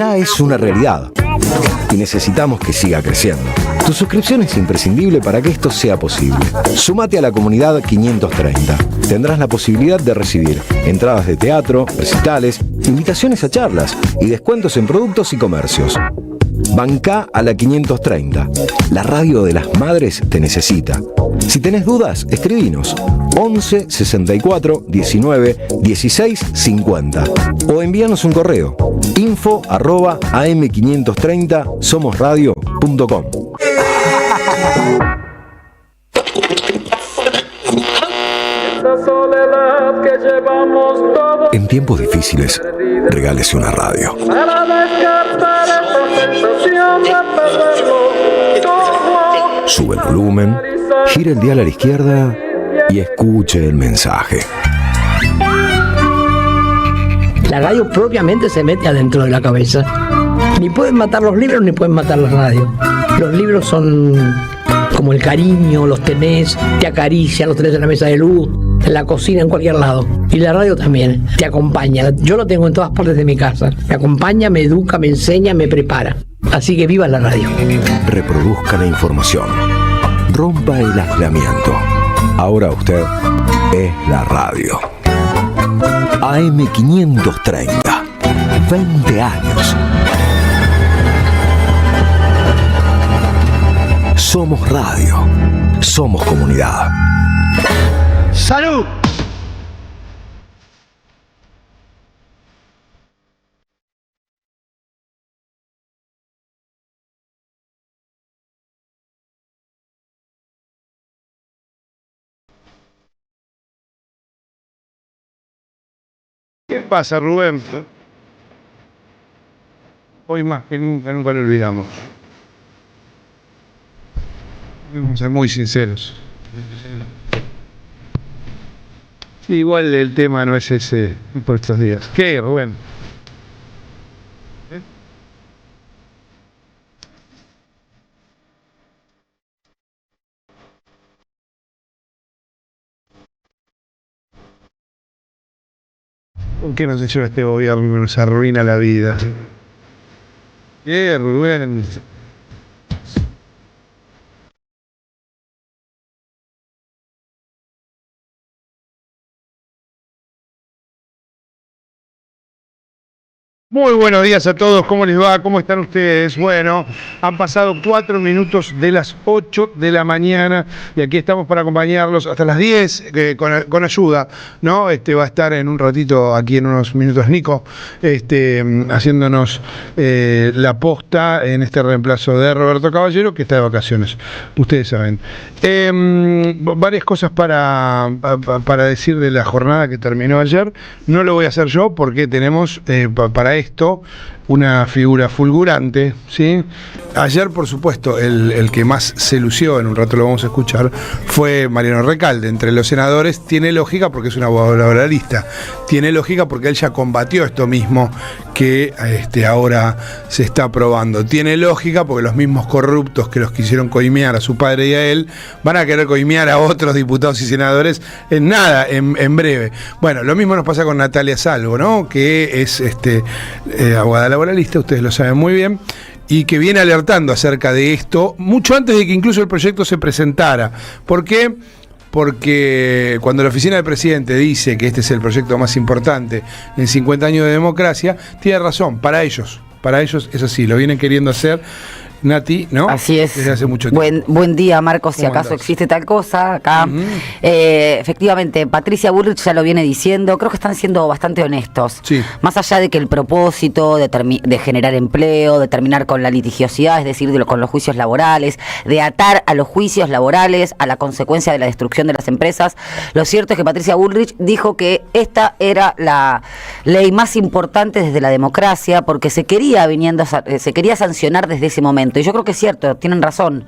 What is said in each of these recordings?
Ya es una realidad y necesitamos que siga creciendo. Tu suscripción es imprescindible para que esto sea posible. Sumate a la comunidad 530. Tendrás la posibilidad de recibir entradas de teatro, recitales, invitaciones a charlas y descuentos en productos y comercios. Bancá a la 530. La radio de las madres te necesita. Si tenés dudas, escribinos 11 64 19 16 50 o envíanos un correo info@am530somosradio.com. En tiempos difíciles, regálese una radio. Sube el volumen, gira el dial a la izquierda y escuche el mensaje. La radio propiamente se mete adentro de la cabeza. Ni pueden matar los libros ni pueden matar la radio. Los libros son como el cariño, los tenés, te acarician, los tenés en la mesa de luz, en la cocina, en cualquier lado. Y la radio también, te acompaña. Yo lo tengo en todas partes de mi casa. Me acompaña, me educa, me enseña, me prepara. Así que viva la radio. Reproduzca la información. Rompa el aislamiento. Ahora usted es la radio. AM530. 20 años. Somos radio. Somos comunidad. ¡Salud! ¿Qué pasa, Rubén? Hoy más que nunca lo olvidamos. Vamos a ser muy sinceros. Igual el tema no es ese por estos días. ¿Qué, Rubén? ¿Por qué nos lleva este gobierno y nos arruina la vida? ¿Qué, Rubén? Muy buenos días a todos, ¿cómo les va? ¿Cómo están ustedes? Bueno, han pasado 4 minutos de las 8 de la mañana y aquí estamos para acompañarlos hasta las 10 con ayuda, ¿no? Va a estar en un ratito, aquí en unos minutos, Nico, haciéndonos la posta en este reemplazo de Roberto Caballero, que está de vacaciones, ustedes saben. Varias cosas para decir de la jornada que terminó ayer. No lo voy a hacer yo porque tenemos para esto una figura fulgurante, ¿sí? Ayer, por supuesto, el que más se lució, en un rato lo vamos a escuchar, fue Mariano Recalde. Entre los senadores tiene lógica porque es un abogado laboralista, tiene lógica porque él ya combatió esto mismo que ahora se está aprobando. Tiene lógica porque los mismos corruptos que los quisieron coimear a su padre y a él van a querer coimear a otros diputados y senadores en nada, en breve. Bueno, lo mismo nos pasa con Natalia Salvo, ¿no? Que es abogada laboralista, ustedes lo saben muy bien, y que viene alertando acerca de esto mucho antes de que incluso el proyecto se presentara. ¿Por qué? Porque cuando la oficina del presidente dice que este es el proyecto más importante en 50 años de democracia, tiene razón, para ellos es así, lo vienen queriendo hacer. Nati, ¿no? Así es. Desde hace mucho tiempo. Buen día, Marcos, si acaso andás? existe tal cosa acá. Efectivamente, Patricia Bullrich ya lo viene diciendo, creo que están siendo bastante honestos. Sí. Más allá de que el propósito de generar empleo, de terminar con la litigiosidad, es decir, con los juicios laborales, de atar a los juicios laborales a la consecuencia de la destrucción de las empresas, lo cierto es que Patricia Bullrich dijo que esta era la ley más importante desde la democracia porque se quería sancionar desde ese momento. momento. Y yo creo que es cierto, tienen razón.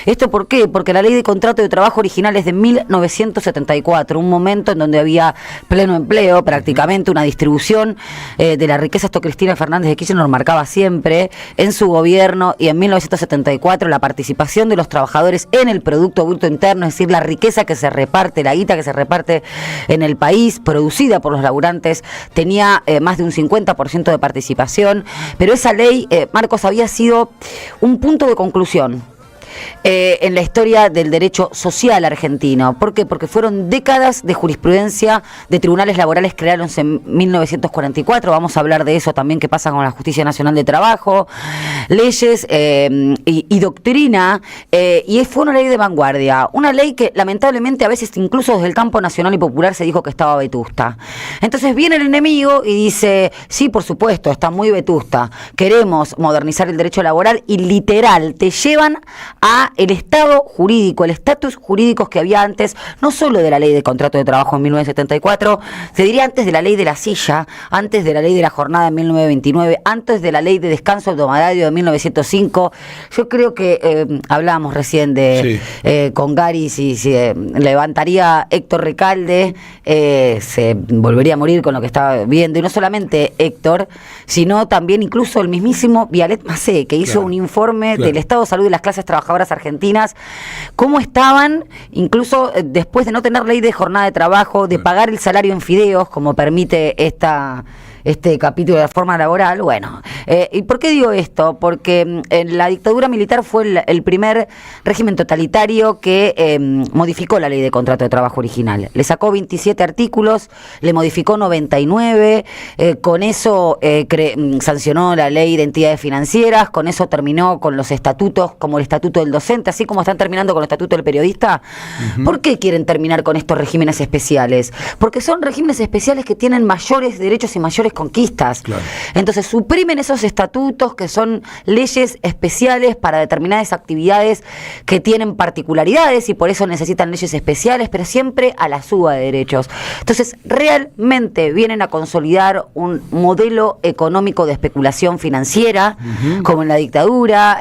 ¿Esto por qué? Porque la ley de contrato de trabajo original es de 1974, un momento en donde había pleno empleo, prácticamente una distribución de la riqueza. Esto Cristina Fernández de Kirchner lo marcaba siempre en su gobierno, y en 1974 la participación de los trabajadores en el Producto Bruto Interno, es decir, la riqueza que se reparte, la guita que se reparte en el país, producida por los laburantes, tenía más de un 50% de participación, pero esa ley, Marcos, había sido un punto de conclusión en la historia del derecho social argentino. ¿Por qué? Porque fueron décadas de jurisprudencia de tribunales laborales creados en 1944, vamos a hablar de eso también, que pasa con la Justicia Nacional de Trabajo, leyes y doctrina, y fue una ley de vanguardia, una ley que lamentablemente a veces incluso desde el campo nacional y popular se dijo que estaba vetusta. Entonces viene el enemigo y dice, sí, por supuesto, está muy vetusta, queremos modernizar el derecho laboral, y literal te llevan a el estado jurídico, el estatus jurídico que había antes, no solo de la ley de contrato de trabajo en 1974, se diría antes de la ley de la silla, antes de la ley de la jornada en 1929, antes de la ley de descanso hebdomadario de 1905. Yo creo que hablábamos recién de con Gary, si se levantaría Héctor Recalde, se volvería a morir con lo que estaba viendo, y no solamente Héctor, sino también incluso el mismísimo Vialet Macé, que hizo un informe del estado de salud de las clases trabajadoras argentinas, cómo estaban, incluso después de no tener ley de jornada de trabajo, de pagar el salario en fideos, como permite este capítulo de la reforma laboral. Bueno, ¿y por qué digo esto? Porque la dictadura militar fue el primer régimen totalitario que modificó la ley de contrato de trabajo original. Le sacó 27 artículos, le modificó 99, con eso sancionó la ley de entidades financieras, con eso terminó con los estatutos, como el estatuto del docente, así como están terminando con el estatuto del periodista. ¿Por qué quieren terminar con estos regímenes especiales? Porque son regímenes especiales que tienen mayores derechos y mayores conquistas. Entonces suprimen esos estatutos, que son leyes especiales para determinadas actividades que tienen particularidades, y por eso necesitan leyes especiales, pero siempre a la suba de derechos. Entonces realmente vienen a consolidar un modelo económico de especulación financiera, como en la dictadura,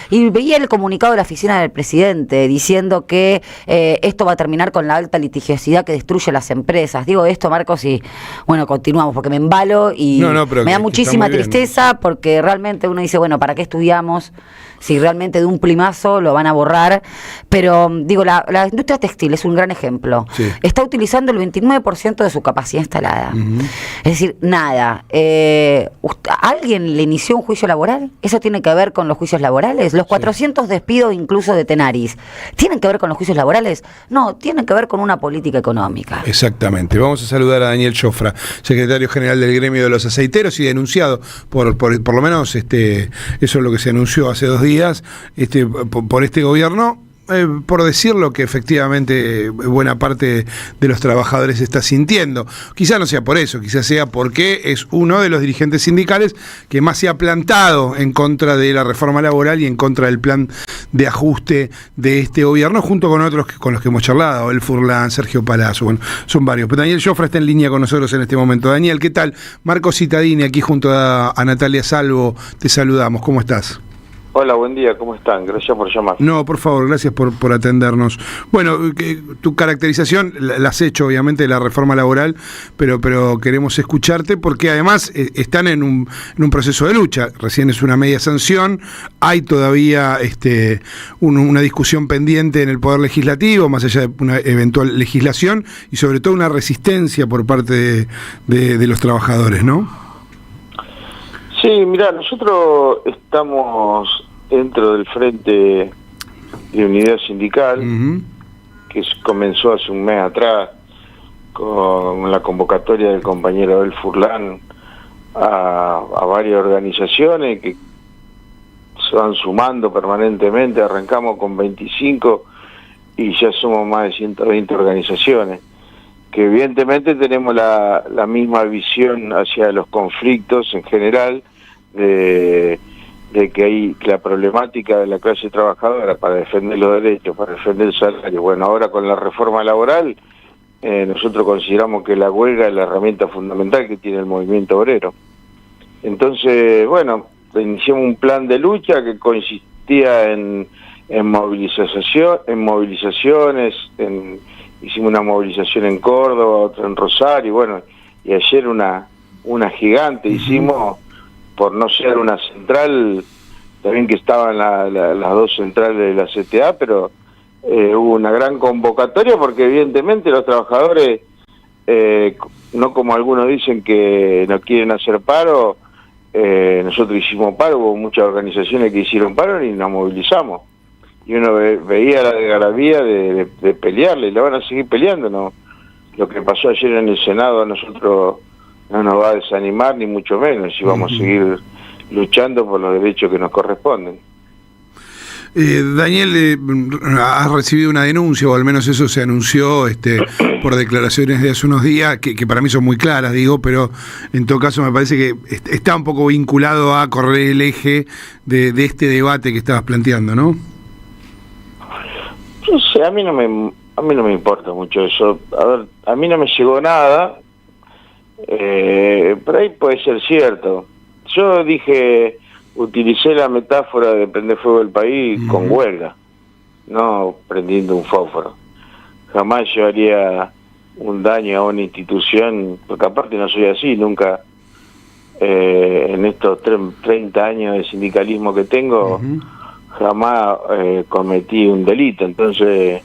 y veía el comunicado de la oficina del presidente diciendo que esto va a terminar con la alta litigiosidad que destruye las empresas. Digo esto, Marcos, y bueno, continuamos, porque me embalo y me da muchísima tristeza, porque realmente uno dice, bueno, ¿para qué estudiamos si realmente de un plumazo lo van a borrar? Pero digo, la industria textil es un gran ejemplo. Está utilizando el 29% de su capacidad instalada. Es decir, nada. ¿Alguien le inició un juicio laboral? ¿Eso tiene que ver con los juicios laborales? ¿Los 400 despidos incluso de Tenaris tienen que ver con los juicios laborales? No, tienen que ver con una política económica. Exactamente. Vamos a saludar a Daniel Jofra, secretario general del gremio de los aceiteros y denunciado por lo menos eso es lo que se anunció hace 2 días por este gobierno, por decir lo que efectivamente buena parte de los trabajadores está sintiendo. Quizá no sea por eso, quizá sea porque es uno de los dirigentes sindicales que más se ha plantado en contra de la reforma laboral y en contra del plan de ajuste de este gobierno, junto con otros con los que hemos charlado, el Furlan, Sergio Palazzo, bueno, son varios. Pero Daniel Jofra está en línea con nosotros en este momento. Daniel, ¿qué tal? Marco Cittadini, aquí junto a Natalia Salvo, te saludamos. ¿Cómo estás? Hola, buen día, ¿cómo están? Gracias por llamar. No, por favor, gracias por atendernos. Bueno, tu caracterización la has hecho obviamente de la reforma laboral, pero queremos escucharte porque además están en un proceso de lucha. Recién es una media sanción, hay todavía una discusión pendiente en el Poder Legislativo, más allá de una eventual legislación, y sobre todo una resistencia por parte de los trabajadores, ¿no? Sí, mira, nosotros estamos dentro del Frente de Unidad Sindical, que comenzó hace un mes atrás con la convocatoria del compañero Abel Furlan a varias organizaciones que se van sumando permanentemente. Arrancamos con 25 y ya somos más de 120 organizaciones, que evidentemente tenemos la misma visión hacia los conflictos en general, de que hay la problemática de la clase trabajadora para defender los derechos, para defender el salario. Bueno, ahora con la reforma laboral, nosotros consideramos que la huelga es la herramienta fundamental que tiene el movimiento obrero. Entonces, bueno, iniciamos un plan de lucha que consistía en movilizaciones, hicimos una movilización en Córdoba, otra en Rosario, bueno, y ayer una gigante hicimos, por no ser una central, también que estaban las dos centrales de la CTA, pero hubo una gran convocatoria porque evidentemente los trabajadores, no como algunos dicen que no quieren hacer paro, nosotros hicimos paro, hubo muchas organizaciones que hicieron paro y nos movilizamos. Y uno veía la algarabía de pelearle, y la van a seguir peleando, ¿no? Lo que pasó ayer en el Senado a nosotros no nos va a desanimar, ni mucho menos, y vamos a seguir luchando por los derechos que nos corresponden. Daniel, has recibido una denuncia, o al menos eso se anunció por declaraciones de hace unos días, que para mí son muy claras, digo, pero en todo caso me parece que está un poco vinculado a correr el eje de este debate que estabas planteando, ¿no? No sé, a mí no me importa mucho eso. A ver, a mí no me llegó nada, por ahí puede ser cierto. Yo utilicé la metáfora de prender fuego el país con huelga, no prendiendo un fósforo. Jamás yo haría un daño a una institución, porque aparte no soy así, nunca en estos 30 años de sindicalismo que tengo, jamás cometí un delito. Entonces,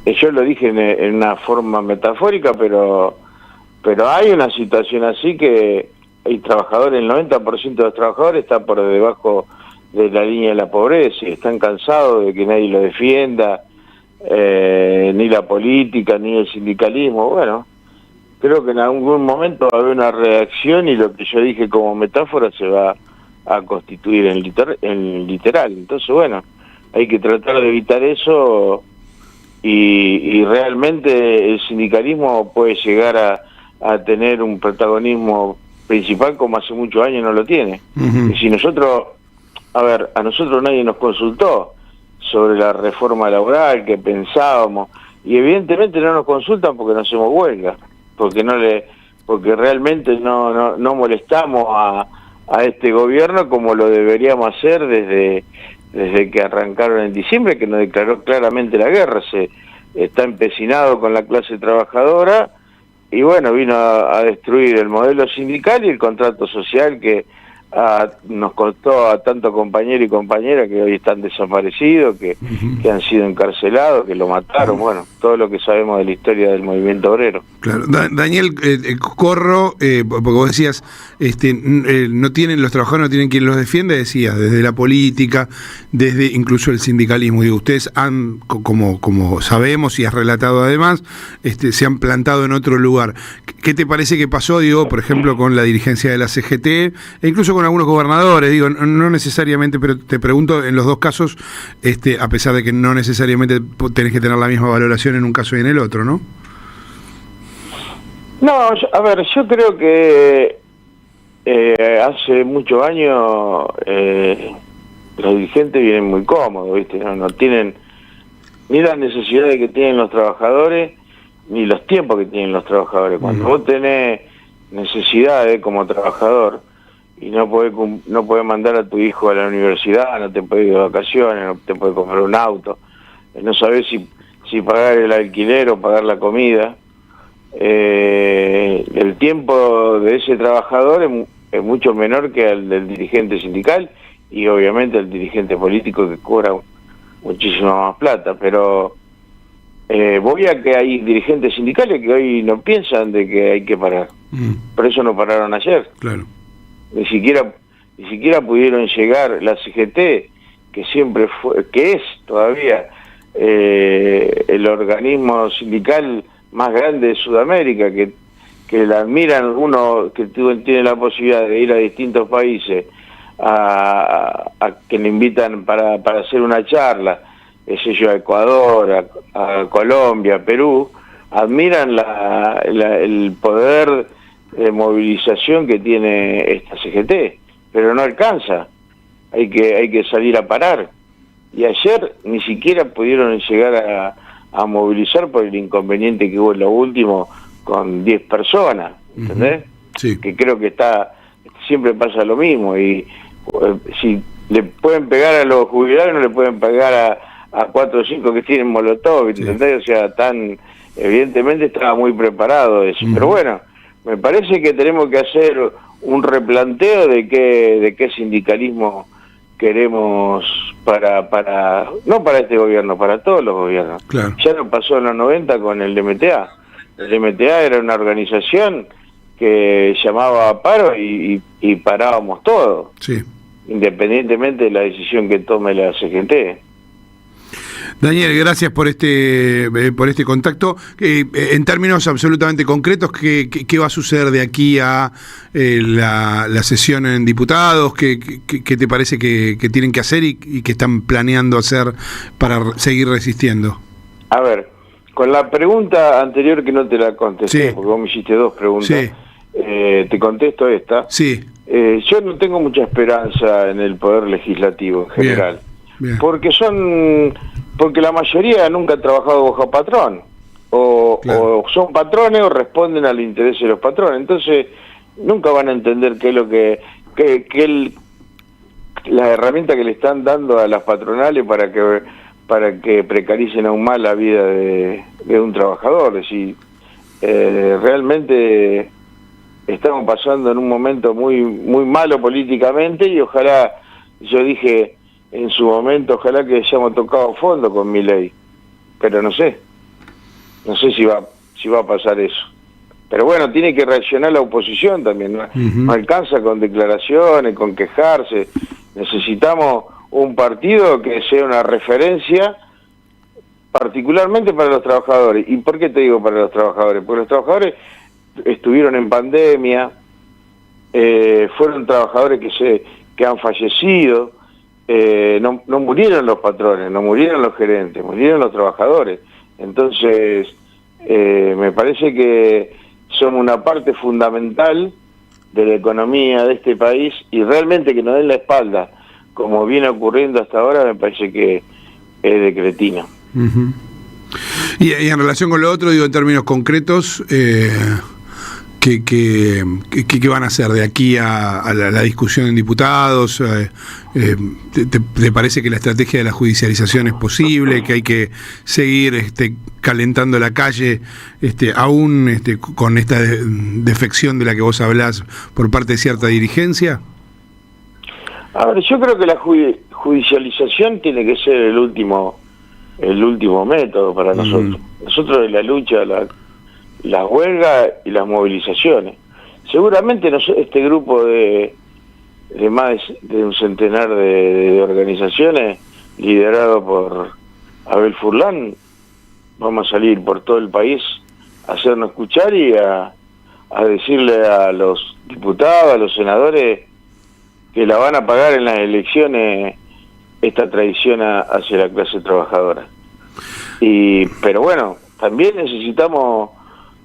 yo lo dije en una forma metafórica, pero hay una situación así que hay trabajadores, el 90% de los trabajadores está por debajo de la línea de la pobreza y están cansados de que nadie lo defienda, ni la política, ni el sindicalismo. Bueno, creo que en algún momento va a haber una reacción y lo que yo dije como metáfora se va a constituir en literal. Entonces, bueno, hay que tratar de evitar eso y realmente el sindicalismo puede llegar a tener un protagonismo principal como hace muchos años no lo tiene. Y si nosotros, a nosotros nadie nos consultó sobre la reforma laboral que pensábamos, y evidentemente no nos consultan porque no hacemos huelga, porque realmente no molestamos a este gobierno como lo deberíamos hacer desde que arrancaron en diciembre, que nos declaró claramente la guerra. Se está empecinado con la clase trabajadora y bueno, vino a destruir el modelo sindical y el contrato social que nos costó a tanto compañero y compañera que hoy están desaparecidos, que han sido encarcelados, que lo mataron, bueno, todo lo que sabemos de la historia del movimiento obrero. Claro, Daniel, corro, porque vos decías, los trabajadores no tienen quien los defienda, decías, desde la política, desde incluso el sindicalismo. Digo, ustedes han, como sabemos y has relatado además, se han plantado en otro lugar. ¿Qué te parece que pasó, digo, por ejemplo, con la dirigencia de la CGT, e incluso con algunos gobernadores? Digo, no necesariamente, pero te pregunto, en los dos casos, a pesar de que no necesariamente tenés que tener la misma valoración en un caso y en el otro, ¿no? No, yo creo que hace muchos años los dirigentes vienen muy cómodos, ¿viste? No tienen ni las necesidades que tienen los trabajadores, ni los tiempos que tienen los trabajadores. Cuando vos tenés necesidades como trabajador y no podés mandar a tu hijo a la universidad, no te podés ir de vacaciones, no te podés comprar un auto, no sabés si pagar el alquiler o pagar la comida, el tiempo de ese trabajador es mucho menor que el del dirigente sindical y obviamente el dirigente político que cobra muchísima más plata, pero voy a que hay dirigentes sindicales que hoy no piensan de que hay que parar. Por eso no pararon ayer. Claro. Ni siquiera pudieron llegar la CGT, que siempre fue, que es todavía el organismo sindical más grande de Sudamérica, que la admiran uno que tiene la posibilidad de ir a distintos países a que le invitan para hacer una charla, a Ecuador, a Colombia, a Perú, admiran el poder de movilización que tiene esta CGT, pero no alcanza, hay que salir a parar, y ayer ni siquiera pudieron llegar a movilizar por el inconveniente que hubo en lo último con 10 personas, ¿entendés? Sí. Que creo que siempre pasa lo mismo, y si le pueden pegar a los jubilados, no le pueden pegar a 4 o 5 que tienen molotov, ¿entendés? O sea, evidentemente estaba muy preparado eso. Pero bueno, me parece que tenemos que hacer un replanteo de qué sindicalismo queremos no para este gobierno, para todos los gobiernos. Claro. Ya nos pasó en los 90 con el DMTA. El DMTA era una organización que llamaba a paro y parábamos todo, Sí. independientemente de la decisión que tome la CGT. Daniel, gracias por este contacto. En términos absolutamente concretos, ¿qué va a suceder de aquí a la sesión en diputados? ¿Qué te parece que tienen que hacer y que están planeando hacer para seguir resistiendo? A ver, con la pregunta anterior que no te la contesté, Sí. porque vos me hiciste 2 preguntas, Sí. Te contesto esta. Sí. Yo no tengo mucha esperanza en el Poder Legislativo en general. Bien. Porque la mayoría nunca ha trabajado bajo patrón, Claro. o son patrones o responden al interés de los patrones, entonces nunca van a entender qué es lo la herramienta que le están dando a las patronales para que precaricen aún más la vida de un trabajador. Es decir, realmente estamos pasando en un momento muy muy malo políticamente, y ojalá, yo dije en su momento, ojalá que hayamos tocado fondo con Milei, pero no sé si va a pasar eso. Pero bueno, tiene que reaccionar la oposición también, ¿no? No alcanza con declaraciones, con quejarse. Necesitamos un partido que sea una referencia, particularmente para los trabajadores. ¿Y por qué te digo para los trabajadores? Porque los trabajadores estuvieron en pandemia, fueron trabajadores que han fallecido. No murieron los patrones, no murieron los gerentes, murieron los trabajadores. Entonces, me parece que son una parte fundamental de la economía de este país, y realmente que nos den la espalda, como viene ocurriendo hasta ahora, me parece que es de cretino. Uh-huh. Y en relación con lo otro, digo, en términos concretos, ¿qué van a hacer de aquí a la discusión en diputados? ¿Te parece que la estrategia de la judicialización es posible, que hay que seguir calentando la calle aún con esta defección de la que vos hablás por parte de cierta dirigencia? A ver, yo creo que la judicialización tiene que ser el último método para nosotros. Nosotros, la lucha, las huelgas y las movilizaciones. Seguramente este grupo de más de un centenar de organizaciones, liderado por Abel Furlan, vamos a salir por todo el país a hacernos escuchar y a decirle a los diputados, a los senadores, que la van a pagar en las elecciones esta traición hacia la clase trabajadora. Pero bueno, también necesitamos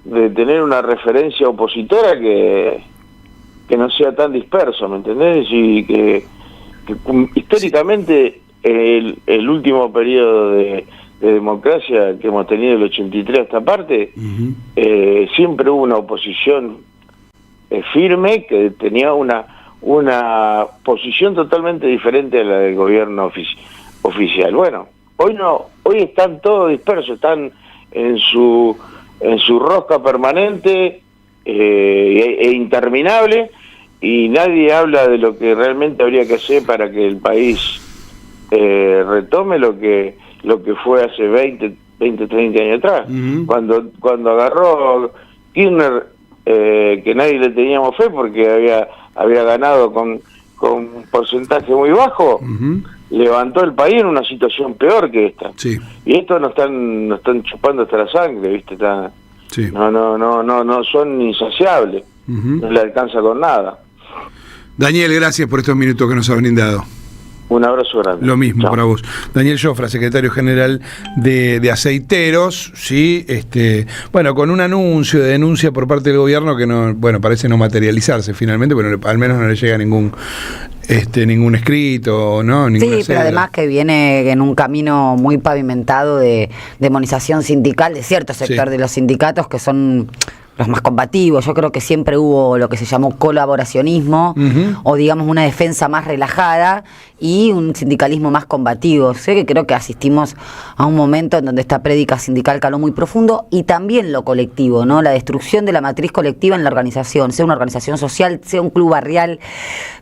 de tener una referencia opositora que no sea tan disperso, ¿me entendés? Y que históricamente el último periodo de democracia que hemos tenido del 83 a esta parte, siempre hubo una oposición firme que tenía una posición totalmente diferente a la del gobierno oficial. Bueno, hoy están todos dispersos, están en su rosca permanente e interminable, y nadie habla de lo que realmente habría que hacer para que el país retome lo que fue hace 20, 30 años atrás. Cuando agarró Kirchner, que nadie le teníamos fe porque había ganado con un porcentaje muy bajo, levantó el país en una situación peor que esta. Sí. Y esto nos están chupando hasta la sangre, ¿viste? Sí. No son insaciables. No le alcanza con nada. Daniel, gracias por estos minutos que nos has brindado. Un abrazo grande. Lo mismo. Chao. Para vos. Daniel Jofra, secretario general de Aceiteros, ¿sí? Bueno, con un anuncio de denuncia por parte del gobierno que parece no materializarse finalmente, pero al menos no le llega ningún escrito, ¿no? Sí, pero además que viene en un camino muy pavimentado de demonización sindical de cierto sector de los sindicatos, que son los más combativos. Yo creo que siempre hubo lo que se llamó colaboracionismo, o digamos una defensa más relajada y un sindicalismo más combativo. Sé que creo que asistimos a un momento en donde esta prédica sindical caló muy profundo, y también lo colectivo, ¿no? La destrucción de la matriz colectiva en la organización, sea una organización social, sea un club barrial.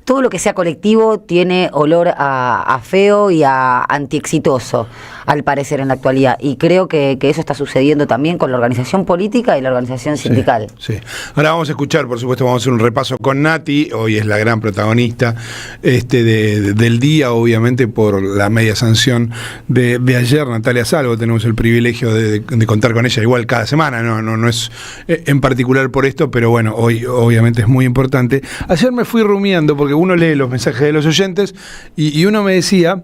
Todo lo que sea colectivo tiene olor a feo y a antiexitoso, al parecer, en la actualidad. Y creo que eso está sucediendo también con la organización política y la organización sindical. Sí. Ahora vamos a escuchar, por supuesto, vamos a hacer un repaso con Nati. Hoy es la gran protagonista del día, obviamente, por la media sanción de ayer, Natalia Salvo. Tenemos el privilegio de contar con ella igual cada semana, no es en particular por esto, pero bueno, hoy obviamente es muy importante. Ayer me fui rumiando, porque uno lee los mensajes de los oyentes y uno me decía...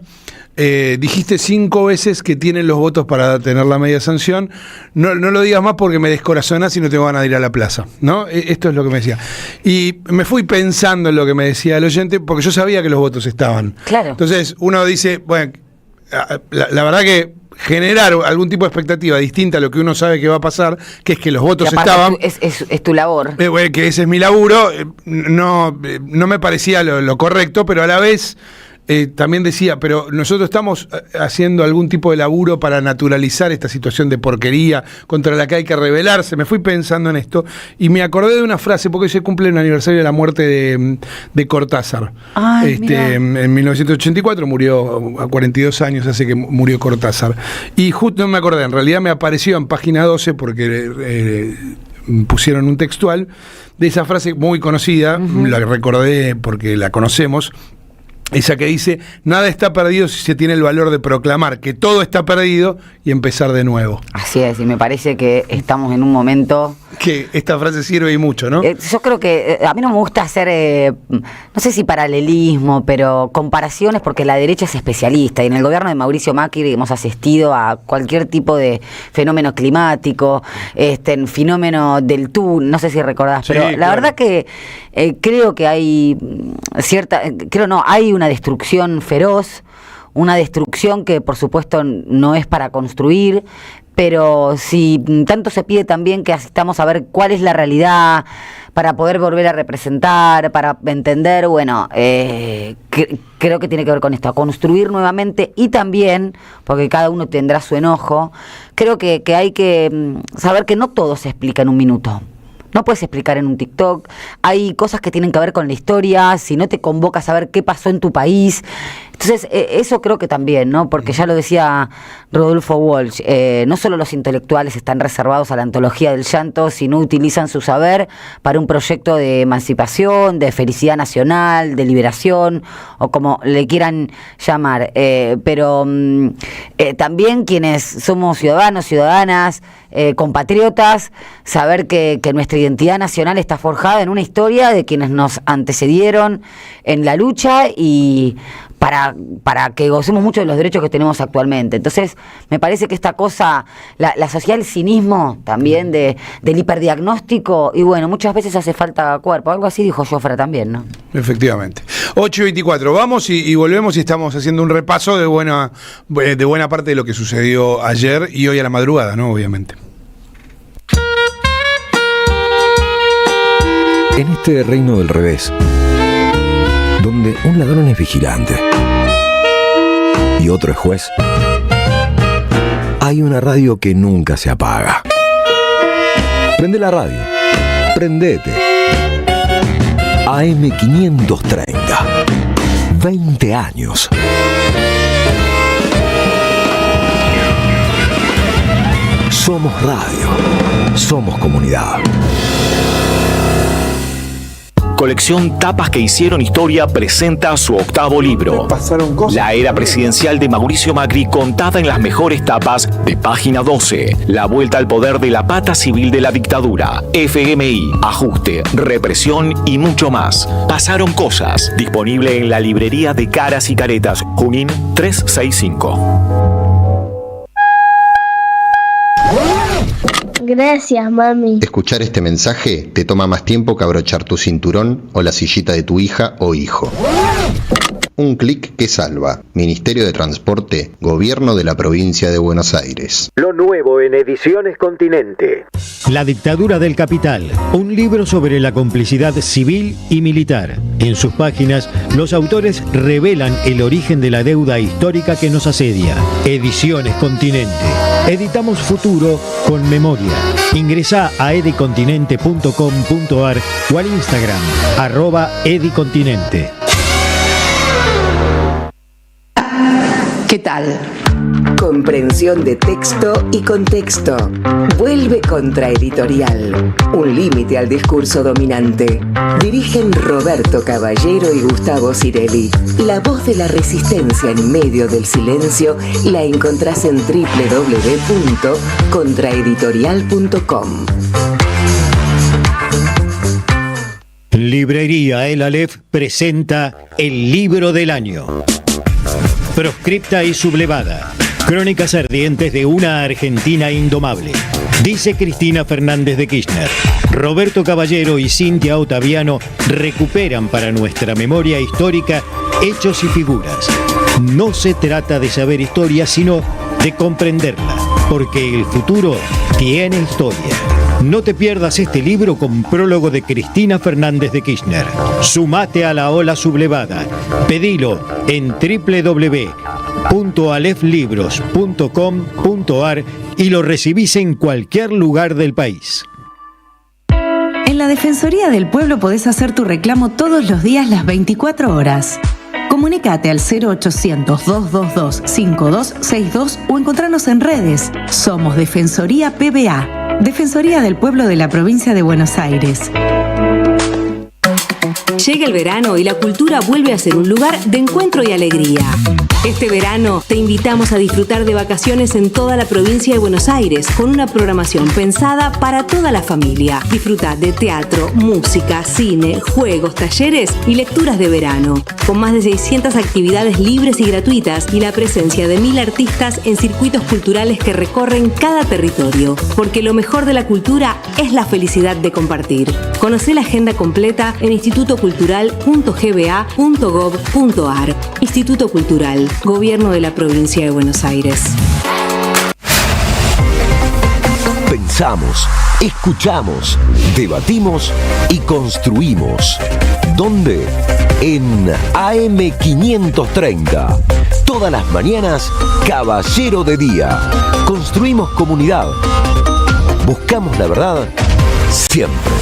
dijiste 5 veces que tienen los votos para tener la media sanción. No lo digas más porque me descorazonás y no tengo ganas de ir a la plaza, ¿no? Esto es lo que me decía. Y me fui pensando en lo que me decía el oyente, porque yo sabía que los votos estaban. Claro. Entonces uno dice, bueno, la verdad que generar algún tipo de expectativa distinta a lo que uno sabe que va a pasar, que es que los votos estaban. Es tu labor. Que ese es mi laburo. No me parecía lo correcto, pero a la vez... también decía, pero nosotros estamos haciendo algún tipo de laburo para naturalizar esta situación de porquería contra la que hay que rebelarse. Me fui pensando en esto y me acordé de una frase, porque hoy se cumple el aniversario de la muerte de Cortázar. En 1984 murió, a 42 años hace que murió Cortázar. Y justo no me acordé, en realidad me apareció en página 12 porque... pusieron un textual de esa frase muy conocida, la recordé porque la conocemos. Esa que dice, nada está perdido si se tiene el valor de proclamar que todo está perdido y empezar de nuevo. Así es, y me parece que estamos en un momento... Que esta frase sirve y mucho, ¿no? Yo creo que a mí no me gusta hacer, no sé si paralelismo, pero comparaciones, porque la derecha es especialista, y en el gobierno de Mauricio Macri hemos asistido a cualquier tipo de fenómeno climático, en fenómeno del túnel, no sé si recordás, pero la verdad que creo que hay hay una destrucción feroz, una destrucción que por supuesto no es para construir, pero si tanto se pide también que asistamos a ver cuál es la realidad para poder volver a representar, para entender, bueno, creo que tiene que ver con esto, a construir nuevamente, y también, porque cada uno tendrá su enojo, creo que hay que saber que no todo se explica en un minuto. No puedes explicar en un TikTok, hay cosas que tienen que ver con la historia, si no te convocas a ver qué pasó en tu país. Entonces, eso creo que también, ¿no? Porque ya lo decía Rodolfo Walsh, no solo los intelectuales están reservados a la antología del llanto, sino utilizan su saber para un proyecto de emancipación, de felicidad nacional, de liberación, o como le quieran llamar. Pero también quienes somos ciudadanos, ciudadanas, compatriotas, saber que nuestra identidad nacional está forjada en una historia de quienes nos antecedieron en la lucha y para que gocemos mucho de los derechos que tenemos actualmente. Entonces, me parece que esta cosa, la sociedad del cinismo también, del hiperdiagnóstico, y bueno, muchas veces hace falta cuerpo. Algo así dijo Jofre también, ¿no? Efectivamente. 8:24, vamos y volvemos, y estamos haciendo un repaso de buena parte de lo que sucedió ayer y hoy a la madrugada, ¿no? Obviamente. En este reino del revés, donde un ladrón es vigilante y otro es juez, hay una radio que nunca se apaga. Prende la radio, prendete. AM530, 20 años. Somos radio, somos comunidad. Colección Tapas que hicieron historia presenta su 8º libro. La era presidencial de Mauricio Macri contada en las mejores tapas de Página 12. La vuelta al poder de la pata civil de la dictadura. FMI, ajuste, represión y mucho más. Pasaron cosas. Disponible en la librería de Caras y Caretas, Junín 365. Gracias, mami. Escuchar este mensaje te toma más tiempo que abrochar tu cinturón o la sillita de tu hija o hijo. Un clic que salva. Ministerio de Transporte, Gobierno de la Provincia de Buenos Aires. Lo nuevo en Ediciones Continente. La dictadura del capital, un libro sobre la complicidad civil y militar. En sus páginas, los autores revelan el origen de la deuda histórica que nos asedia. Ediciones Continente. Editamos futuro con memoria. Ingresá a edicontinente.com.ar o al Instagram @edicontinente. ¿Qué tal? Comprensión de texto y contexto. Vuelve Contraeditorial. Un límite al discurso dominante. Dirigen Roberto Caballero y Gustavo Cirelli. La voz de la resistencia en medio del silencio la encontrás en www.contraeditorial.com. Librería El Aleph presenta el libro del año. Proscripta y sublevada. Crónicas ardientes de una Argentina indomable. Dice Cristina Fernández de Kirchner. Roberto Caballero y Cintia Ottaviano recuperan para nuestra memoria histórica hechos y figuras. No se trata de saber historia, sino de comprenderla, porque el futuro tiene historia. No te pierdas este libro con prólogo de Cristina Fernández de Kirchner. Sumate a la ola sublevada. Pedilo en www.aleflibros.com.ar y lo recibís en cualquier lugar del país. En la Defensoría del Pueblo podés hacer tu reclamo todos los días las 24 horas. Comunicate al 0800-222-5262 o encontranos en redes. Somos Defensoría PBA. Defensoría del Pueblo de la Provincia de Buenos Aires. Llega el verano y la cultura vuelve a ser un lugar de encuentro y alegría. Este verano te invitamos a disfrutar de vacaciones en toda la provincia de Buenos Aires con una programación pensada para toda la familia. Disfruta de teatro, música, cine, juegos, talleres y lecturas de verano. Con más de 600 actividades libres y gratuitas y la presencia de 1000 artistas en circuitos culturales que recorren cada territorio. Porque lo mejor de la cultura es la felicidad de compartir. Conocé la agenda completa en institutocultural.gba.gov.ar. Instituto Cultural, Gobierno de la Provincia de Buenos Aires. Pensamos, escuchamos, debatimos y construimos. ¿Dónde? En AM530. Todas las mañanas, Caballero de Día. Construimos comunidad. Buscamos la verdad siempre.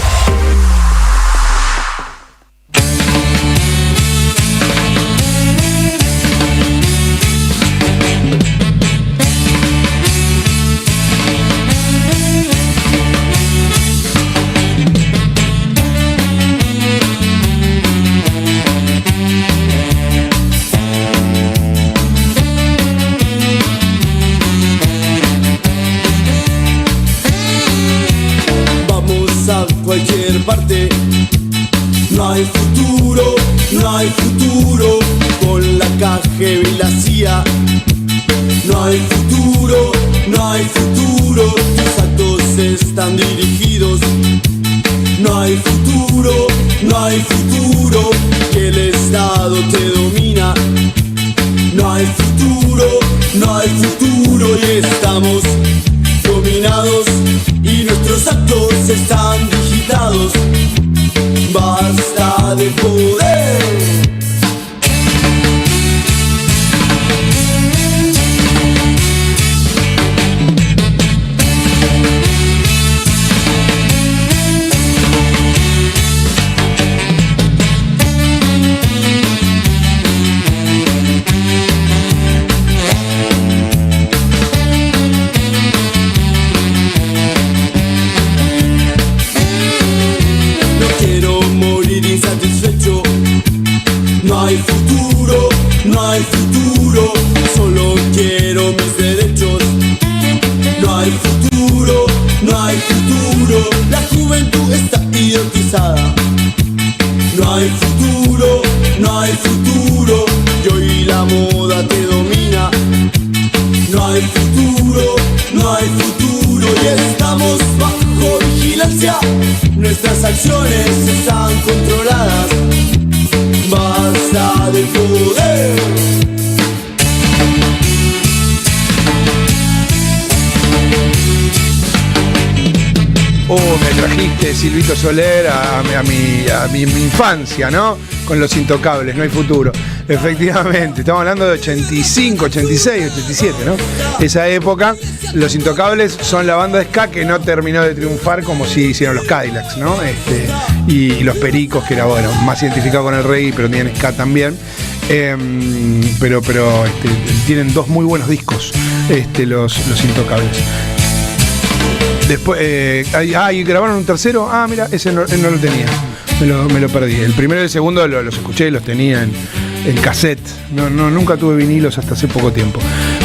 Cualquier parte, no hay futuro, no hay futuro con la KGB y la CIA. No hay futuro, no hay futuro, tus actos están dirigidos. No hay futuro, no hay futuro, que el Estado te domina. No hay futuro, no hay futuro y estamos dominados y nuestros actos están digitados. Basta de poder. No hay futuro, no hay futuro, solo quiero mis derechos. No hay futuro, no hay futuro, la juventud está idiotizada. No hay futuro, no hay futuro, y hoy la moda te domina. No hay futuro, no hay futuro, y estamos bajo vigilancia. Nuestras acciones están controladas. Basta de poder. Me trajiste, Silvito Soler, a mi infancia, ¿no? Con Los Intocables, No hay futuro. Efectivamente, estamos hablando de 85, 86, 87, ¿no? Esa época, Los Intocables son la banda de ska que no terminó de triunfar como si hicieron los Cadillacs, ¿no? Y los Pericos, que era, bueno, más identificado con el reggae, pero tienen ska también. Pero tienen dos muy buenos discos, los Intocables. Después, ¿y grabaron un tercero? Ah, mira, ese no lo tenía. Me lo perdí. El primero y el segundo los escuché y los tenía en cassette. Nunca tuve vinilos hasta hace poco tiempo.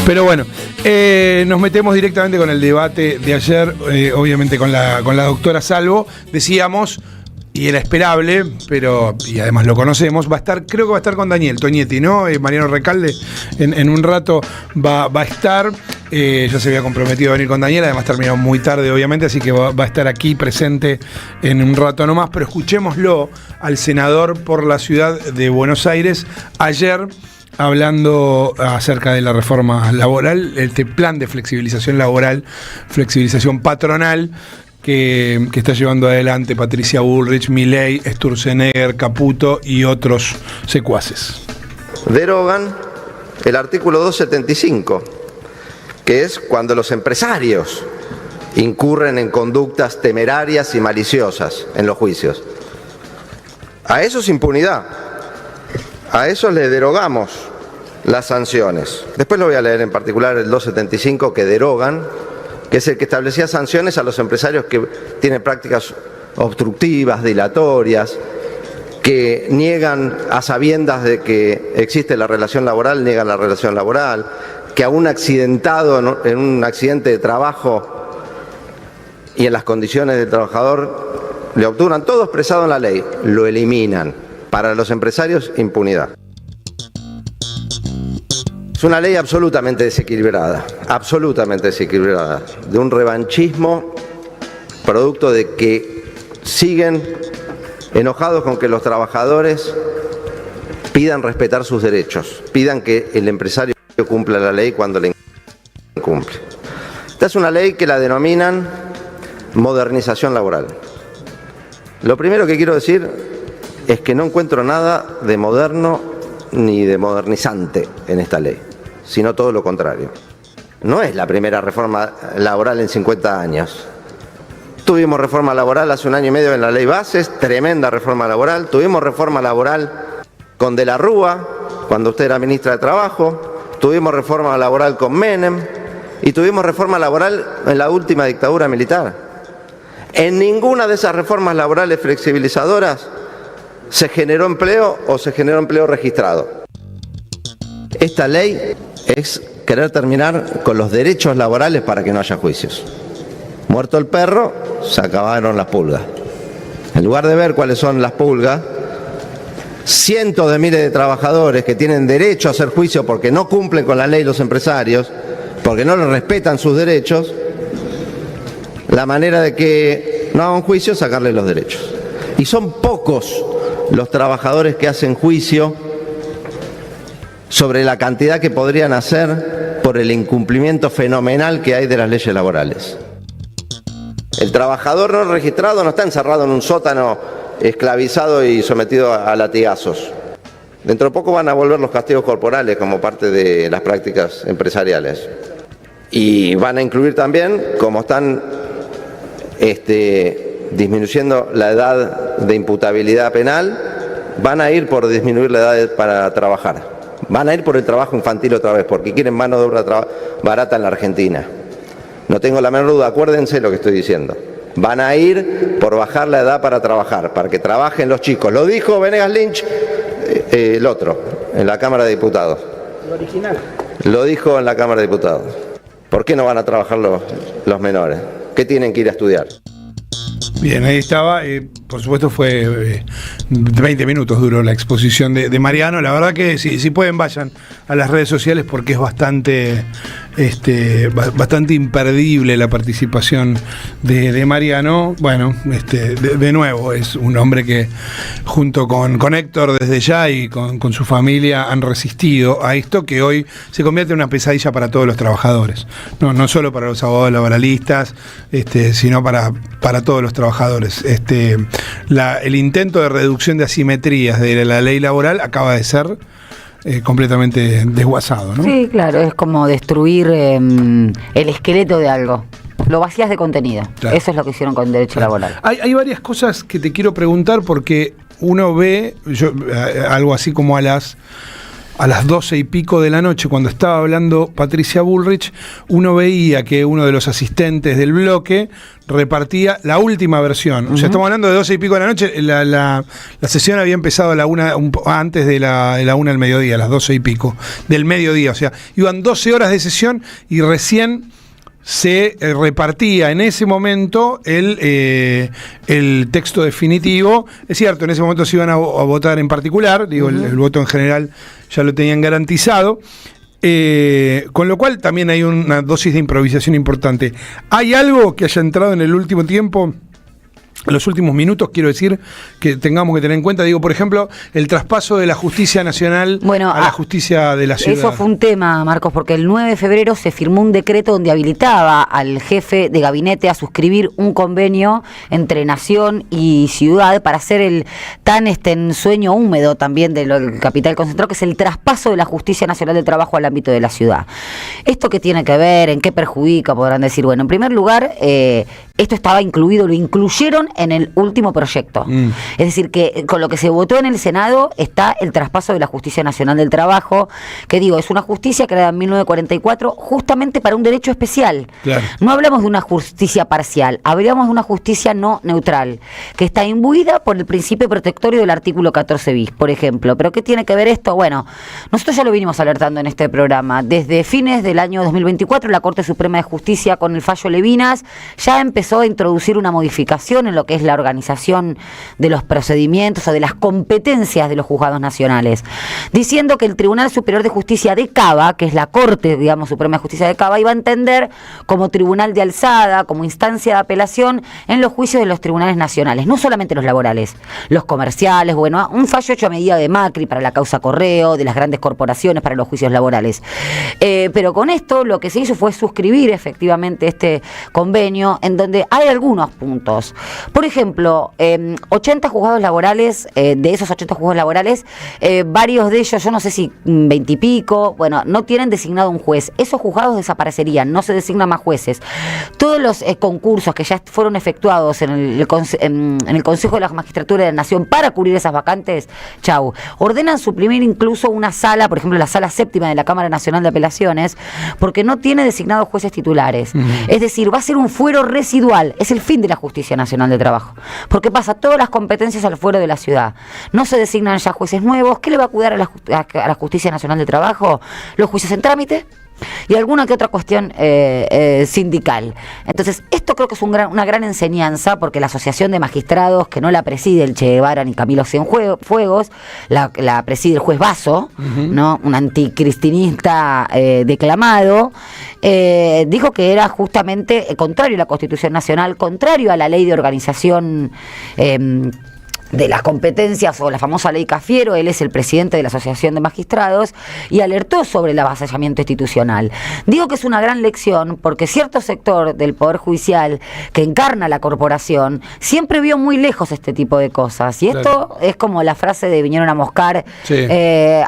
Pero bueno, nos metemos directamente con el debate de ayer, obviamente con la doctora Salvo. Decíamos, y era esperable, y además lo conocemos, creo que va a estar con Daniel Toñetti, ¿no? Mariano Recalde en un rato va a estar. Ya se había comprometido a venir con Daniel, además terminó muy tarde, obviamente, así que va a estar aquí presente en un rato nomás. Pero escuchémoslo al senador por la ciudad de Buenos Aires ayer, hablando acerca de la reforma laboral, este plan de flexibilización laboral, flexibilización patronal, que está llevando adelante Patricia Bullrich, Milei, Sturzenegger, Caputo y otros secuaces. Derogan el artículo 275, que es cuando los empresarios incurren en conductas temerarias y maliciosas en los juicios. A eso es impunidad. A eso le derogamos las sanciones. Después lo voy a leer en particular el 275 que derogan, que es el que establecía sanciones a los empresarios que tienen prácticas obstructivas, dilatorias, que niegan a sabiendas de que existe la relación laboral, niegan la relación laboral, que a un accidentado en un accidente de trabajo y en las condiciones del trabajador le obturan, todo expresado en la ley, lo eliminan. Para los empresarios, impunidad. Es una ley absolutamente desequilibrada, de un revanchismo producto de que siguen enojados con que los trabajadores pidan respetar sus derechos, pidan que el empresario cumpla la ley cuando la incumple. Esta es una ley que la denominan modernización laboral. Lo primero que quiero decir es que no encuentro nada de moderno ni de modernizante en esta ley, sino todo lo contrario. No es la primera reforma laboral en 50 años. Tuvimos reforma laboral hace 1 año y medio en la ley Bases, tremenda reforma laboral. Tuvimos reforma laboral con De la Rúa, cuando usted era ministra de Trabajo. Tuvimos reforma laboral con Menem y tuvimos reforma laboral en la última dictadura militar. En ninguna de esas reformas laborales flexibilizadoras se generó empleo o se generó empleo registrado. Esta ley es querer terminar con los derechos laborales para que no haya juicios. Muerto el perro, se acabaron las pulgas. En lugar de ver cuáles son las pulgas, cientos de miles de trabajadores que tienen derecho a hacer juicio porque no cumplen con la ley los empresarios, porque no les respetan sus derechos, la manera de que no hagan juicio es sacarles los derechos. Y son pocos los trabajadores que hacen juicio sobre la cantidad que podrían hacer por el incumplimiento fenomenal que hay de las leyes laborales. El trabajador no registrado no está encerrado en un sótano esclavizado y sometido a latigazos. Dentro de poco van a volver los castigos corporales como parte de las prácticas empresariales. Y van a incluir también, como están disminuyendo la edad de imputabilidad penal, van a ir por disminuir la edad para trabajar. Van a ir por el trabajo infantil otra vez, porque quieren mano de obra barata en la Argentina. No tengo la menor duda, acuérdense lo que estoy diciendo. Van a ir por bajar la edad para trabajar, para que trabajen los chicos. Lo dijo Venegas Lynch, el otro, en la Cámara de Diputados. Lo original. Lo dijo en la Cámara de Diputados. ¿Por qué no van a trabajar los menores? ¿Qué tienen que ir a estudiar? Bien, ahí estaba. Por supuesto fue 20 minutos duró la exposición de Mariano. La verdad que si pueden vayan a las redes sociales porque es bastante bastante imperdible la participación de Mariano. Bueno, de nuevo, es un hombre que junto con Héctor desde ya y con su familia han resistido a esto que hoy se convierte en una pesadilla para todos los trabajadores. No solo para los abogados laboralistas, sino para todos los trabajadores. El intento de reducción de asimetrías de la ley laboral acaba de ser completamente desguazado, ¿no? Sí, claro, es como destruir el esqueleto de algo. Lo vacías de contenido. Claro. Eso es lo que hicieron con derecho laboral. Hay varias cosas que te quiero preguntar porque uno ve algo así como a las 12 y pico de la noche, cuando estaba hablando Patricia Bullrich, uno veía que uno de los asistentes del bloque repartía la última versión. O sea, estamos hablando de 12 y pico de la noche, la sesión había empezado a la una, antes de la una del mediodía, a las 12 y pico del mediodía. O sea, iban 12 horas de sesión y recién se repartía en ese momento el texto definitivo. Es cierto, en ese momento se iban a votar en particular, digo, el voto en general ya lo tenían garantizado, con lo cual también hay una dosis de improvisación importante. ¿Hay algo que haya entrado en el último tiempo? En los últimos minutos, quiero decir, que tengamos que tener en cuenta, digo, por ejemplo, el traspaso de la justicia nacional a la justicia de la ciudad. Eso fue un tema, Marcos, porque el 9 de febrero se firmó un decreto donde habilitaba al jefe de gabinete a suscribir un convenio entre nación y ciudad para hacer el tan sueño húmedo también del capital concentrado, que es el traspaso de la justicia nacional del trabajo al ámbito de la ciudad. ¿Esto qué tiene que ver? ¿En qué perjudica? Podrán decir, bueno, en primer lugar, esto estaba incluido, lo incluyeron en el último proyecto. Es decir, que con lo que se votó en el Senado está el traspaso de la Justicia Nacional del Trabajo, que digo, es una justicia creada en 1944 justamente para un derecho especial. Claro. No hablamos de una justicia parcial, hablamos de una justicia no neutral, que está imbuida por el principio protectorio del artículo 14 bis, por ejemplo. ¿Pero qué tiene que ver esto? Bueno, nosotros ya lo vinimos alertando en este programa. Desde fines del año 2024, la Corte Suprema de Justicia, con el fallo Levinas, ya empezó a introducir una modificación en lo que es la organización de los procedimientos o de las competencias de los juzgados nacionales, diciendo que el Tribunal Superior de Justicia de Cava, que es la Corte, digamos, Suprema de Justicia de Cava, iba a entender como tribunal de alzada, como instancia de apelación en los juicios de los tribunales nacionales, no solamente los laborales, los comerciales, bueno, un fallo hecho a medida de Macri para la causa Correo, de las grandes corporaciones para los juicios laborales. Pero con esto lo que se hizo fue suscribir efectivamente este convenio, en donde hay algunos puntos. Por ejemplo, 80 juzgados laborales, de esos 80 juzgados laborales, varios de ellos, yo no sé si 20 y pico, bueno, no tienen designado un juez. Esos juzgados desaparecerían, no se designan más jueces. Todos los concursos que ya fueron efectuados en el Consejo de la Magistratura de la Nación para cubrir esas vacantes, chau. Ordenan suprimir incluso una sala, por ejemplo, la sala séptima de la Cámara Nacional de Apelaciones, porque no tiene designados jueces titulares. Es decir, va a ser un fuero residual. Es el fin de la Justicia Nacional de Trabajo. Porque pasa todas las competencias al fuero de la ciudad. No se designan ya jueces nuevos. ¿Qué le va a cuidar a la Justicia Nacional de Trabajo? Los juicios en trámite y alguna que otra cuestión sindical. Entonces, esto creo que es una gran enseñanza, porque la Asociación de Magistrados, que no la preside el Che Guevara ni Camilo Cienfuegos, la preside el juez Basso, ¿no? Un anticristinista declamado, dijo que era justamente contrario a la Constitución Nacional, contrario a la ley de organización de las competencias o la famosa ley Cafiero. Él es el presidente de la Asociación de Magistrados y alertó sobre el avasallamiento institucional. Digo que es una gran lección porque cierto sector del Poder Judicial que encarna la corporación siempre vio muy lejos este tipo de cosas, y esto es como la frase de vinieron a moscar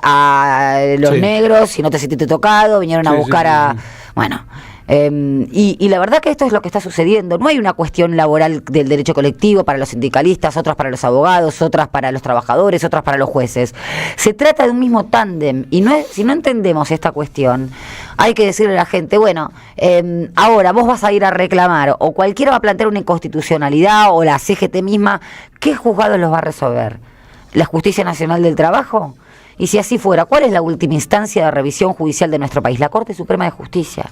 a los negros, si no te sentiste tocado, vinieron a buscar a... Bueno... Y la verdad que esto es lo que está sucediendo. No hay una cuestión laboral del derecho colectivo para los sindicalistas, otras para los abogados, otras para los trabajadores, otras para los jueces. Se trata de un mismo tándem, y si no entendemos esta cuestión, hay que decirle a la gente, bueno, ahora vos vas a ir a reclamar, o cualquiera va a plantear una inconstitucionalidad, o la CGT misma, ¿qué juzgados los va a resolver? ¿La Justicia Nacional del Trabajo? Y si así fuera, ¿cuál es la última instancia de revisión judicial de nuestro país? La Corte Suprema de Justicia.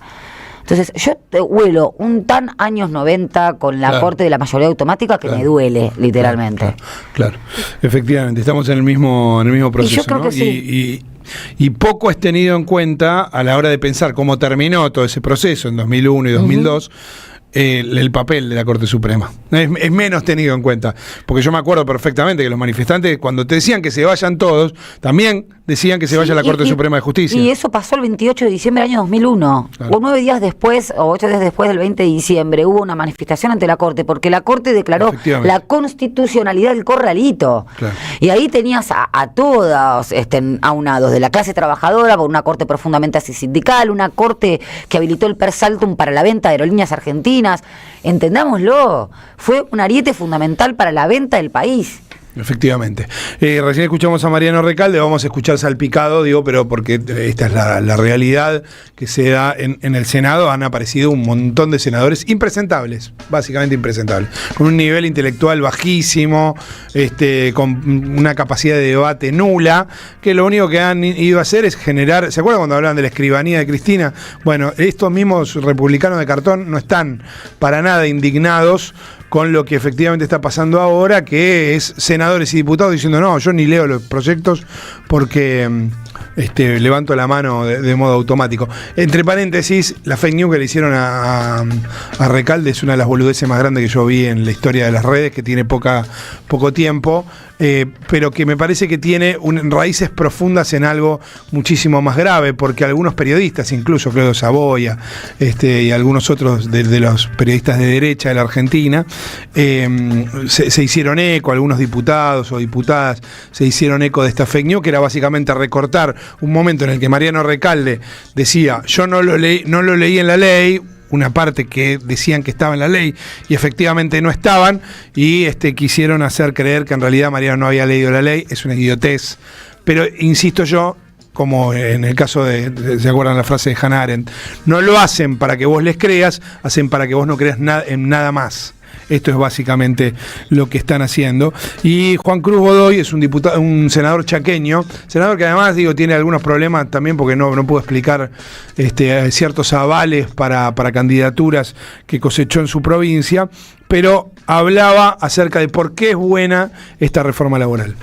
Entonces, yo te huelo un tan años 90 con la corte de la mayoría automática que me duele, literalmente. Claro, efectivamente, estamos en el mismo proceso. Y yo creo ¿no? que sí. Y poco es tenido en cuenta a la hora de pensar cómo terminó todo ese proceso en 2001 y 2002. El papel de la Corte Suprema. Es menos tenido en cuenta. Porque yo me acuerdo perfectamente que los manifestantes, cuando te decían que se vayan todos, también decían que se vaya la Corte Suprema de Justicia. Y eso pasó el 28 de diciembre del año 2001. O 9 días después, o 8 días después del 20 de diciembre, hubo una manifestación ante la Corte, porque la Corte declaró la constitucionalidad del corralito. Claro. Y ahí tenías a todos aunados, de la clase trabajadora, por una Corte profundamente antisindical, una Corte que habilitó el per saltum para la venta de aerolíneas argentinas. Entendámoslo, fue un ariete fundamental para la venta del país. Efectivamente. Recién escuchamos a Mariano Recalde, vamos a escuchar salpicado, pero porque esta es la realidad que se da en el Senado. Han aparecido un montón de senadores impresentables, básicamente impresentables, con un nivel intelectual bajísimo, con una capacidad de debate nula, que lo único que han ido a hacer es generar. ¿Se acuerdan cuando hablaban de la escribanía de Cristina? Bueno, estos mismos republicanos de cartón no están para nada indignados con lo que efectivamente está pasando ahora, que es senadores y diputados diciendo no, yo ni leo los proyectos porque levanto la mano de modo automático. Entre paréntesis, la fake news que le hicieron a Recalde es una de las boludeces más grandes que yo vi en la historia de las redes, que tiene poco tiempo, pero que me parece que tiene raíces profundas en algo muchísimo más grave, porque algunos periodistas, incluso Claudio Saboya y algunos otros de los periodistas de derecha de la Argentina, se hicieron eco, algunos diputados o diputadas se hicieron eco de esta fake news, que era básicamente recortar un momento en el que Mariano Recalde decía, yo no lo leí en la ley, una parte que decían que estaba en la ley y efectivamente no estaban, y quisieron hacer creer que en realidad Mariano no había leído la ley. Es una idiotez, pero insisto yo, como en el caso ¿se acuerdan la frase de Hannah Arendt? No lo hacen para que vos les creas, hacen para que vos no creas en nada más. Esto es básicamente lo que están haciendo. Y Juan Cruz Godoy es un senador chaqueño, senador que además tiene algunos problemas también porque no pudo explicar ciertos avales para candidaturas que cosechó en su provincia, pero hablaba acerca de por qué es buena esta reforma laboral.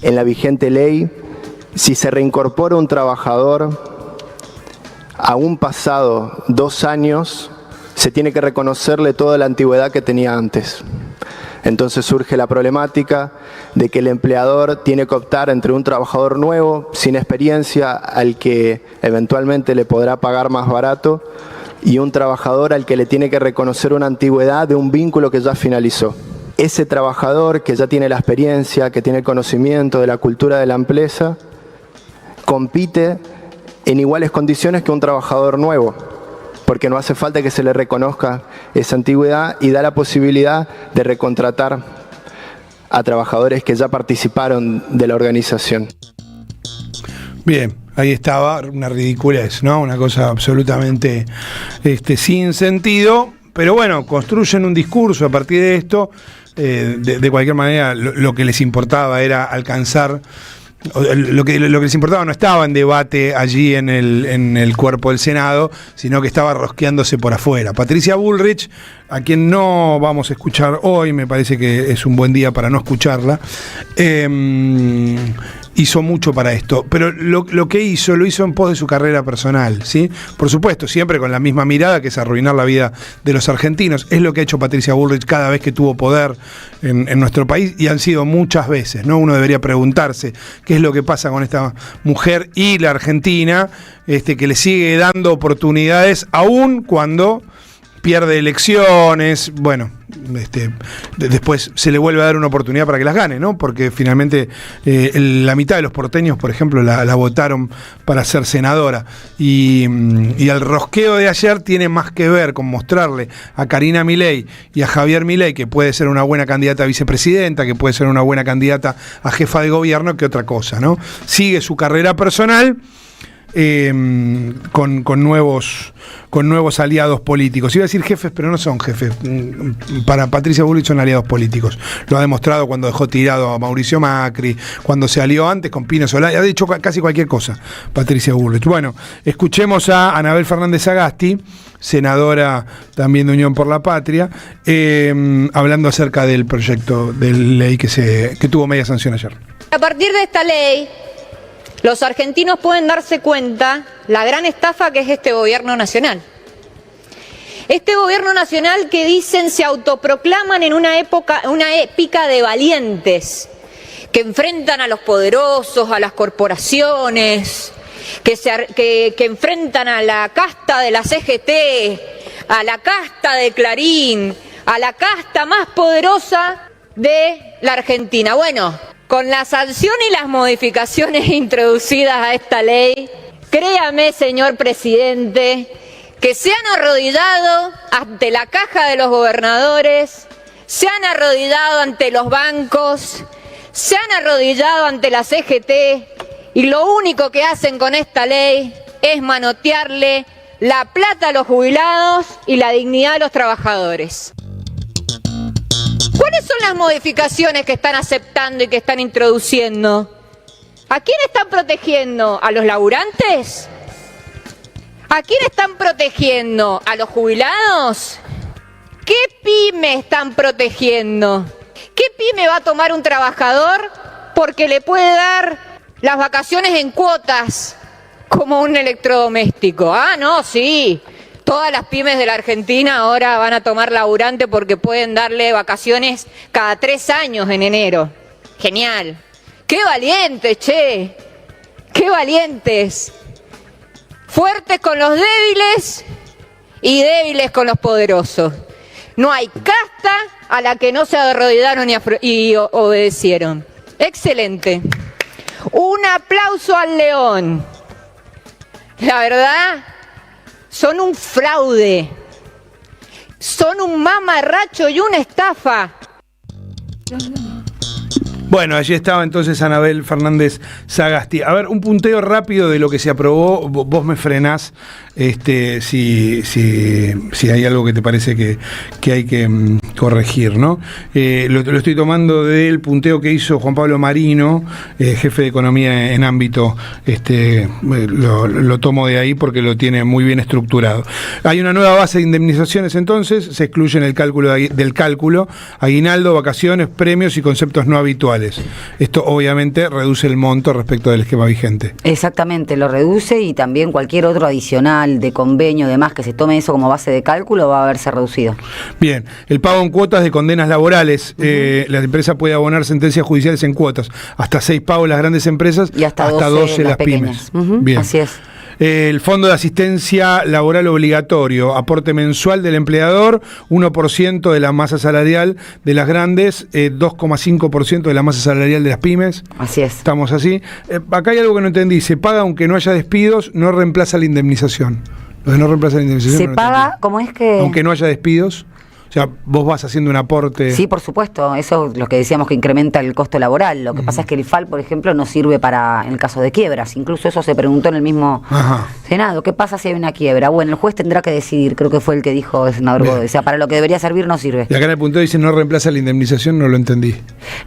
En la vigente ley, si se reincorpora un trabajador, aún pasado 2 años, se tiene que reconocerle toda la antigüedad que tenía antes. Entonces surge la problemática de que el empleador tiene que optar entre un trabajador nuevo, sin experiencia, al que eventualmente le podrá pagar más barato, y un trabajador al que le tiene que reconocer una antigüedad de un vínculo que ya finalizó. Ese trabajador que ya tiene la experiencia, que tiene el conocimiento de la cultura de la empresa, compite en iguales condiciones que un trabajador nuevo, porque no hace falta que se le reconozca esa antigüedad y da la posibilidad de recontratar a trabajadores que ya participaron de la organización. Bien, ahí estaba una ridiculez, ¿no? Una cosa absolutamente sin sentido, pero bueno, construyen un discurso a partir de esto. De cualquier manera, lo que les importaba era alcanzar. Lo que les importaba no estaba en debate allí en el cuerpo del Senado, sino que estaba rosqueándose por afuera. Patricia Bullrich, a quien no vamos a escuchar hoy, me parece que es un buen día para no escucharla, hizo mucho para esto, pero lo que lo hizo en pos de su carrera personal, ¿sí? Por supuesto, siempre con la misma mirada, que es arruinar la vida de los argentinos. Es lo que ha hecho Patricia Bullrich cada vez que tuvo poder en nuestro país, y han sido muchas veces, ¿no? Uno debería preguntarse qué es lo que pasa con esta mujer y la Argentina, que le sigue dando oportunidades aún cuando pierde elecciones. Bueno, después se le vuelve a dar una oportunidad para que las gane, ¿no? Porque finalmente la mitad de los porteños, por ejemplo, la votaron para ser senadora. Y el rosqueo de ayer tiene más que ver con mostrarle a Karina Milei y a Javier Milei que puede ser una buena candidata a vicepresidenta, que puede ser una buena candidata a jefa de gobierno, que otra cosa, ¿no? Sigue su carrera personal. con nuevos aliados políticos. Iba a decir jefes, pero no son jefes. Para Patricia Bullrich son aliados políticos. Lo ha demostrado cuando dejó tirado a Mauricio Macri, cuando se alió antes con Pino Solari. Ha dicho casi cualquier cosa, Patricia Bullrich. Bueno, escuchemos a Anabel Fernández Sagasti, senadora también de Unión por la Patria, hablando acerca del proyecto de ley que tuvo media sanción ayer. A partir de esta ley, los argentinos pueden darse cuenta la gran estafa que es este gobierno nacional. Este gobierno nacional que dicen se autoproclaman en una épica de valientes, que enfrentan a los poderosos, a las corporaciones, que enfrentan a la casta de la CGT, a la casta de Clarín, a la casta más poderosa de la Argentina. Bueno, con la sanción y las modificaciones introducidas a esta ley, créame, señor presidente, que se han arrodillado ante la caja de los gobernadores, se han arrodillado ante los bancos, se han arrodillado ante la CGT, y lo único que hacen con esta ley es manotearle la plata a los jubilados y la dignidad a los trabajadores. ¿Cuáles son las modificaciones que están aceptando y que están introduciendo? ¿A quién están protegiendo? ¿A los laburantes? ¿A quién están protegiendo? ¿A los jubilados? ¿Qué pyme están protegiendo? ¿Qué pyme va a tomar un trabajador porque le puede dar las vacaciones en cuotas como un electrodoméstico? Ah, no, sí. Todas las pymes de la Argentina ahora van a tomar laburante porque pueden darle vacaciones cada 3 años en enero. Genial. ¡Qué valientes, che! ¡Qué valientes! Fuertes con los débiles y débiles con los poderosos. No hay casta a la que no se arrodillaron y obedecieron. Excelente. Un aplauso al león. La verdad, son un fraude, son un mamarracho y una estafa. Bueno, allí estaba entonces Anabel Fernández Sagasti. A ver, un punteo rápido de lo que se aprobó. Vos me frenás si hay algo que te parece que hay que corregir, ¿no? Lo estoy tomando del punteo que hizo Juan Pablo Marino, jefe de Economía en ámbito, lo tomo de ahí porque lo tiene muy bien estructurado. Hay una nueva base de indemnizaciones entonces, se excluye en el cálculo del cálculo aguinaldo, vacaciones, premios y conceptos no habituales. Esto obviamente reduce el monto respecto del esquema vigente. Exactamente, lo reduce, y también cualquier otro adicional de convenio, demás, que se tome eso como base de cálculo, va a verse reducido. Bien, el pago en cuotas de condenas laborales. La empresa puede abonar sentencias judiciales en cuotas. Hasta 6 pagos las grandes empresas, y hasta 12 las pymes. Bien. Así es. El Fondo de Asistencia Laboral Obligatorio, aporte mensual del empleador, 1% de la masa salarial de las grandes, 2,5% de la masa salarial de las pymes. Así es. Estamos así. Acá hay algo que no entendí. Se paga aunque no haya despidos, no reemplaza la indemnización. Lo de no reemplaza la indemnización. Se paga, ¿cómo es que...? Aunque no haya despidos. O sea, vos vas haciendo un aporte. Sí, por supuesto, eso es lo que decíamos, que incrementa el costo laboral. Lo que pasa es que el FAL, por ejemplo, no sirve en el caso de quiebras. Incluso eso se preguntó en el mismo Senado. ¿Qué pasa si hay una quiebra? Bueno, el juez tendrá que decidir, creo que fue el que dijo el senador Godoy. O sea, para lo que debería servir no sirve. Y acá en el punto dice no reemplaza la indemnización, no lo entendí.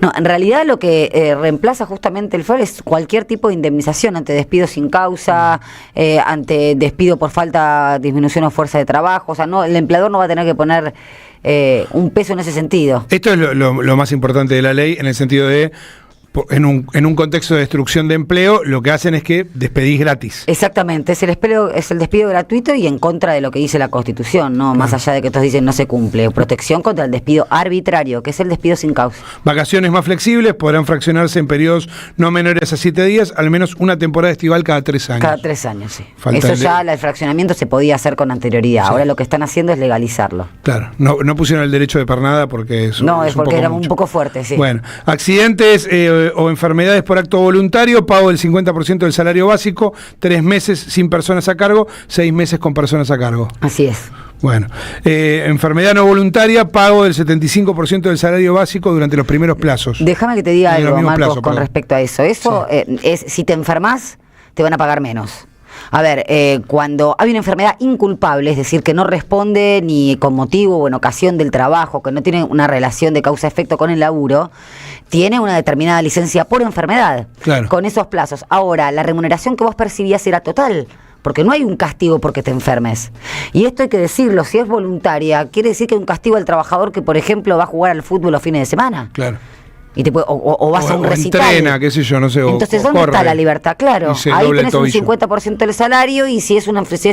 No, en realidad lo que reemplaza justamente el FAL es cualquier tipo de indemnización ante despido sin causa, ante despido por falta, disminución o fuerza de trabajo. O sea, no, el empleador no va a tener que poner un peso en ese sentido. Esto es lo más importante de la ley, en el sentido de, en un contexto de destrucción de empleo, lo que hacen es que despedís gratis. Exactamente, es el despido gratuito y en contra de lo que dice la Constitución, ¿no? Más allá de que todos dicen no se cumple. Protección contra el despido arbitrario, que es el despido sin causa. Vacaciones más flexibles podrán fraccionarse en periodos no menores a 7 días, al menos una temporada estival cada 3 años. Cada 3 años, sí. Eso ya, el fraccionamiento se podía hacer con anterioridad. Sí. Ahora lo que están haciendo es legalizarlo. Claro, no pusieron el derecho de pernada porque eso no, es porque era un poco fuerte, sí. Bueno, accidentes o enfermedades por acto voluntario, pago del 50% del salario básico, 3 meses sin personas a cargo, 6 meses con personas a cargo. Así es. Bueno, enfermedad no voluntaria, pago del 75% del salario básico durante los primeros plazos. Déjame que te diga algo, Marcos, con respecto a eso. Eso sí. Es, si te enfermas, te van a pagar menos. A ver, cuando hay una enfermedad inculpable, es decir, que no responde ni con motivo o en ocasión del trabajo, que no tiene una relación de causa-efecto con el laburo, tiene una determinada licencia por enfermedad, con esos plazos. Ahora, la remuneración que vos percibías era total, porque no hay un castigo porque te enfermes. Y esto hay que decirlo, si es voluntaria, quiere decir que hay un castigo al trabajador que, por ejemplo, va a jugar al fútbol los fines de semana. Claro. Y te puede, o vas a un recital. Entrena, qué sé yo, no sé. Entonces, ¿dónde está la libertad? Claro, ahí tenés un 50% del salario y si es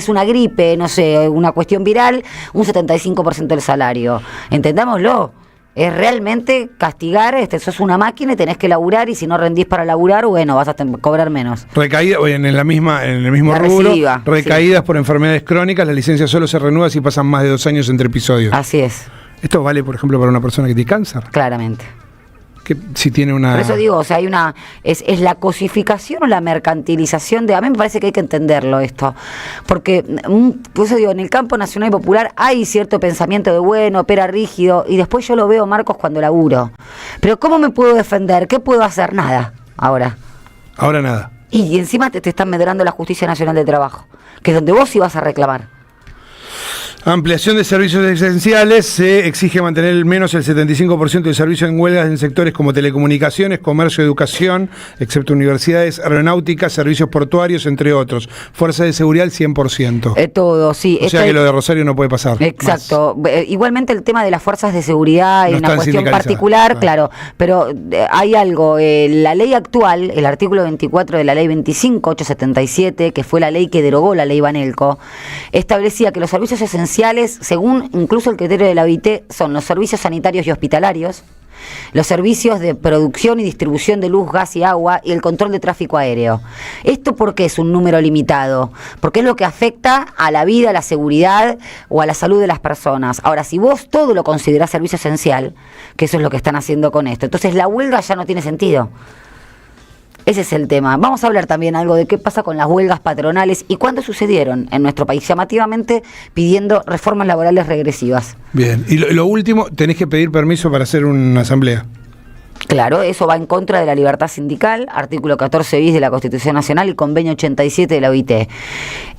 una gripe, no sé, una cuestión viral, un 75% del salario. Entendámoslo. Es realmente castigar, sos una máquina y tenés que laburar, y si no rendís para laburar, bueno, vas a cobrar menos. Recaída, en el mismo La rubro, recidiva, recaídas por enfermedades crónicas, la licencia solo se renueva si pasan más de 2 años entre episodios. Así es. ¿Esto vale, por ejemplo, para una persona que tiene cáncer? Claramente. Que si tiene una... Por eso digo, o sea, hay una... Es la cosificación o la mercantilización de... A mí me parece que hay que entenderlo esto. Porque, por eso digo, en el campo nacional y popular hay cierto pensamiento de, bueno, opera rígido, y después yo lo veo, Marcos, cuando laburo. Pero ¿cómo me puedo defender? ¿Qué puedo hacer? Nada, ahora. Ahora nada. Y encima te están medrando la Justicia Nacional de Trabajo, que es donde vos ibas a reclamar. Ampliación de servicios esenciales. Se exige mantener al menos el 75% de servicios en huelgas en sectores como telecomunicaciones, comercio, educación, excepto universidades, aeronáutica, servicios portuarios, entre otros. Fuerza de seguridad, el 100%. Todo, sí. O sea que lo de Rosario no puede pasar. Exacto. Igualmente el tema de las fuerzas de seguridad es una cuestión particular, claro. Pero hay algo. La ley actual, el artículo 24 de la ley 25.877, que fue la ley que derogó la ley Banelco, establecía que los servicios esenciales, según incluso el criterio de la OIT, son los servicios sanitarios y hospitalarios, los servicios de producción y distribución de luz, gas y agua, y el control de tráfico aéreo. ¿Esto por qué es un número limitado? Porque es lo que afecta a la vida, a la seguridad o a la salud de las personas. Ahora, si vos todo lo considerás servicio esencial, que eso es lo que están haciendo con esto, entonces la huelga ya no tiene sentido. Ese es el tema. Vamos a hablar también algo de qué pasa con las huelgas patronales y cuándo sucedieron en nuestro país, llamativamente pidiendo reformas laborales regresivas. Bien. Y lo último, tenés que pedir permiso para hacer una asamblea. Claro, eso va en contra de la libertad sindical, artículo 14 bis de la Constitución Nacional y convenio 87 de la OIT.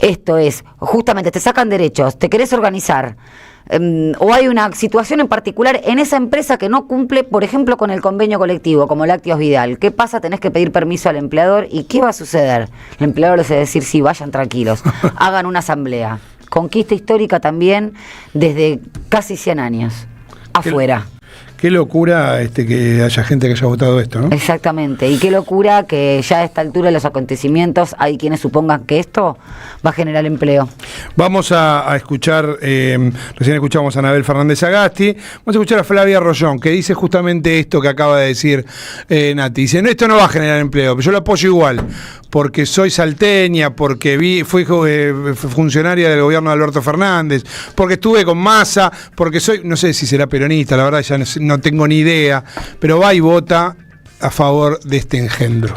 Esto es, justamente te sacan derechos, te querés organizar, o hay una situación en particular en esa empresa que no cumple, por ejemplo, con el convenio colectivo, como Lácteos Vidal. ¿Qué pasa? Tenés que pedir permiso al empleador. ¿Y qué va a suceder? El empleador les va a decir, sí, vayan tranquilos, hagan una asamblea. Conquista histórica también desde casi 100 años, afuera. Qué locura que haya gente que haya votado esto, ¿no? Exactamente, y qué locura que ya a esta altura de los acontecimientos hay quienes supongan que esto va a generar empleo. Vamos a escuchar, recién escuchamos a Anabel Fernández Agasti, vamos a escuchar a Flavia Rollón, que dice justamente esto que acaba de decir Nati. Dice, no, esto no va a generar empleo, pero yo lo apoyo igual, porque soy salteña, porque fui funcionaria del gobierno de Alberto Fernández, porque estuve con Massa, porque soy, no sé si será peronista, la verdad ya no tengo ni idea, pero va y vota a favor de este engendro.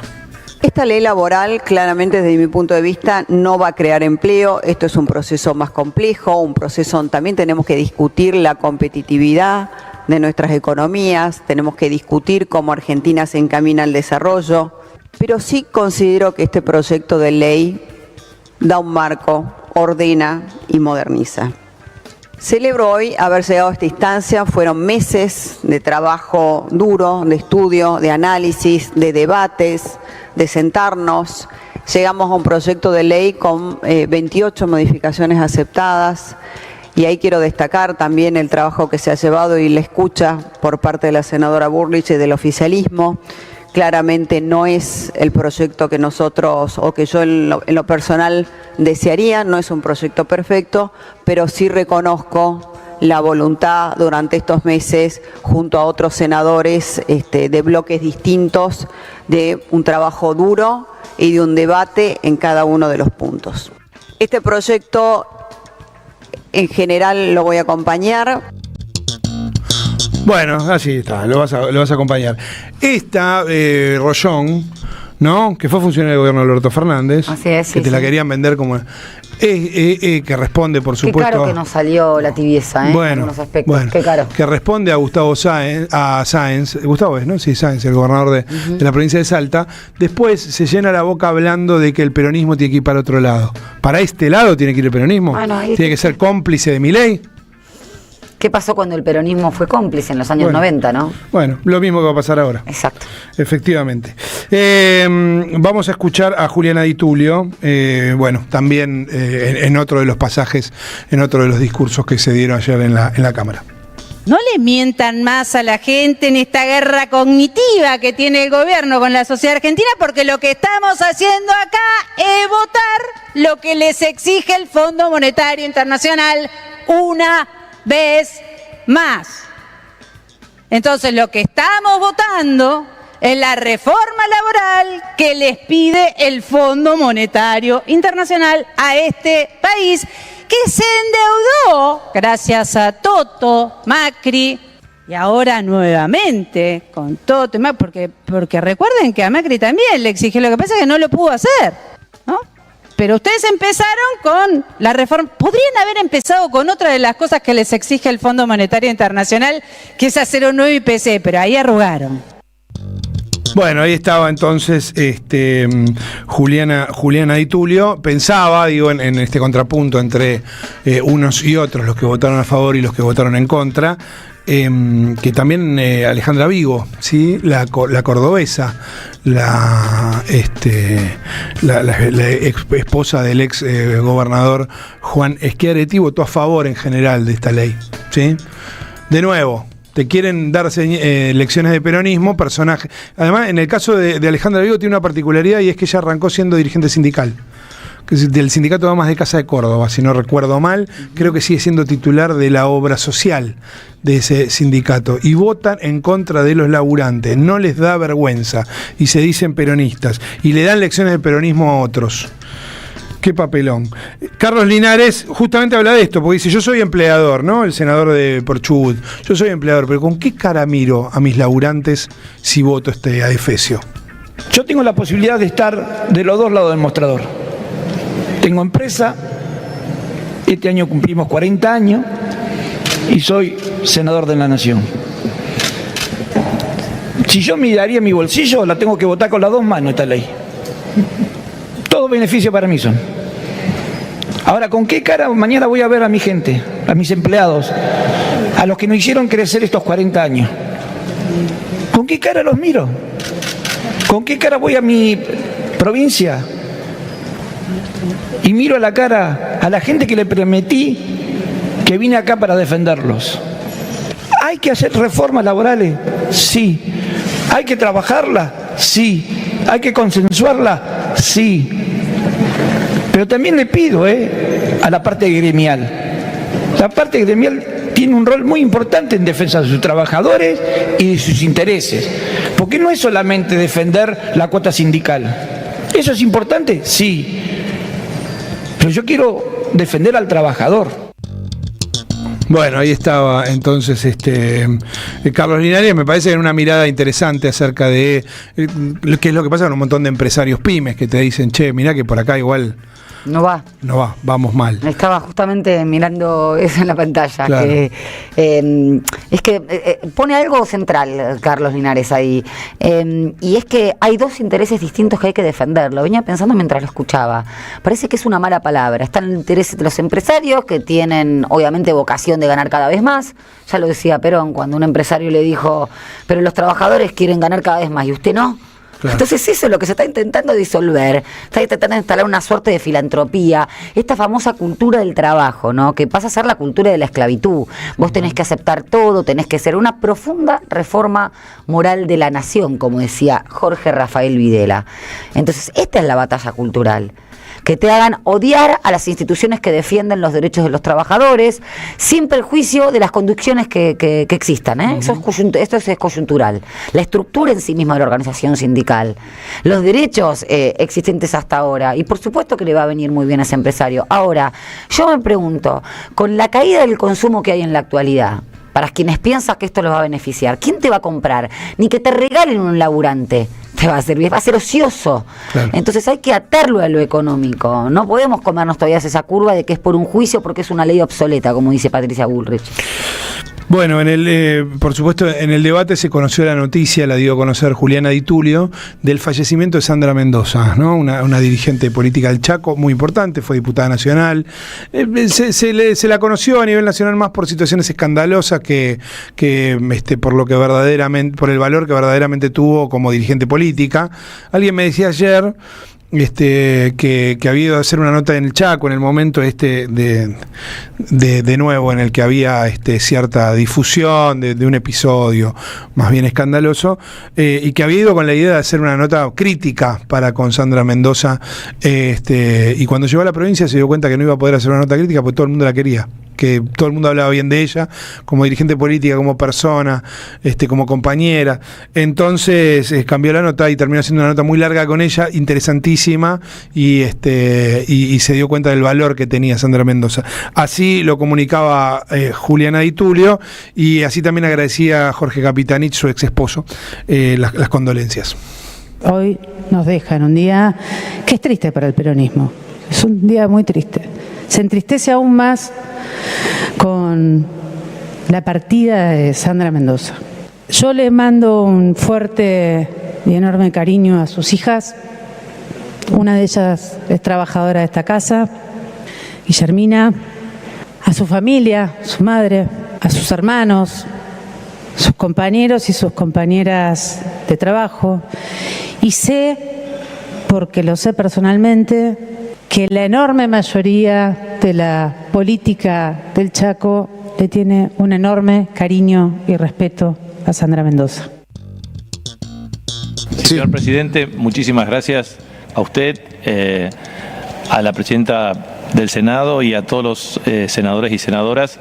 Esta ley laboral, claramente desde mi punto de vista, no va a crear empleo. Esto es un proceso más complejo, un proceso donde también tenemos que discutir la competitividad de nuestras economías, tenemos que discutir cómo Argentina se encamina al desarrollo, pero sí considero que este proyecto de ley da un marco, ordena y moderniza. Celebro hoy haber llegado a esta instancia, fueron meses de trabajo duro, de estudio, de análisis, de debates, de sentarnos. Llegamos a un proyecto de ley con 28 modificaciones aceptadas y ahí quiero destacar también el trabajo que se ha llevado y la escucha por parte de la senadora Burlich y del oficialismo. Claramente no es el proyecto que nosotros o que yo en lo personal desearía, no es un proyecto perfecto, pero sí reconozco la voluntad durante estos meses junto a otros senadores de bloques distintos de un trabajo duro y de un debate en cada uno de los puntos. Este proyecto en general lo voy a acompañar. Bueno, así está, lo vas a acompañar. Esta Rollón ¿no? Que fue funcionario del gobierno de Alberto Fernández. Así es, sí, que te la sí. querían vender como... que responde, por supuesto... Qué caro que nos salió la tibieza, en algunos aspectos. Qué caro. Que responde a Gustavo Sáenz, Gustavo es, ¿no? Sí, Sáenz, el gobernador de la provincia de Salta. Después se llena la boca hablando de que el peronismo tiene que ir para otro lado. ¿Para este lado tiene que ir el peronismo? ¿Tiene que ser cómplice de Milei? ¿Qué pasó cuando el peronismo fue cómplice en los años 90, no? Bueno, lo mismo que va a pasar ahora. Exacto. Efectivamente. Vamos a escuchar a Juliana Di Tulio, bueno, también en otro de los pasajes, en otro de los discursos que se dieron ayer en la Cámara. No le mientan más a la gente en esta guerra cognitiva que tiene el gobierno con la sociedad argentina, porque lo que estamos haciendo acá es votar lo que les exige el Fondo Monetario Internacional una vez más. Entonces lo que estamos votando es la reforma laboral que les pide el Fondo Monetario Internacional a este país, que se endeudó gracias a Toto, Macri, y ahora nuevamente con Toto y Macri, porque recuerden que a Macri también le exigió, lo que pasa es que no lo pudo hacer, ¿no? Pero ustedes empezaron con la reforma. Podrían haber empezado con otra de las cosas que les exige el Fondo Monetario Internacional, que es hacer un nuevo IPC, pero ahí arrugaron. Bueno, ahí estaba entonces Juliana Di Tulio. Pensaba, digo, en este contrapunto entre unos y otros, los que votaron a favor y los que votaron en contra, que también Alejandra Vigo, ¿sí? la cordobesa, la esposa del ex gobernador Juan Schiaretti, votó a favor en general de esta ley, ¿sí? De nuevo, te quieren dar lecciones de peronismo, personaje. Además, en el caso de Alejandra Vigo tiene una particularidad, y es que ella arrancó siendo dirigente sindical, del sindicato de Damas de Casa de Córdoba, si no recuerdo mal. Creo que sigue siendo titular de la obra social de ese sindicato, y votan en contra de los laburantes, no les da vergüenza, y se dicen peronistas, y le dan lecciones de peronismo a otros. Qué papelón. Carlos Linares justamente habla de esto, porque dice: yo soy empleador, ¿no? El senador por Chubut. Yo soy empleador, pero ¿con qué cara miro a mis laburantes si voto este adefesio? Yo tengo la posibilidad de estar de los dos lados del mostrador. Tengo empresa, este año cumplimos 40 años y soy senador de la Nación. Si yo miraría mi bolsillo, la tengo que votar con las dos manos esta ley. Todo beneficio para mí son. Ahora, ¿con qué cara mañana voy a ver a mi gente, a mis empleados, a los que nos hicieron crecer estos 40 años? ¿Con qué cara los miro? ¿Con qué cara voy a mi provincia y miro a la cara a la gente que le prometí que vine acá para defenderlos? ¿Hay que hacer reformas laborales? Sí. ¿Hay que trabajarlas? Sí. ¿Hay que consensuarla? Sí. Pero también le pido a la parte gremial. La parte gremial tiene un rol muy importante en defensa de sus trabajadores y de sus intereses. Porque no es solamente defender la cuota sindical. ¿Eso es importante? Sí. Pero yo quiero defender al trabajador. Bueno, ahí estaba entonces Carlos Linares. Me parece que era una mirada interesante acerca de qué es lo que pasa con un montón de empresarios pymes que te dicen: che, mirá que por acá igual no va, vamos mal. Estaba justamente mirando eso en la pantalla, claro. Que es que pone algo central Carlos Linares ahí, y es que hay dos intereses distintos que hay que defender. Lo venía pensando mientras lo escuchaba. Parece que es una mala palabra. Están el interés de los empresarios, que tienen obviamente vocación de ganar cada vez más. Ya lo decía Perón cuando un empresario le dijo: pero los trabajadores quieren ganar cada vez más y usted no. Claro. Entonces eso es lo que se está intentando disolver. Está intentando instalar una suerte de filantropía, esta famosa cultura del trabajo, ¿no? Que pasa a ser la cultura de la esclavitud. Vos tenés que aceptar todo, tenés que ser una profunda reforma moral de la nación, como decía Jorge Rafael Videla. Entonces esta es la batalla cultural. Que te hagan odiar a las instituciones que defienden los derechos de los trabajadores, sin perjuicio de las conducciones que existan, ¿eh? Esto es coyuntural. La estructura en sí misma de la organización sindical, los derechos existentes hasta ahora, y por supuesto que le va a venir muy bien a ese empresario. Ahora, yo me pregunto, con la caída del consumo que hay en la actualidad, para quienes piensan que esto los va a beneficiar, ¿quién te va a comprar? Ni que te regalen un laburante. te va a servir, va a ser ocioso. Claro. Entonces hay que atarlo a lo económico. No podemos comernos todavía esa curva de que es por un juicio porque es una ley obsoleta, como dice Patricia Bullrich. Bueno, por supuesto, en el debate se conoció la noticia, la dio a conocer Juliana Di Tulio, del fallecimiento de Sandra Mendoza, ¿no? Una dirigente política del Chaco muy importante, fue diputada nacional. Se la conoció a nivel nacional más por situaciones escandalosas que por lo que verdaderamente, por el valor que verdaderamente tuvo como dirigente política. Alguien me decía ayer que había ido a hacer una nota en el Chaco en el momento de nuevo en el que había cierta difusión de un episodio más bien escandaloso, y que había ido con la idea de hacer una nota crítica con Sandra Mendoza, y cuando llegó a la provincia se dio cuenta que no iba a poder hacer una nota crítica porque todo el mundo la quería, que todo el mundo hablaba bien de ella como dirigente política, como persona, como compañera. Entonces cambió la nota y terminó siendo una nota muy larga con ella, interesantísima, y se dio cuenta del valor que tenía Sandra Mendoza. Así lo comunicaba Juliana Di Tulio, y así también agradecía a Jorge Capitanich, su ex esposo, las condolencias. Hoy nos dejan un día que es triste para el peronismo. Es un día muy triste. Se entristece aún más con la partida de Sandra Mendoza. Yo le mando un fuerte y enorme cariño a sus hijas. Una de ellas es trabajadora de esta casa, Guillermina, a su familia, su madre, a sus hermanos, sus compañeros y sus compañeras de trabajo. Y sé, porque lo sé personalmente, que la enorme mayoría de la política del Chaco le tiene un enorme cariño y respeto a Sandra Mendoza. Señor presidente, muchísimas gracias a usted, a la presidenta del Senado y a todos los senadores y senadoras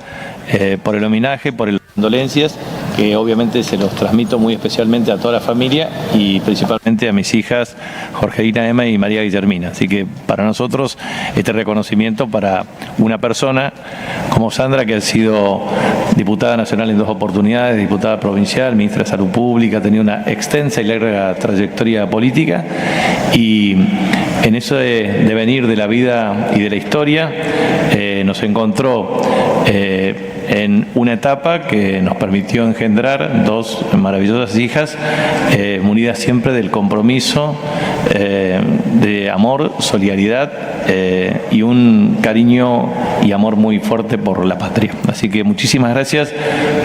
por el homenaje, por las condolencias, que obviamente se los transmito muy especialmente a toda la familia y principalmente a mis hijas Jorgelina Emma y María Guillermina. Así que para nosotros este reconocimiento para una persona como Sandra, que ha sido diputada nacional en 2 oportunidades, diputada provincial, ministra de Salud Pública, ha tenido una extensa y larga trayectoria política, y en eso de venir de la vida y de la historia nos encontró en una etapa que nos permitió engendrar 2 maravillosas hijas, munidas siempre del compromiso, de amor, solidaridad y un cariño y amor muy fuerte por la patria. Así que muchísimas gracias,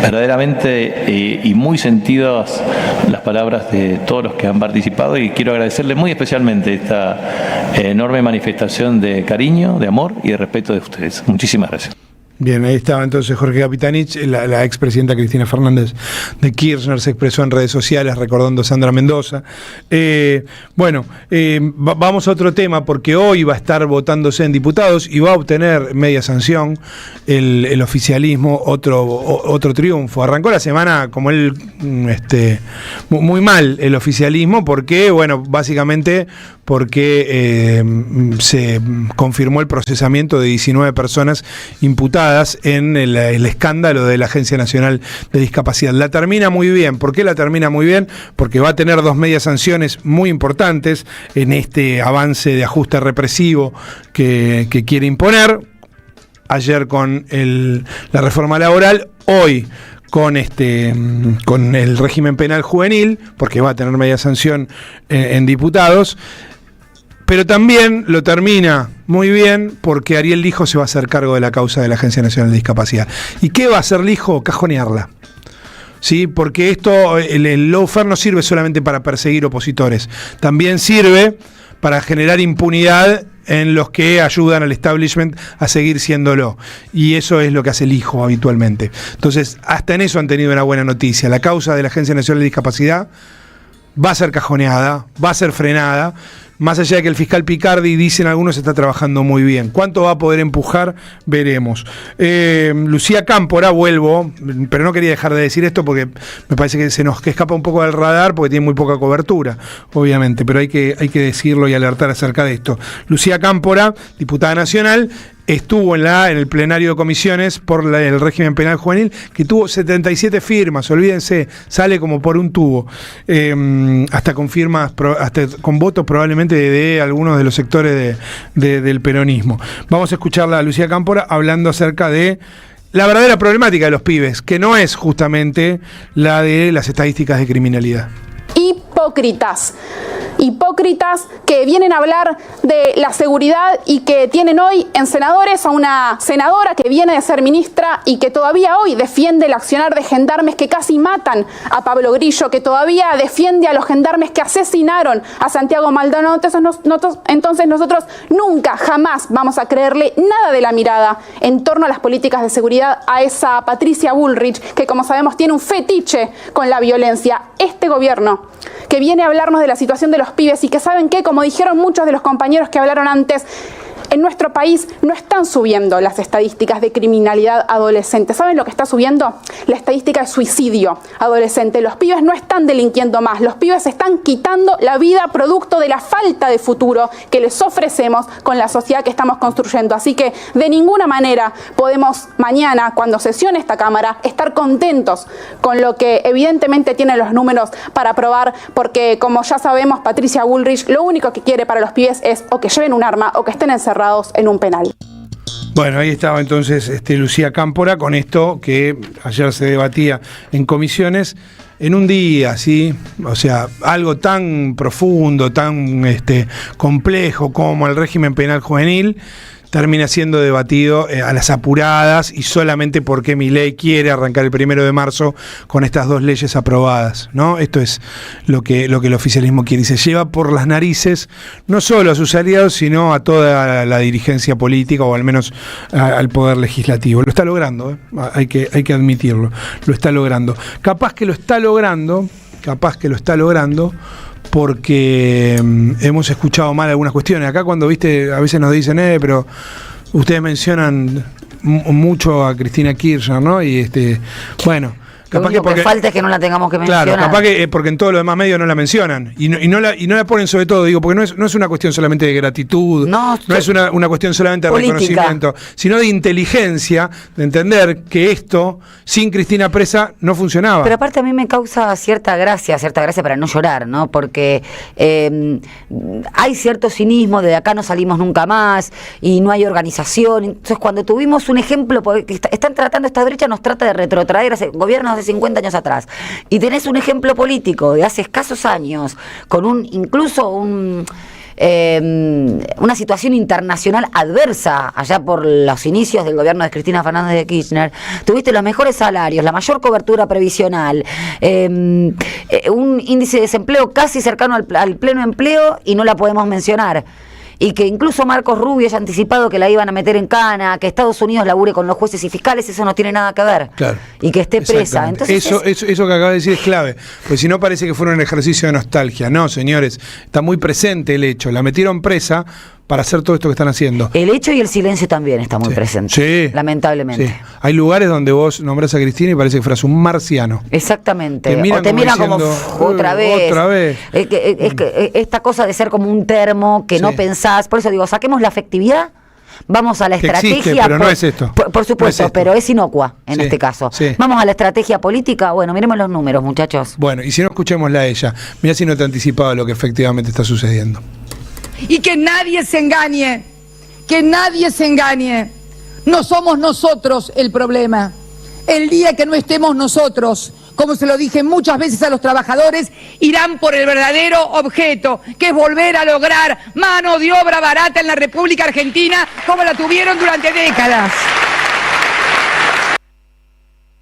verdaderamente, y muy sentidas las palabras de todos los que han participado, y quiero agradecerle muy especialmente esta enorme manifestación de cariño, de amor y de respeto de ustedes. Muchísimas gracias. Bien, ahí estaba entonces Jorge Capitanich. La expresidenta Cristina Fernández de Kirchner se expresó en redes sociales recordando a Sandra Mendoza. Vamos a otro tema, porque hoy va a estar votándose en diputados y va a obtener media sanción el oficialismo, otro triunfo. Arrancó la semana como muy mal el oficialismo, porque, básicamente porque se confirmó el procesamiento de 19 personas imputadas en el escándalo de la Agencia Nacional de Discapacidad. La termina muy bien. ¿Por qué la termina muy bien? Porque va a tener 2 medias sanciones muy importantes en este avance de ajuste represivo que quiere imponer. Ayer con la reforma laboral, hoy con el régimen penal juvenil, porque va a tener media sanción en diputados. Pero también lo termina muy bien porque Ariel Lijo se va a hacer cargo de la causa de la Agencia Nacional de Discapacidad. ¿Y qué va a hacer Lijo? Cajonearla. ¿Sí? Porque el lawfare no sirve solamente para perseguir opositores, también sirve para generar impunidad en los que ayudan al establishment a seguir siéndolo. Y eso es lo que hace Lijo habitualmente. Entonces, hasta en eso han tenido una buena noticia. La causa de la Agencia Nacional de Discapacidad va a ser cajoneada, va a ser frenada. Más allá de que el fiscal Picardi, dicen algunos, está trabajando muy bien. ¿Cuánto va a poder empujar? Veremos. Lucía Cámpora, vuelvo, pero no quería dejar de decir esto porque me parece que que escapa un poco del radar porque tiene muy poca cobertura, obviamente, pero hay que decirlo y alertar acerca de esto. Lucía Cámpora, diputada nacional, estuvo en el plenario de comisiones por el régimen penal juvenil, que tuvo 77 firmas, olvídense, sale como por un tubo, hasta con firmas, hasta con votos probablemente de algunos de los sectores del peronismo. Vamos a escucharla a Lucía Cámpora hablando acerca de la verdadera problemática de los pibes, que no es justamente la de las estadísticas de criminalidad. Hipócritas que vienen a hablar de la seguridad y que tienen hoy en senadores a una senadora que viene de ser ministra y que todavía hoy defiende el accionar de gendarmes que casi matan a Pablo Grillo, que todavía defiende a los gendarmes que asesinaron a Santiago Maldonado. Entonces nosotros nunca, jamás vamos a creerle nada de la mirada en torno a las políticas de seguridad a esa Patricia Bullrich, que como sabemos tiene un fetiche con la violencia. Este gobierno que viene a hablarnos de la situación de los pibes y que saben que, como dijeron muchos de los compañeros que hablaron antes, en nuestro país no están subiendo las estadísticas de criminalidad adolescente. ¿Saben lo que está subiendo? La estadística de suicidio adolescente. Los pibes no están delinquiendo más. Los pibes están quitando la vida producto de la falta de futuro que les ofrecemos con la sociedad que estamos construyendo. Así que de ninguna manera podemos mañana, cuando sesione esta Cámara, estar contentos con lo que evidentemente tienen los números para aprobar, porque como ya sabemos, Patricia Bullrich lo único que quiere para los pibes es o que lleven un arma o que estén encerrados en un penal. Bueno, ahí estaba entonces Lucía Cámpora con esto que ayer se debatía en comisiones en un día, ¿sí? O sea, algo tan profundo, tan complejo como el régimen penal juvenil termina siendo debatido a las apuradas y solamente porque Milei quiere arrancar el 1 de marzo con estas dos leyes aprobadas, ¿no? Esto es lo que el oficialismo quiere y se lleva por las narices no solo a sus aliados, sino a toda la dirigencia política o al menos al poder legislativo. Lo está logrando, hay que admitirlo, lo está logrando. Capaz que lo está logrando porque hemos escuchado mal algunas cuestiones. Acá cuando, a veces nos dicen, pero ustedes mencionan mucho a Cristina Kirchner, ¿no? Y bueno, capaz lo único que falta es que no la tengamos que mencionar. Claro, capaz que porque en todos los demás medios no la mencionan y no la ponen sobre todo, porque no es una cuestión solamente de gratitud, no es una cuestión solamente de política, reconocimiento, sino de inteligencia, de entender que esto sin Cristina presa no funcionaba. Pero aparte a mí me causa cierta gracia para no llorar, ¿no? Porque hay cierto cinismo de acá no salimos nunca más y no hay organización. Entonces cuando tuvimos un ejemplo, porque están tratando esta derecha, nos trata de retrotraer a gobiernos de 50 años atrás, y tenés un ejemplo político de hace escasos años con una situación internacional adversa allá por los inicios del gobierno de Cristina Fernández de Kirchner. Tuviste los mejores salarios, la mayor cobertura previsional, un índice de desempleo casi cercano al pleno empleo, y no la podemos mencionar. Y que incluso Marcos Rubio haya anticipado que la iban a meter en cana, que Estados Unidos labure con los jueces y fiscales, eso no tiene nada que ver. Claro. Y que esté presa. Entonces eso que acaba de decir es clave, porque si no parece que fuera un ejercicio de nostalgia. No, señores, está muy presente el hecho. La metieron presa para hacer todo esto que están haciendo. El hecho y el silencio también está muy presente. Sí. Lamentablemente. Sí. Hay lugares donde vos nombrás a Cristina y parece que fueras un marciano. Exactamente. Te miran como otra vez. Es que esta cosa de ser como un termo que no pensás. Por eso digo, saquemos la afectividad. Vamos a la estrategia. Existe, pero no es esto. Por supuesto, no es esto. Pero es inocua en este caso. Sí. Vamos a la estrategia política. Bueno, miremos los números, muchachos. Bueno, y si no, escuchémosla a ella. Mirá si no te ha anticipado lo que efectivamente está sucediendo. Y que nadie se engañe, no somos nosotros el problema. El día que no estemos nosotros, como se lo dije muchas veces a los trabajadores, irán por el verdadero objeto, que es volver a lograr mano de obra barata en la República Argentina, como la tuvieron durante décadas.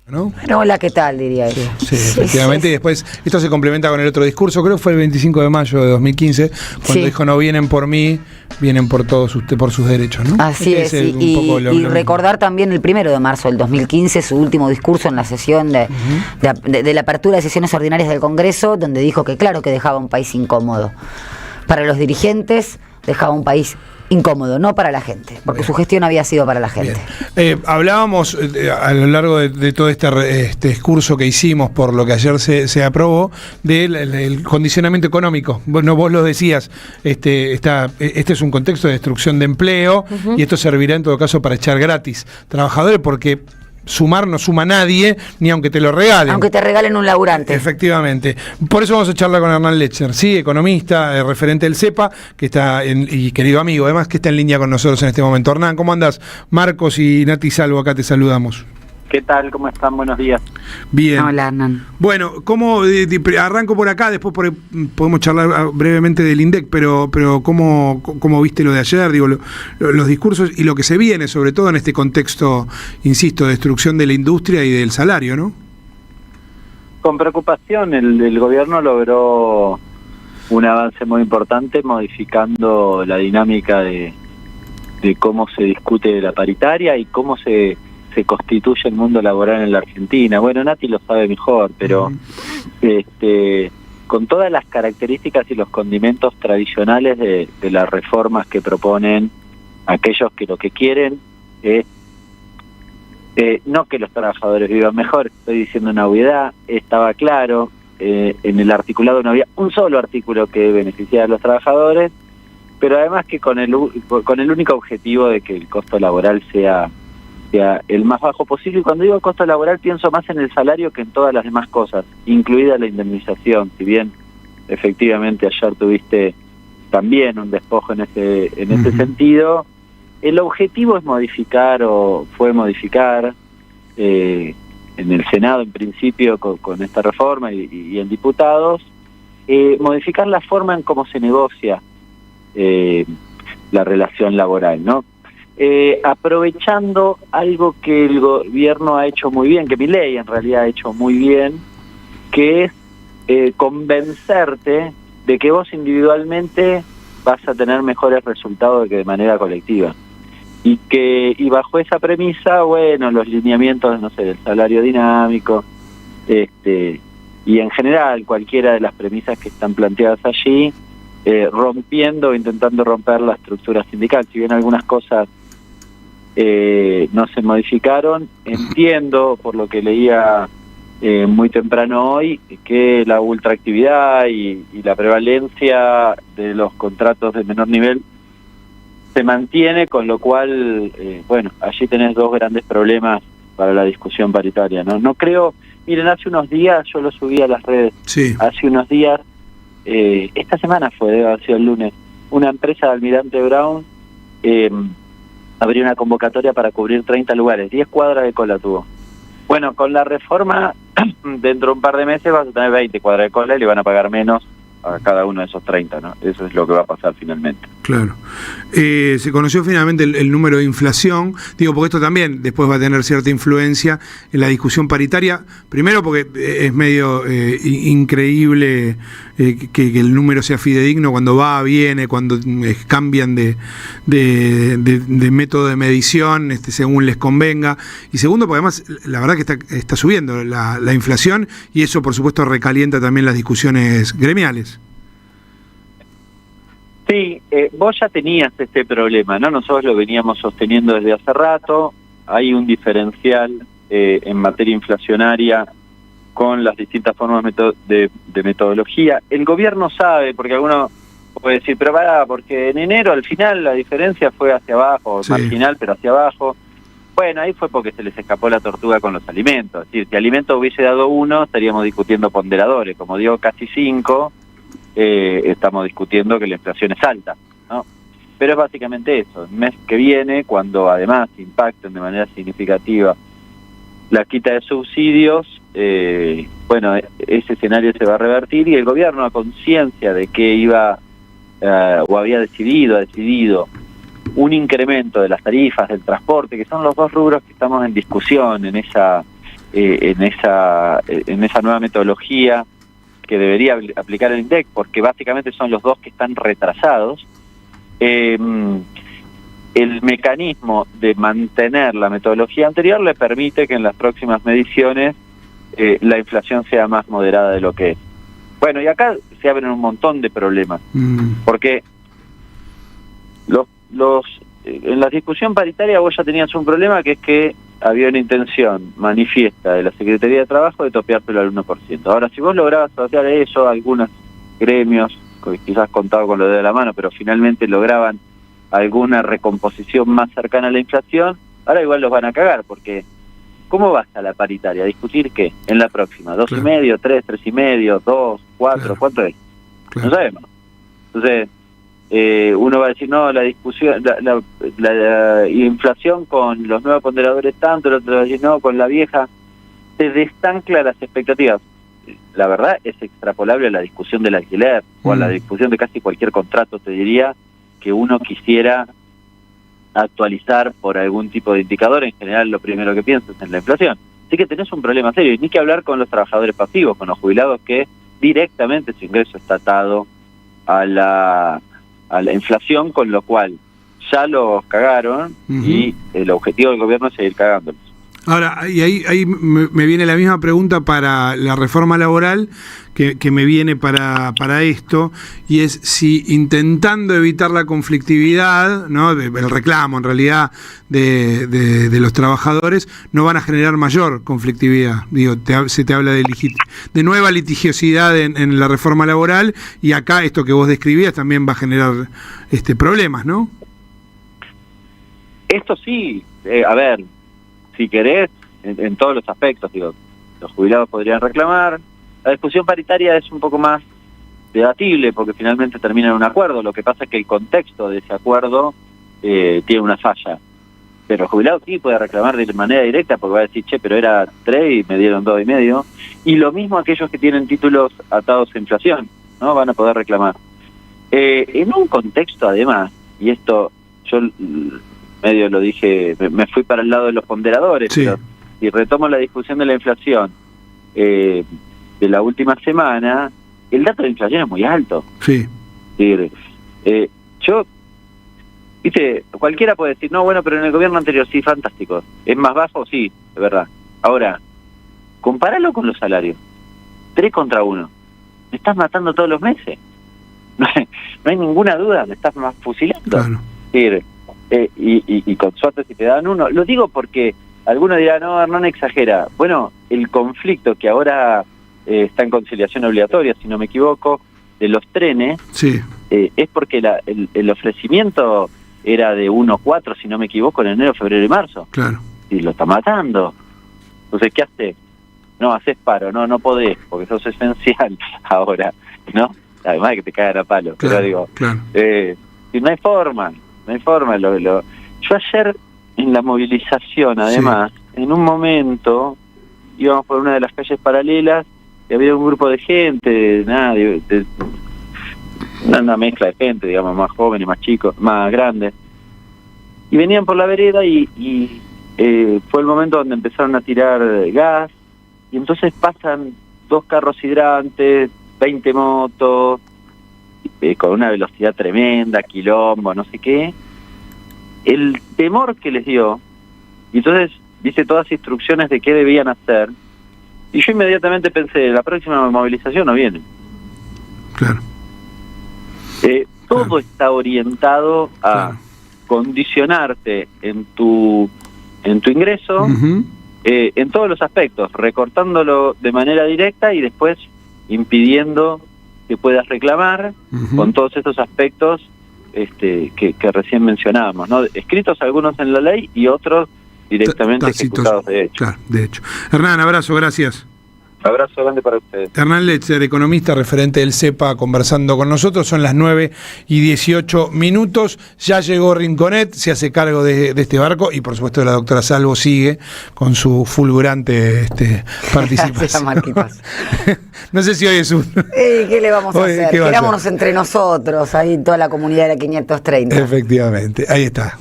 ¿No? Bueno, hola, ¿qué tal? Diría él. Sí, efectivamente, y después esto se complementa con el otro discurso, creo que fue el 25 de mayo de 2015, cuando dijo, no vienen por mí, vienen por todos ustedes, por sus derechos, ¿no? Así es, y recordar también el 1 de marzo del 2015, su último discurso en la sesión de la apertura de sesiones ordinarias del Congreso, donde dijo que claro que dejaba un país incómodo. Para los dirigentes, dejaba un país incómodo, no para la gente, porque su gestión había sido para la gente. Hablábamos a lo largo de todo este discurso que hicimos por lo que ayer se aprobó del condicionamiento económico. Bueno, vos lo decías, este es un contexto de destrucción de empleo y esto servirá en todo caso para echar gratis trabajadores, porque sumar no suma a nadie, ni aunque te lo regalen. Aunque te regalen un laburante. Efectivamente. Por eso vamos a charlar con Hernán Lechner, sí, economista, referente del CEPA, que está y querido amigo, además, que está en línea con nosotros en este momento. Hernán, ¿cómo andás? Marcos y Nati Salvo, acá te saludamos. ¿Qué tal? ¿Cómo están? Buenos días. Bien. Hola, Hernán. Bueno, ¿cómo arranco por acá? Después podemos charlar brevemente del INDEC, pero ¿cómo viste lo de ayer? Digo, los discursos y lo que se viene, sobre todo en este contexto, insisto, de destrucción de la industria y del salario, ¿no? Con preocupación, el gobierno logró un avance muy importante modificando la dinámica de cómo se discute la paritaria y cómo se constituye el mundo laboral en la Argentina. Bueno, Nati lo sabe mejor, pero con todas las características y los condimentos tradicionales de las reformas que proponen aquellos que lo que quieren es no que los trabajadores vivan mejor, estoy diciendo una obviedad, estaba claro, en el articulado no había un solo artículo que beneficiara a los trabajadores, pero además que con el único objetivo de que el costo laboral sea el más bajo posible. Y cuando digo costo laboral pienso más en el salario que en todas las demás cosas, incluida la indemnización. Si bien efectivamente ayer tuviste también un despojo en ese sentido, el objetivo es fue modificar en el Senado en principio con esta reforma y en diputados, modificar la forma en cómo se negocia la relación laboral, ¿no? Aprovechando algo que el gobierno ha hecho muy bien, que Milei en realidad ha hecho muy bien, que es convencerte de que vos individualmente vas a tener mejores resultados que de manera colectiva. Y bajo esa premisa, bueno, los lineamientos, no sé, del salario dinámico, y en general cualquiera de las premisas que están planteadas allí, rompiendo o intentando romper la estructura sindical. Si bien algunas cosas no se modificaron, entiendo, por lo que leía muy temprano hoy, que la ultraactividad y la prevalencia de los contratos de menor nivel se mantiene, con lo cual, bueno, allí tenés dos grandes problemas para la discusión paritaria, ¿no? No creo, miren, hace unos días, yo lo subí a las redes, sí. Hace unos días, esta semana debe haber sido el lunes, una empresa de Almirante Brown abrió una convocatoria para cubrir 30 lugares, 10 cuadras de cola tuvo. Bueno, con la reforma, dentro de un par de meses vas a tener 20 cuadras de cola y le van a pagar menos a cada uno de esos 30, ¿no? Eso es lo que va a pasar finalmente. Claro. Se conoció finalmente el número de inflación, digo, porque esto también después va a tener cierta influencia en la discusión paritaria, primero porque es medio increíble que el número sea fidedigno cuando va, viene, cuando cambian de método de medición según les convenga, y segundo porque además la verdad que está subiendo la inflación, y eso por supuesto recalienta también las discusiones gremiales. Sí, vos ya tenías este problema, ¿no? Nosotros lo veníamos sosteniendo desde hace rato. Hay un diferencial en materia inflacionaria con las distintas formas de metodología. El gobierno sabe, porque alguno puede decir, pero porque en enero al final la diferencia fue hacia abajo, sí, marginal, pero hacia abajo. Bueno, ahí fue porque se les escapó la tortuga con los alimentos. Es decir, si alimento hubiese dado 1, estaríamos discutiendo ponderadores. Como dio casi 5, estamos discutiendo que la inflación es alta, ¿no? Pero es básicamente eso. El mes que viene, cuando además impacten de manera significativa la quita de subsidios, bueno, ese escenario se va a revertir, y el gobierno, a conciencia de que iba o había decidido un incremento de las tarifas del transporte, que son los dos rubros que estamos en discusión en esa nueva metodología que debería aplicar el INDEC, porque básicamente son los dos que están retrasados. El mecanismo de mantener la metodología anterior le permite que en las próximas mediciones la inflación sea más moderada de lo que es. Bueno, y acá se abren un montón de problemas, porque en la discusión paritaria vos ya tenías un problema, que es que había una intención manifiesta de la Secretaría de Trabajo de topeártelo al 1%. Ahora, si vos lograbas asociar eso, algunos gremios, quizás contado con lo de la mano, pero finalmente lograban alguna recomposición más cercana a la inflación, ahora igual los van a cagar, porque ¿cómo vas a la paritaria? ¿A discutir qué? En la próxima, 2,5, 3, 3,5, 2, 4, ¿cuánto es? No sabemos. Entonces, uno va a decir, no, la discusión, la inflación con los nuevos ponderadores tanto, el otro va a decir, no, con la vieja, se destancla las expectativas. La verdad es extrapolable a la discusión del alquiler o a la discusión de casi cualquier contrato, te diría, que uno quisiera actualizar por algún tipo de indicador. En general lo primero que piensas es en la inflación. Así que tenés un problema serio, y ni que hablar con los trabajadores pasivos, con los jubilados, que directamente su ingreso está atado a la inflación, con lo cual ya los cagaron y el objetivo del gobierno es seguir cagándolos. Ahora, y ahí me viene la misma pregunta para la reforma laboral que me viene para esto, y es si intentando evitar la conflictividad, ¿no?, el reclamo en realidad de los trabajadores, no van a generar mayor conflictividad. Digo, se te habla de nueva litigiosidad en la reforma laboral, y acá esto que vos describías también va a generar problemas, ¿no? Esto sí, a ver, si querés, en todos los aspectos, digo, los jubilados podrían reclamar. La discusión paritaria es un poco más debatible porque finalmente termina en un acuerdo. Lo que pasa es que el contexto de ese acuerdo tiene una falla. Pero el jubilado sí puede reclamar de manera directa porque va a decir, che, pero era 3 y me dieron 2,5. Y lo mismo aquellos que tienen títulos atados a inflación, ¿no? Van a poder reclamar. En un contexto, además, y esto yo medio lo dije, me fui para el lado de los ponderadores, pero si retomo la discusión de la inflación de la última semana, el dato de inflación es muy alto. Sí. Yo, viste, cualquiera puede decir, no, bueno, pero en el gobierno anterior sí, fantástico. ¿Es más bajo? Sí, de verdad. Ahora, compáralo con los salarios. 3 contra 1. Me estás matando todos los meses. No hay ninguna duda, me estás más fusilando. Claro. Y con suerte si te dan 1. Lo digo porque algunos dirán, no, Hernán exagera. Bueno, el conflicto que ahora está en conciliación obligatoria, si no me equivoco, de los trenes, es porque el ofrecimiento era de 1,4, si no me equivoco, en enero, febrero y marzo. Claro. Y lo está matando. Entonces, ¿qué haces? No, haces paro, no podés, porque sos esencial ahora, ¿no? Además de que te cagan a palo. Claro, pero digo, claro. Y no hay forma. Yo ayer en la movilización, además, en un momento íbamos por una de las calles paralelas y había un grupo de gente, una mezcla de gente, digamos, más jóvenes, más chicos, más grandes, y venían por la vereda y fue el momento donde empezaron a tirar gas, y entonces pasan 2 carros hidrantes, 20 motos, con una velocidad tremenda, quilombo, no sé qué. El temor que les dio, y entonces dice todas las instrucciones de qué debían hacer, y yo inmediatamente pensé, la próxima movilización no viene. Claro. Todo está orientado a condicionarte en tu ingreso, en todos los aspectos, recortándolo de manera directa y después impidiendo que puedas reclamar con todos estos aspectos que recién mencionábamos, ¿no? Escritos algunos en la ley y otros directamente ejecutados de hecho. Claro, de hecho. Hernán, abrazo, gracias. Abrazo grande para ustedes. Hernán Letzer, economista, referente del CEPA, conversando con nosotros. Son las 9:18. Ya llegó Rinconet, se hace cargo de este barco, y por supuesto la doctora Salvo sigue con su fulgurante participación. No sé si hoy es un... ¿Qué le vamos a hacer? Querámonos entre nosotros, ahí toda la comunidad de la 530. Efectivamente, ahí está.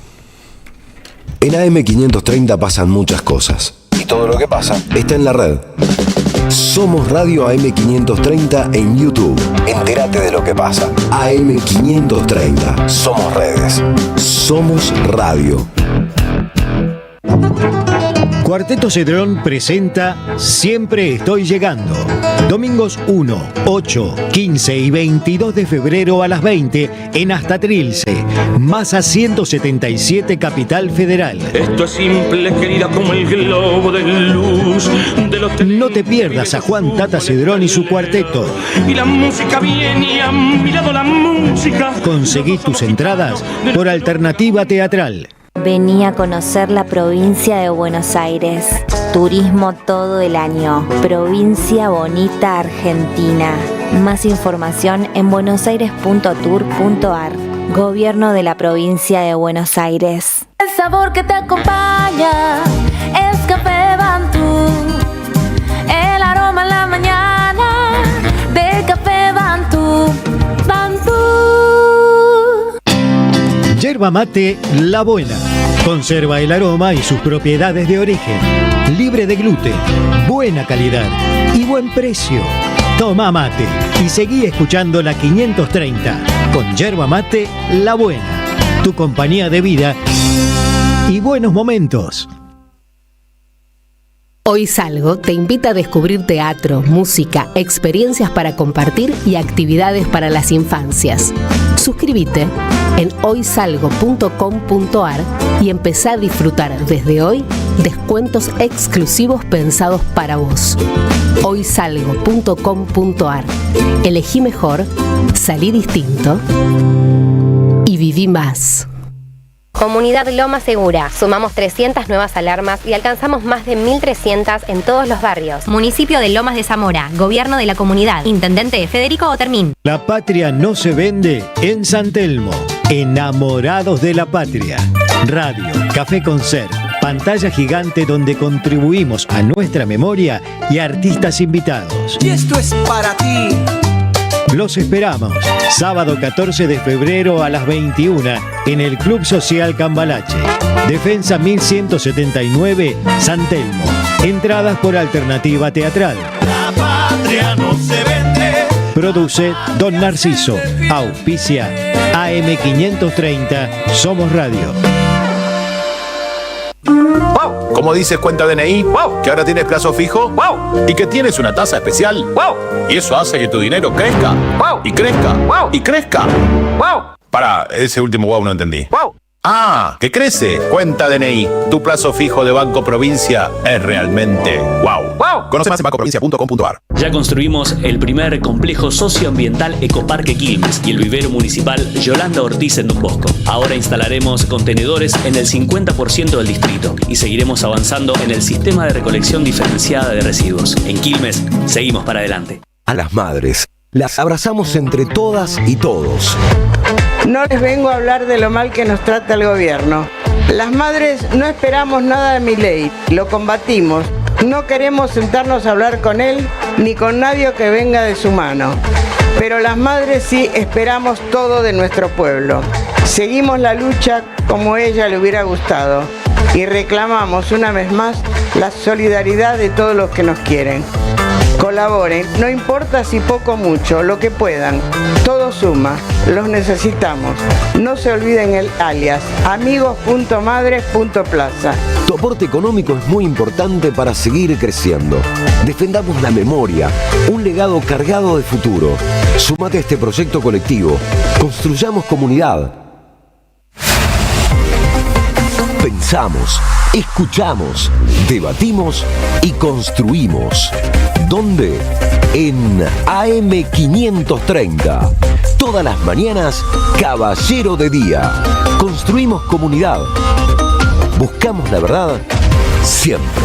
En AM530 pasan muchas cosas. Y todo lo que pasa está en la red. Somos Radio AM530 en YouTube. Entérate de lo que pasa. AM530. Somos redes. Somos radio. Cuarteto Cedrón presenta Siempre Estoy Llegando. Domingos 1, 8, 15 y 22 de febrero a las 20 en Hasta Trilce, Masa 177, Capital Federal. Esto es simple, querida, como el globo de luz de los No te pierdas a Juan Tata Cedrón y su cuarteto. y la música viene y a mi lado la música. Conseguí tus entradas por Alternativa Teatral. Vení a conocer la provincia de Buenos Aires. Turismo todo el año. Provincia Bonita, Argentina. Más información en buenosaires.tour.ar. Gobierno de la provincia de Buenos Aires. El sabor que te acompaña es Café Bantú. El aroma en la mañana de Café Bantú. Bantú. Yerba mate La Buena. Conserva el aroma y sus propiedades de origen. Libre de gluten, buena calidad y buen precio. Toma mate y seguí escuchando la 530 con Yerba Mate La Buena. Tu compañía de vida y buenos momentos. Hoy Salgo te invita a descubrir teatro, música, experiencias para compartir y actividades para las infancias. Suscríbete en hoysalgo.com.ar y empezá a disfrutar desde hoy descuentos exclusivos pensados para vos. Hoysalgo.com.ar. Elegí mejor, salí distinto y viví más. Comunidad Loma Segura. Sumamos 300 nuevas alarmas y alcanzamos más de 1.300 en todos los barrios. Municipio de Lomas de Zamora. Gobierno de la comunidad. Intendente Federico Otermín. La patria no se vende en San Telmo. Enamorados de la patria. Radio, café concert, pantalla gigante donde contribuimos a nuestra memoria y artistas invitados. Y esto es para ti. Los esperamos, sábado 14 de febrero a las 21 en el Club Social Cambalache. Defensa 1179, San Telmo. Entradas por Alternativa Teatral. La patria no se vende. Produce Don Narciso. Auspicia AM530, Somos Radio. ¡Wow! ¿Cómo dices cuenta DNI? ¡Wow! ¿Que ahora tienes plazo fijo? ¡Wow! ¿Y que tienes una tasa especial? ¡Wow! Y eso hace que tu dinero crezca. ¡Wow! Y crezca. ¡Wow! Y crezca. ¡Wow! Pará, ese último wow no entendí. ¡Wow! ¡Ah! ¡Que crece! Cuenta DNI. Tu plazo fijo de Banco Provincia es realmente wow. ¡Wow! Conoce más en bancoprovincia.com.ar. Ya construimos el primer complejo socioambiental Ecoparque Quilmes y el vivero municipal Yolanda Ortiz en Don Bosco. Ahora instalaremos contenedores en el 50% del distrito y seguiremos avanzando en el sistema de recolección diferenciada de residuos. En Quilmes, seguimos para adelante. A las madres, las abrazamos entre todas y todos. No les vengo a hablar de lo mal que nos trata el gobierno. Las madres no esperamos nada de Milei, lo combatimos. No queremos sentarnos a hablar con él ni con nadie que venga de su mano. Pero las madres sí esperamos todo de nuestro pueblo. Seguimos la lucha como ella le hubiera gustado y reclamamos una vez más la solidaridad de todos los que nos quieren. Colaboren, no importa si poco o mucho, lo que puedan. Todo suma, los necesitamos. No se olviden el alias, amigos.madres.plaza. Tu aporte económico es muy importante para seguir creciendo. Defendamos la memoria, un legado cargado de futuro. Súmate a este proyecto colectivo. Construyamos comunidad. Pensamos, escuchamos, debatimos y construimos. ¿Dónde? En AM530. Todas las mañanas, Caballero de Día. Construimos comunidad. Buscamos la verdad siempre.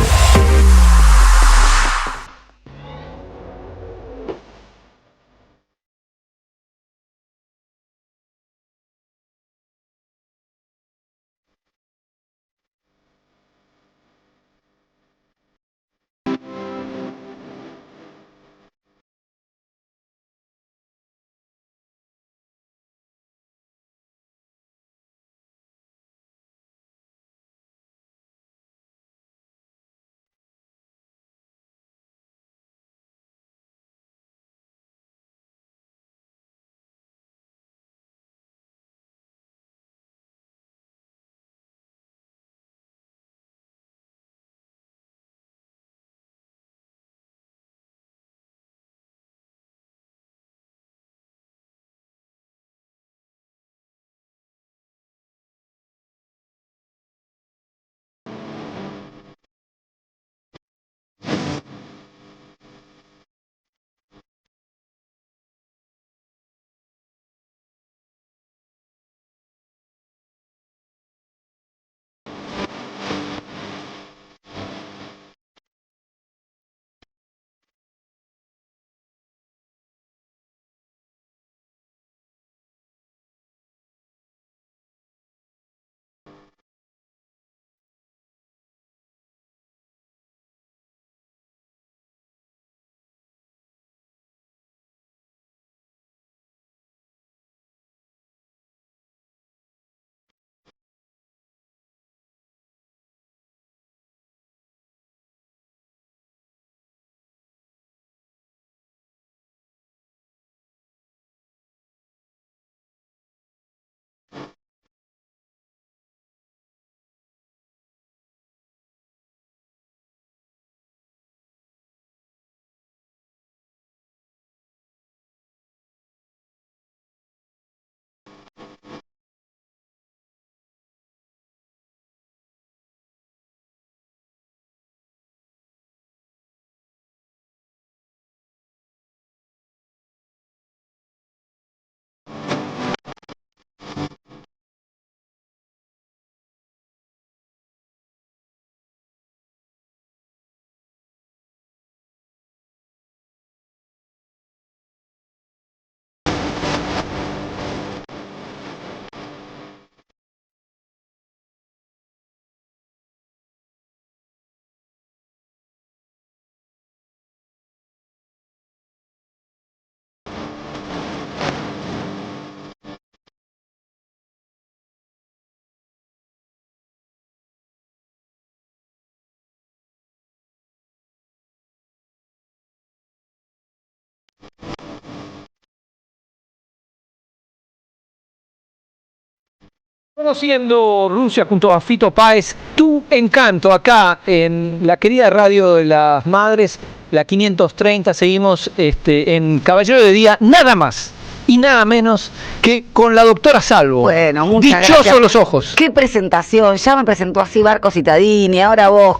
Conociendo Rusia junto a Fito Páez, Tu Encanto, acá en la querida radio de las madres, la 530, seguimos en Caballero de Día, nada más y nada menos que con la doctora Salvo. Bueno, muchas Dichosos gracias. los ojos. Qué presentación, ya me presentó así Barco Citadini, ahora vos,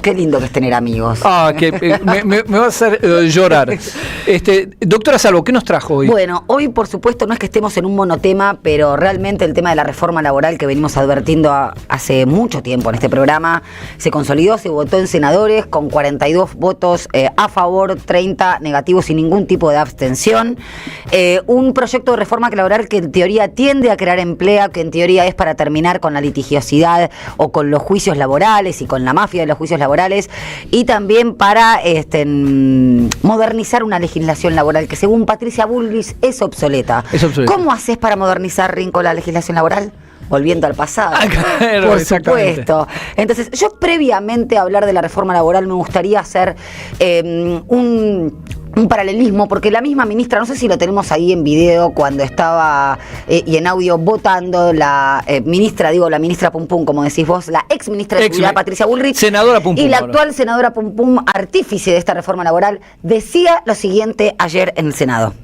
qué lindo que es tener amigos. Que me va a hacer llorar. Doctora Salvo, ¿qué nos trajo hoy? Bueno, hoy por supuesto no es que estemos en un monotema, pero realmente el tema de la reforma laboral que venimos advirtiendo hace mucho tiempo en este programa se consolidó, se votó en senadores con 42 votos a favor, 30 negativos sin ningún tipo de abstención. Un proyecto de reforma laboral que en teoría tiende a crear empleo, que en teoría es para terminar con la litigiosidad o con los juicios laborales y con la mafia de los juicios laborales, y también para modernizar una legislación laboral que según Patricia Bullrich es obsoleta. ¿Cómo haces para modernizar, Rinco, la legislación laboral? Volviendo al pasado, claro, por supuesto. Entonces, yo previamente a hablar de la reforma laboral me gustaría hacer un paralelismo, porque la misma ministra, no sé si lo tenemos ahí en video cuando estaba y en audio votando, la ministra Pum Pum, como decís vos, la ex ministra de Seguridad, Patricia Bullrich, senadora Pum Pum, y la actual senadora Pum Pum, artífice de esta reforma laboral, decía lo siguiente ayer en el Senado.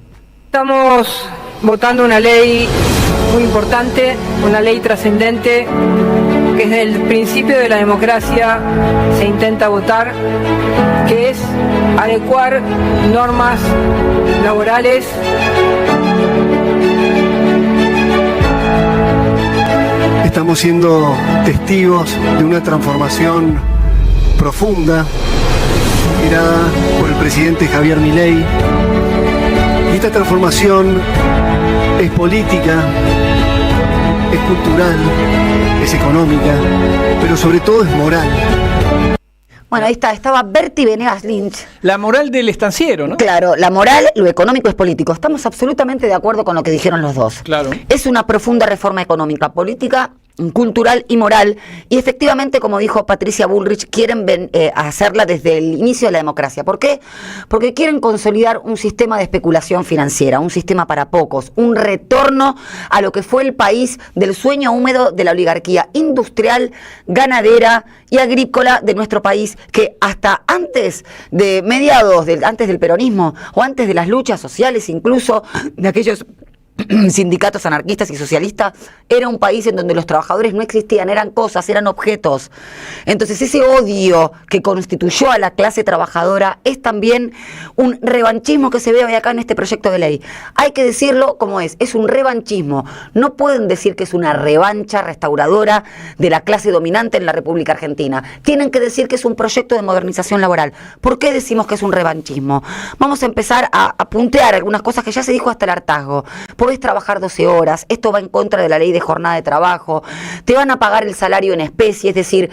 Estamos votando una ley muy importante, una ley trascendente que desde el principio de la democracia se intenta votar, que es adecuar normas laborales Estamos siendo testigos de una transformación profunda liderada por el presidente Javier Milei. Y esta transformación es política, es cultural, es económica, pero sobre todo es moral. Bueno, ahí estaba Berti Venegas Lynch. La moral del estanciero, ¿no? Claro, la moral, lo económico es político. Estamos absolutamente de acuerdo con lo que dijeron los dos. Claro. Es una profunda reforma económica, política, cultural y moral, y efectivamente, como dijo Patricia Bullrich, quieren hacerla desde el inicio de la democracia. ¿Por qué? Porque quieren consolidar un sistema de especulación financiera, un sistema para pocos, un retorno a lo que fue el país del sueño húmedo de la oligarquía industrial, ganadera y agrícola de nuestro país, que hasta antes de antes del peronismo o antes de las luchas sociales, incluso de aquellos sindicatos anarquistas y socialistas, era un país en donde los trabajadores no existían, eran cosas, eran objetos. Entonces ese odio que constituyó a la clase trabajadora es también un revanchismo que se ve hoy acá en este proyecto de ley. Hay que decirlo como es un revanchismo. No pueden decir que es una revancha restauradora de la clase dominante en la República Argentina. Tienen que decir que es un proyecto de modernización laboral. ¿Por qué decimos que es un revanchismo? Vamos a empezar a puntear algunas cosas que ya se dijo hasta el hartazgo. Podés trabajar 12 horas, esto va en contra de la ley de jornada de trabajo, te van a pagar el salario en especie, es decir,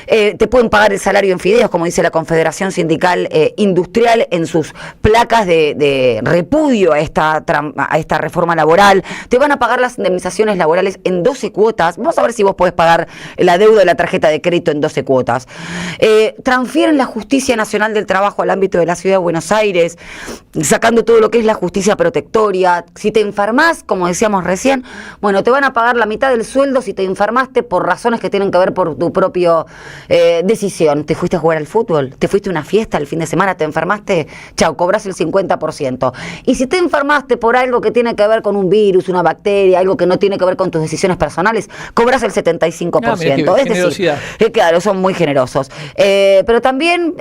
te pueden pagar el salario en fideos, como dice la Confederación Sindical Industrial en sus placas de repudio a esta reforma laboral, te van a pagar las indemnizaciones laborales en 12 cuotas, vamos a ver si vos podés pagar la deuda de la tarjeta de crédito en 12 cuotas, transfieren la Justicia Nacional del Trabajo al ámbito de la Ciudad de Buenos Aires, sacando todo lo que es la justicia protectoria. Si te enfermas, como decíamos recién, bueno, te van a pagar la mitad del sueldo si te enfermaste por razones que tienen que ver por tu propia decisión. ¿Te fuiste a jugar al fútbol? ¿Te fuiste a una fiesta el fin de semana? ¿Te enfermaste? Chau, cobras el 50%. Y si te enfermaste por algo que tiene que ver con un virus, una bacteria, algo que no tiene que ver con tus decisiones personales, cobras el 75%. Es decir, claro, son muy generosos. Pero también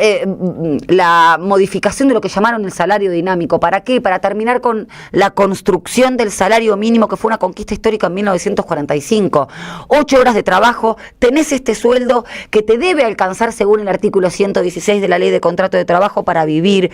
la modificación de lo que llamaron el salario dinámico. ¿Para qué? Para terminar con la construcción del salario mínimo, que fue una conquista histórica en 1945. 8 horas de trabajo, tenés este sueldo que te debe alcanzar según el artículo 116 de la Ley de Contrato de Trabajo para vivir,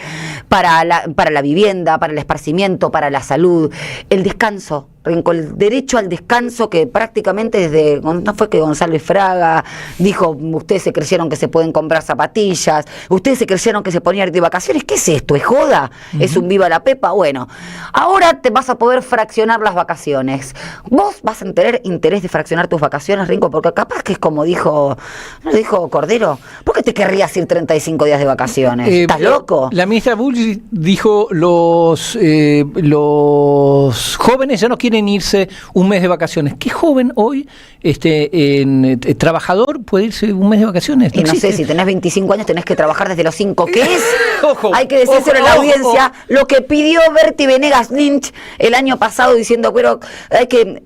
para la vivienda, para el esparcimiento, para la salud, el descanso. El derecho al descanso, que prácticamente no fue que Gonzalo Fraga dijo, ustedes se creyeron que se pueden comprar zapatillas, ustedes se creyeron que se ponían de vacaciones, ¿qué es esto? ¿Es joda? ¿Es un viva la pepa? Bueno, ahora te vas a poder fraccionar las vacaciones. Vos vas a tener interés de fraccionar tus vacaciones, Rinco, porque capaz que es como dijo Cordero, ¿por qué te querrías ir 35 días de vacaciones? ¿Estás loco? La ministra Bullrich dijo los jóvenes ya no quieren irse un mes de vacaciones. ¿Qué joven hoy, trabajador, puede irse un mes de vacaciones? Y no sé, si tenés 25 años tenés que trabajar desde los 5. ¿Qué es? Ojo, hay que decírselo a la audiencia, lo que pidió Berti Venegas Lynch el año pasado diciendo, pero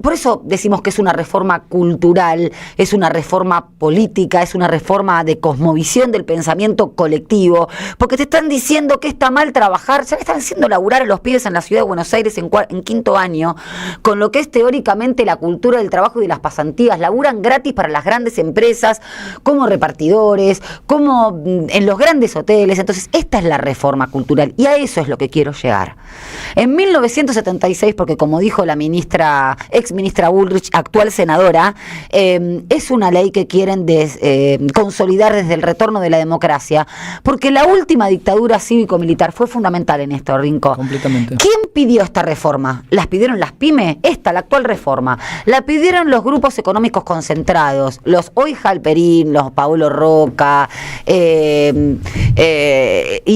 por eso decimos que es una reforma cultural, es una reforma política, es una reforma de cosmovisión del pensamiento colectivo, porque te están diciendo que está mal trabajar, ya están haciendo laburar a los pibes en la ciudad de Buenos Aires en quinto año, con lo que es teóricamente la cultura del trabajo y de las pasantías, laburan gratis para las grandes empresas, como repartidores, como en los grandes hoteles. Entonces esta es la reforma cultural y a eso es lo que quiero llegar. En 1976, porque como dijo la ex ministra Bullrich, actual senadora, es una ley que quieren consolidar desde el retorno de la democracia, porque la última dictadura cívico-militar fue fundamental en esto, Rinco. Completamente. ¿Quién pidió esta reforma? ¿Las pidieron las pymes? La actual reforma. La pidieron los grupos económicos concentrados, los hoy Halperín, los Paolo Roca, y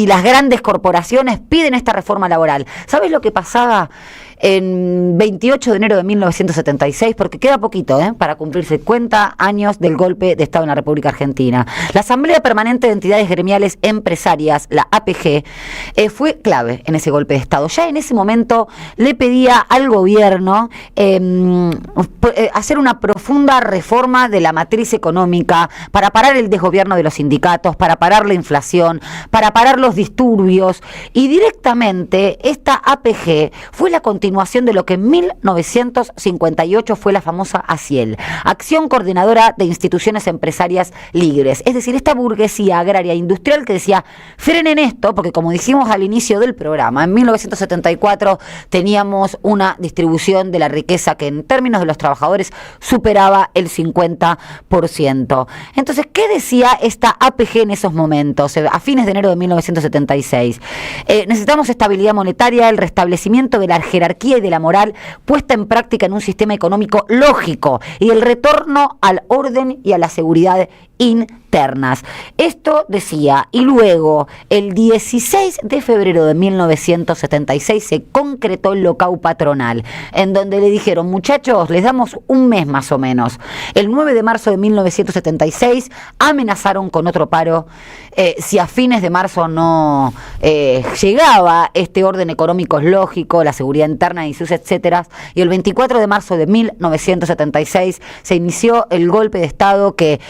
las grandes corporaciones piden esta reforma laboral. ¿Sabes lo que pasaba en 28 de enero de 1976? Porque queda poquito para cumplir 50 años del golpe de Estado en la República Argentina. La Asamblea Permanente de Entidades Gremiales Empresarias, la APG, fue clave en ese golpe de Estado. Ya en ese momento le pedía al gobierno hacer una profunda reforma de la matriz económica para parar el desgobierno de los sindicatos, para parar la inflación, para parar los disturbios, y directamente esta APG fue la continuación de lo que en 1958 fue la famosa ACIEL, Acción Coordinadora de Instituciones Empresarias Libres, es decir, esta burguesía agraria e industrial que decía, frenen esto, porque como dijimos al inicio del programa, en 1974 teníamos una distribución de la riqueza que en términos de los trabajadores superaba el 50%. Entonces, ¿qué decía esta APG en esos momentos, a fines de enero de 1976? Necesitamos estabilidad monetaria, el restablecimiento de la jerarquía y de la moral puesta en práctica en un sistema económico lógico y el retorno al orden y a la seguridad internas. Esto decía, y luego el 16 de febrero de 1976 se concretó el locao patronal, en donde le dijeron, muchachos, les damos un mes más o menos. El 9 de marzo de 1976 amenazaron con otro paro si a fines de marzo no llegaba este orden económico lógico, la seguridad interna y sus etcétera, y el 24 de marzo de 1976 se inició el golpe de Estado que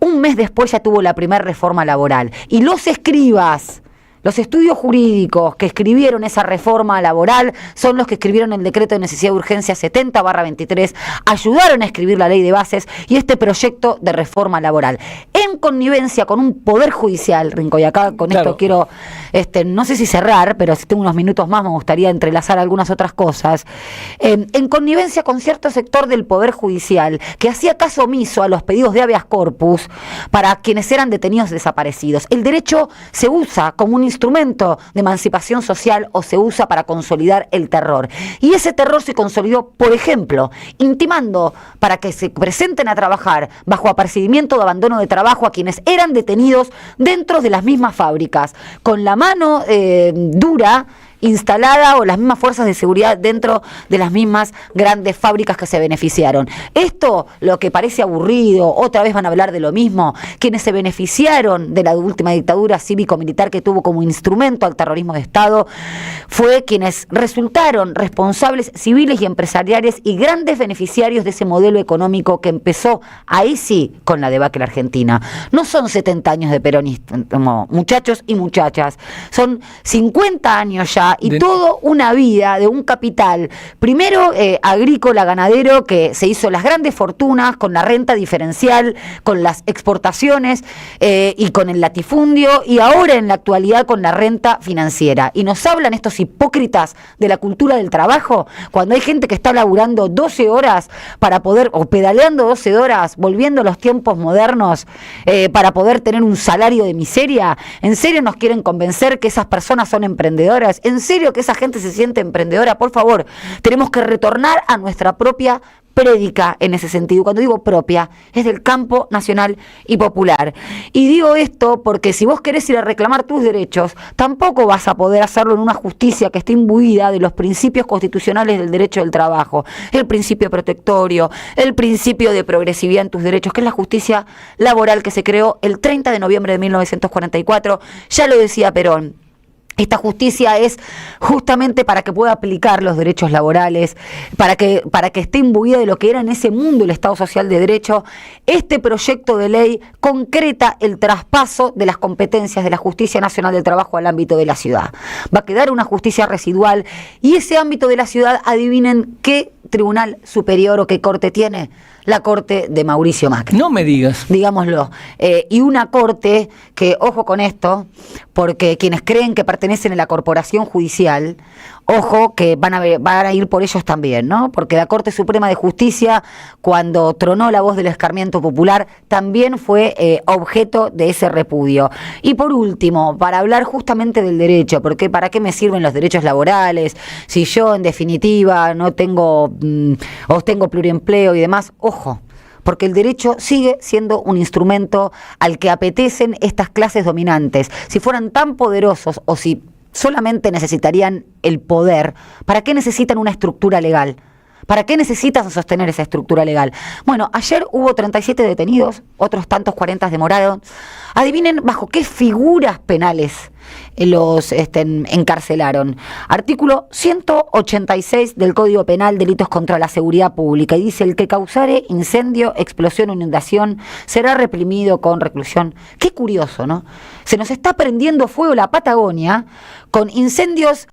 un mes después ya tuvo la primera reforma laboral. Y los escribas, los estudios jurídicos que escribieron esa reforma laboral son los que escribieron el decreto de necesidad de urgencia 70/23, ayudaron a escribir la ley de bases y este proyecto de reforma laboral, en connivencia con un poder judicial, Rinco, y acá con esto quiero, no sé si cerrar, pero si tengo unos minutos más me gustaría entrelazar algunas otras cosas, en connivencia con cierto sector del poder judicial que hacía caso omiso a los pedidos de habeas corpus para quienes eran detenidos desaparecidos. El derecho se usa como un instrumento de emancipación social o se usa para consolidar el terror. Y ese terror se consolidó, por ejemplo, intimando para que se presenten a trabajar bajo apercibimiento de abandono de trabajo a quienes eran detenidos dentro de las mismas fábricas, con la mano dura instalada o las mismas fuerzas de seguridad dentro de las mismas grandes fábricas que se beneficiaron. Esto, lo que parece aburrido, otra vez van a hablar de lo mismo, quienes se beneficiaron de la última dictadura cívico-militar que tuvo como instrumento al terrorismo de Estado, fue quienes resultaron responsables civiles y empresariales y grandes beneficiarios de ese modelo económico que empezó ahí sí con la debacle argentina. No son 70 años de peronismo, muchachos y muchachas, son 50 años ya y toda una vida de un capital, primero agrícola, ganadero, que se hizo las grandes fortunas con la renta diferencial, con las exportaciones y con el latifundio, y ahora en la actualidad con la renta financiera. Y nos hablan estos hipócritas de la cultura del trabajo, cuando hay gente que está laburando 12 horas para poder, o pedaleando 12 horas, volviendo a los tiempos modernos para poder tener un salario de miseria. ¿En serio nos quieren convencer que esas personas son emprendedoras? ¿En ¿En serio que esa gente se siente emprendedora? Por favor, tenemos que retornar a nuestra propia prédica en ese sentido. Cuando digo propia, es del campo nacional y popular. Y digo esto porque si vos querés ir a reclamar tus derechos, tampoco vas a poder hacerlo en una justicia que esté imbuida de los principios constitucionales del derecho del trabajo, el principio protectorio, el principio de progresividad en tus derechos, que es la justicia laboral que se creó el 30 de noviembre de 1944. Ya lo decía Perón. Esta justicia es justamente para que pueda aplicar los derechos laborales, para que esté imbuida de lo que era en ese mundo el Estado Social de Derecho. Este proyecto de ley concreta el traspaso de las competencias de la Justicia Nacional del Trabajo al ámbito de la ciudad. Va a quedar una justicia residual y ese ámbito de la ciudad, adivinen qué tribunal superior o qué corte tiene. La corte de Mauricio Macri. No me digas. Digámoslo. Y una corte que, ojo con esto, porque quienes creen que pertenecen a la corporación judicial, ojo que van a ir por ellos también, ¿no? Porque la Corte Suprema de Justicia, cuando tronó la voz del escarmiento popular, también fue objeto de ese repudio. Y por último, para hablar justamente del derecho, porque ¿para qué me sirven los derechos laborales? Si yo, en definitiva, no tengo, o tengo pluriempleo y demás, ojo, porque el derecho sigue siendo un instrumento al que apetecen estas clases dominantes. Si fueran tan poderosos o si solamente necesitarían el poder, ¿para qué necesitan una estructura legal? ¿Para qué necesitan sostener esa estructura legal? Bueno, ayer hubo 37 detenidos, otros tantos 40 demoraron. Adivinen bajo qué figuras penales los encarcelaron. Artículo 186 del Código Penal, delitos contra la seguridad pública, y dice: el que causare incendio, explosión o inundación será reprimido con reclusión. Qué curioso, ¿no? Se nos está prendiendo fuego la Patagonia con incendios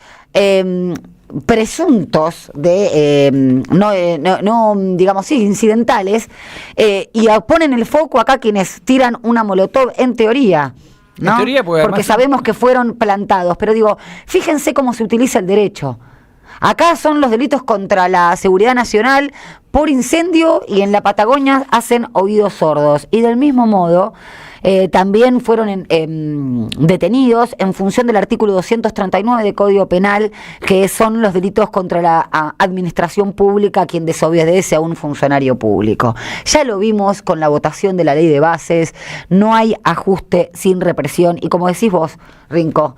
presuntos de no digamos sí, incidentales, y ponen el foco acá quienes tiran una molotov en teoría, ¿no? En teoría, porque sabemos que fueron plantados, pero digo, fíjense cómo se utiliza el derecho. Acá son los delitos contra la seguridad nacional por incendio y en la Patagonia hacen oídos sordos. Y del mismo modo, también fueron detenidos en función del artículo 239 del Código Penal, que son los delitos contra la administración pública, quien desobedece a un funcionario público. Ya lo vimos con la votación de la ley de bases, no hay ajuste sin represión. Y como decís vos, Rinco,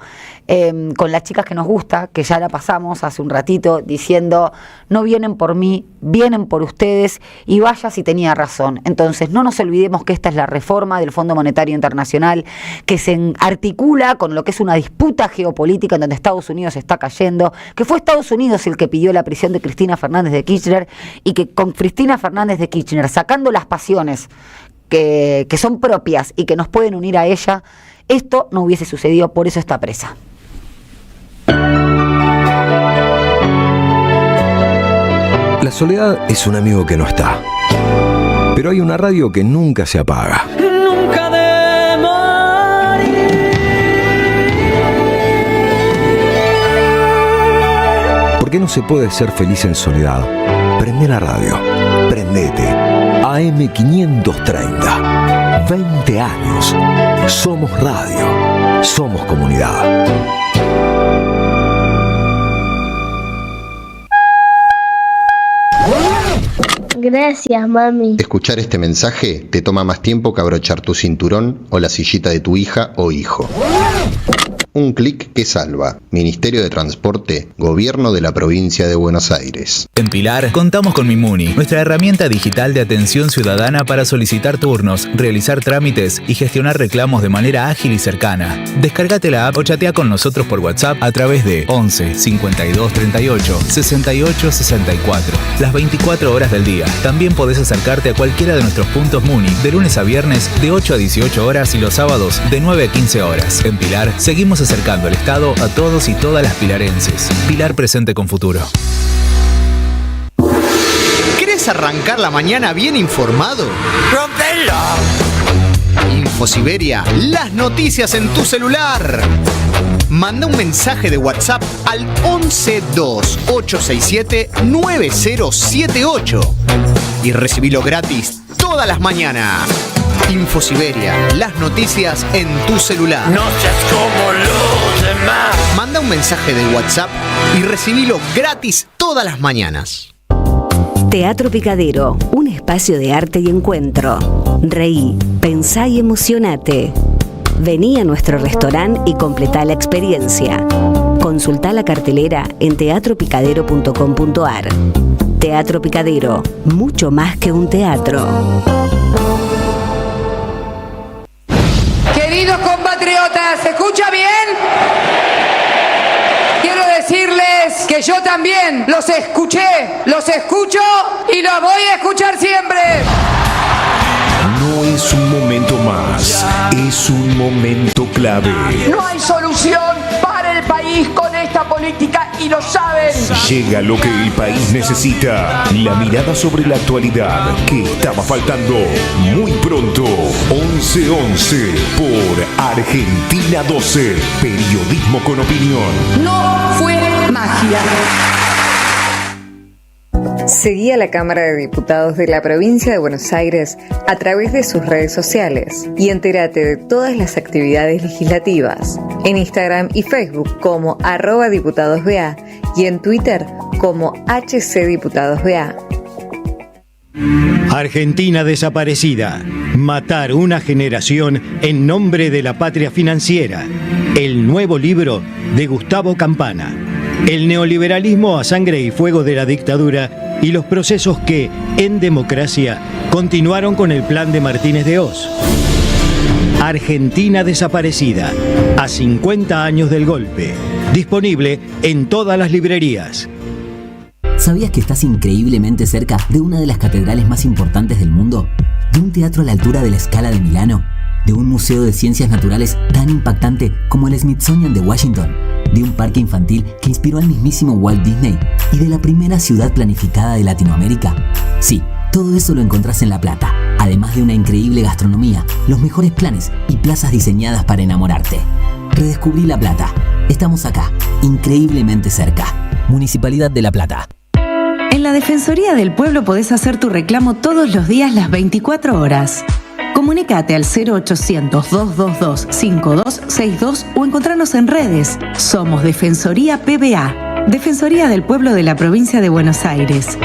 con las chicas que nos gusta, que ya la pasamos hace un ratito, diciendo: no vienen por mí, vienen por ustedes, y vaya si tenía razón. Entonces no nos olvidemos que esta es la reforma del Fondo Monetario Internacional, que se articula con lo que es una disputa geopolítica en donde Estados Unidos está cayendo, que fue Estados Unidos el que pidió la prisión de Cristina Fernández de Kirchner, y que con Cristina Fernández de Kirchner, sacando las pasiones que son propias y que nos pueden unir a ella, esto no hubiese sucedido. Por eso está presa. La soledad es un amigo que no está, pero hay una radio que nunca se apaga. Nunca de morir. ¿Por qué no se puede ser feliz en soledad? Prende la radio, prendete. AM530. 20 años. Somos radio. Somos comunidad. Gracias, mami. Escuchar este mensaje te toma más tiempo que abrochar tu cinturón o la sillita de tu hija o hijo. Un clic que salva. Ministerio de Transporte, Gobierno de la Provincia de Buenos Aires. En Pilar contamos con Mimuni, nuestra herramienta digital de atención ciudadana para solicitar turnos, realizar trámites y gestionar reclamos de manera ágil y cercana. Descárgate la app o chatea con nosotros por WhatsApp a través de 11 52 38 68 64. Las 24 horas del día. También podés acercarte a cualquiera de nuestros puntos Muni de lunes a viernes de 8 a 18 horas y los sábados de 9 a 15 horas. En Pilar seguimos acercando el Estado a todos y todas las pilarenses. Pilar presente con futuro. ¿Querés arrancar la mañana bien informado? ¡Rompelo! InfoSiberia, las noticias en tu celular. Manda un mensaje de WhatsApp al 1128679078 y recibilo gratis todas las mañanas. InfoSiberia, las noticias en tu celular. No seas como los demás. Manda un mensaje de WhatsApp y recibilo gratis todas las mañanas. Teatro Picadero, un espacio de arte y encuentro. Reí, pensá y emocionate. Vení a nuestro restaurante y completá la experiencia. Consultá la cartelera en teatropicadero.com.ar. Teatro Picadero, mucho más que un teatro. Queridos compatriotas, ¿se escucha bien? Quiero decirles que yo también los escuché, los escucho y los voy a escuchar siempre. No es un momento más, es un momento clave. No hay solución para el país con esta política y lo saben. Llega lo que el país necesita. La mirada sobre la actualidad que estaba faltando. Muy pronto, 11:11 por Argentina 12. Periodismo con opinión. No fue magia. Seguí a la Cámara de Diputados de la Provincia de Buenos Aires a través de sus redes sociales y entérate de todas las actividades legislativas en Instagram y Facebook como @diputadosBA y en Twitter como HCDiputadosBA. Argentina desaparecida. Matar una generación en nombre de la patria financiera. El nuevo libro de Gustavo Campana. El neoliberalismo a sangre y fuego de la dictadura y los procesos que, en democracia, continuaron con el plan de Martínez de Hoz. Argentina desaparecida, a 50 años del golpe. Disponible en todas las librerías. ¿Sabías que estás increíblemente cerca de una de las catedrales más importantes del mundo? ¿De un teatro a la altura de la Scala de Milano? ¿De un museo de ciencias naturales tan impactante como el Smithsonian de Washington? ¿De un parque infantil que inspiró al mismísimo Walt Disney? ¿Y de la primera ciudad planificada de Latinoamérica? Sí, todo eso lo encontrás en La Plata, además de una increíble gastronomía, los mejores planes y plazas diseñadas para enamorarte. Redescubrí La Plata. Estamos acá, increíblemente cerca. Municipalidad de La Plata. En la Defensoría del Pueblo podés hacer tu reclamo todos los días las 24 horas. Comunicate al 0800-222-5262 o encontrarnos en redes. Somos Defensoría PBA, Defensoría del Pueblo de la Provincia de Buenos Aires.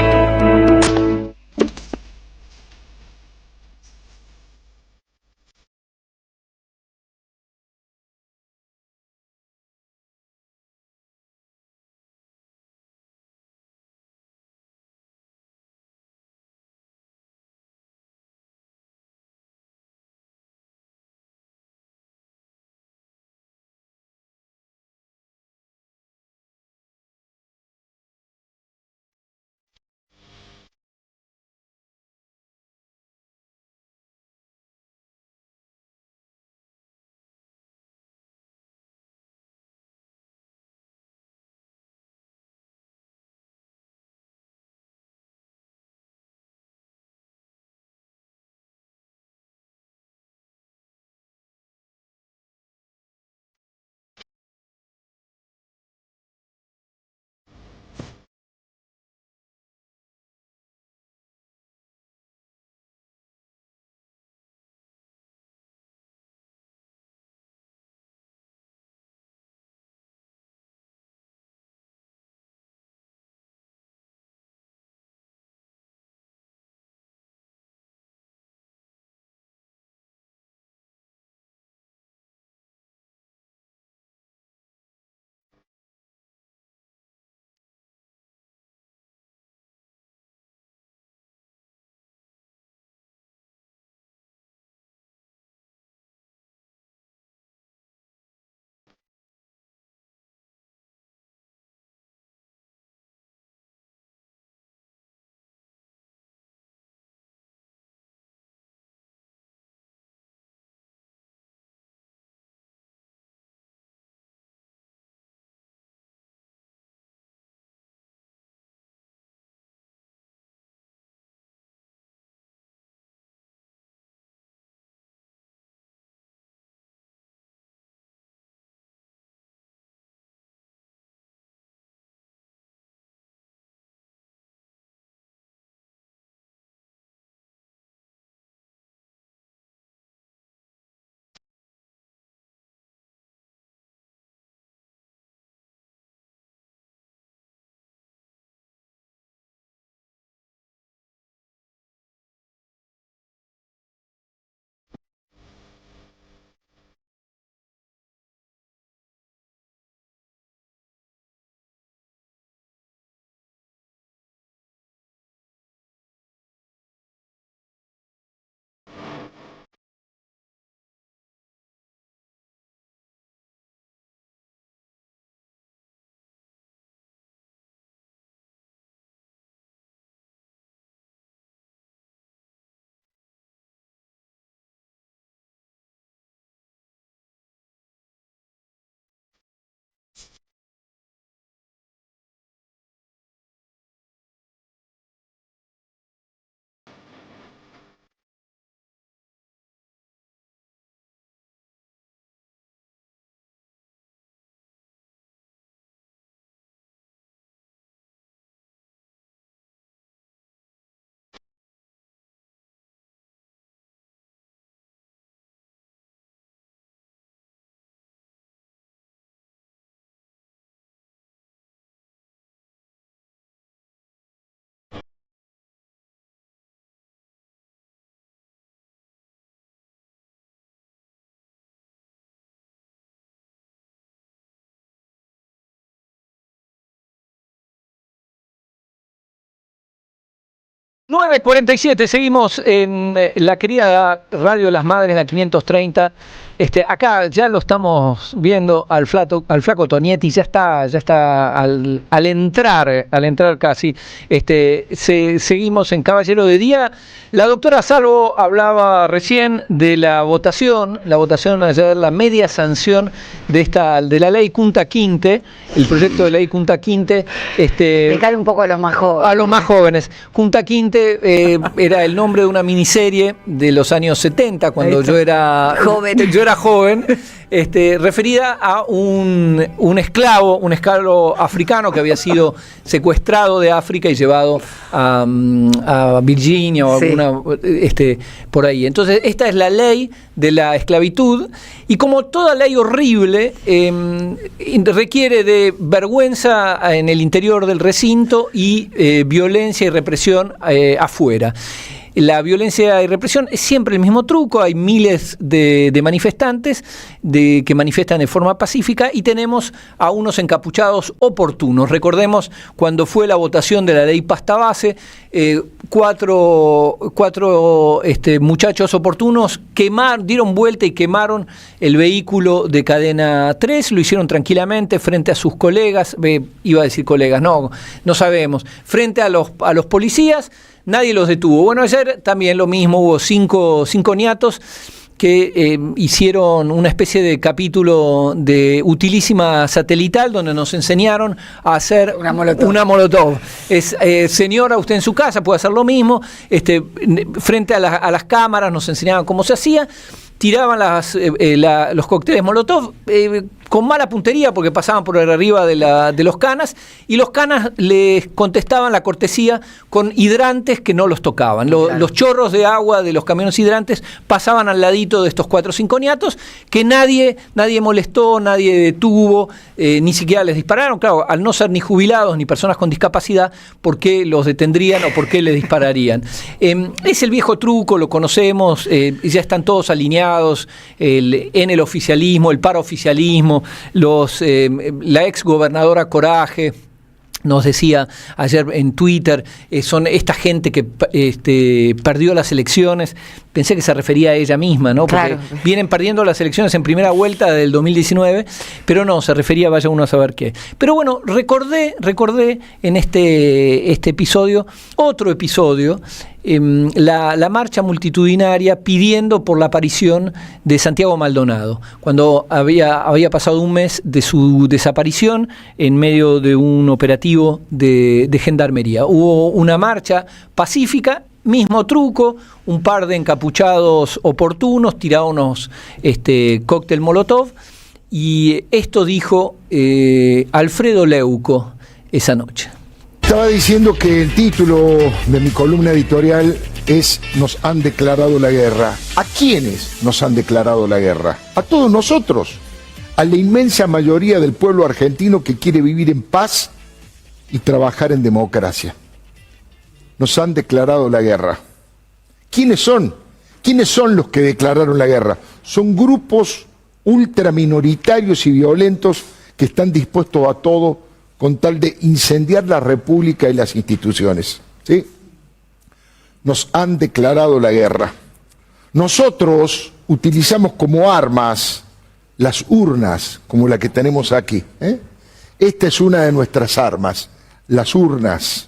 9:47, seguimos en la querida Radio Las Madres, la 530. Acá ya lo estamos viendo al flaco Tonietti, ya está al entrar casi. Seguimos en Caballero de Día. La doctora Salvo hablaba recién de la votación ayer, la media sanción de la ley Kunta Kinte, el proyecto de ley Kunta Kinte. Explicar un poco a los más jóvenes. A los más jóvenes. Kunta Kinte era el nombre de una miniserie de los años 70, cuando yo era joven, referida a un esclavo africano que había sido secuestrado de África y llevado a Virginia o por ahí. Entonces, esta es la ley de la esclavitud, y como toda ley horrible, requiere de vergüenza en el interior del recinto y violencia y represión afuera. La violencia y represión es siempre el mismo truco. Hay miles de manifestantes que manifiestan de forma pacífica, y tenemos a unos encapuchados oportunos. Recordemos cuando fue la votación de la ley Pasta Base, cuatro muchachos oportunos dieron vuelta y quemaron el vehículo de Cadena 3, lo hicieron tranquilamente frente a sus colegas, iba a decir colegas, no sabemos, frente a los policías. Nadie los detuvo. Bueno, ayer también lo mismo, hubo cinco niatos que hicieron una especie de capítulo de utilísima satelital donde nos enseñaron a hacer una molotov. Señora, usted en su casa puede hacer lo mismo. Frente a las cámaras nos enseñaban cómo se hacía. Tiraban los cócteles molotov con mala puntería, porque pasaban por arriba de los canas, y los canas les contestaban la cortesía con hidrantes que no los tocaban. Claro. Los chorros de agua de los camiones hidrantes pasaban al ladito de estos 4 o 5 niatos, que nadie molestó, nadie detuvo, ni siquiera les dispararon. Claro, al no ser ni jubilados ni personas con discapacidad, ¿por qué los detendrían o por qué les dispararían? Es el viejo truco, lo conocemos, ya están todos alineados en el oficialismo, el paraoficialismo. La ex gobernadora Coraje nos decía ayer en Twitter, son esta gente que perdió las elecciones. Pensé que se refería a ella misma, ¿no? Porque claro, vienen perdiendo las elecciones en primera vuelta del 2019, pero no, se refería, vaya uno a saber qué. Pero bueno, recordé en este episodio, otro episodio, la marcha multitudinaria pidiendo por la aparición de Santiago Maldonado, cuando había pasado un mes de su desaparición en medio de un operativo de gendarmería. Hubo una marcha pacífica, mismo truco, un par de encapuchados oportunos tiraron unos cóctel molotov, y esto dijo Alfredo Leuco esa noche. Estaba diciendo que el título de mi columna editorial es "Nos han declarado la guerra". ¿A quiénes nos han declarado la guerra? A todos nosotros, a la inmensa mayoría del pueblo argentino que quiere vivir en paz y trabajar en democracia. Nos han declarado la guerra. ¿Quiénes son? ¿Quiénes son los que declararon la guerra? Son grupos ultraminoritarios y violentos que están dispuestos a todo con tal de incendiar la República y las instituciones. ¿Sí? Nos han declarado la guerra. Nosotros utilizamos como armas las urnas, como la que tenemos aquí. Esta es una de nuestras armas, las urnas.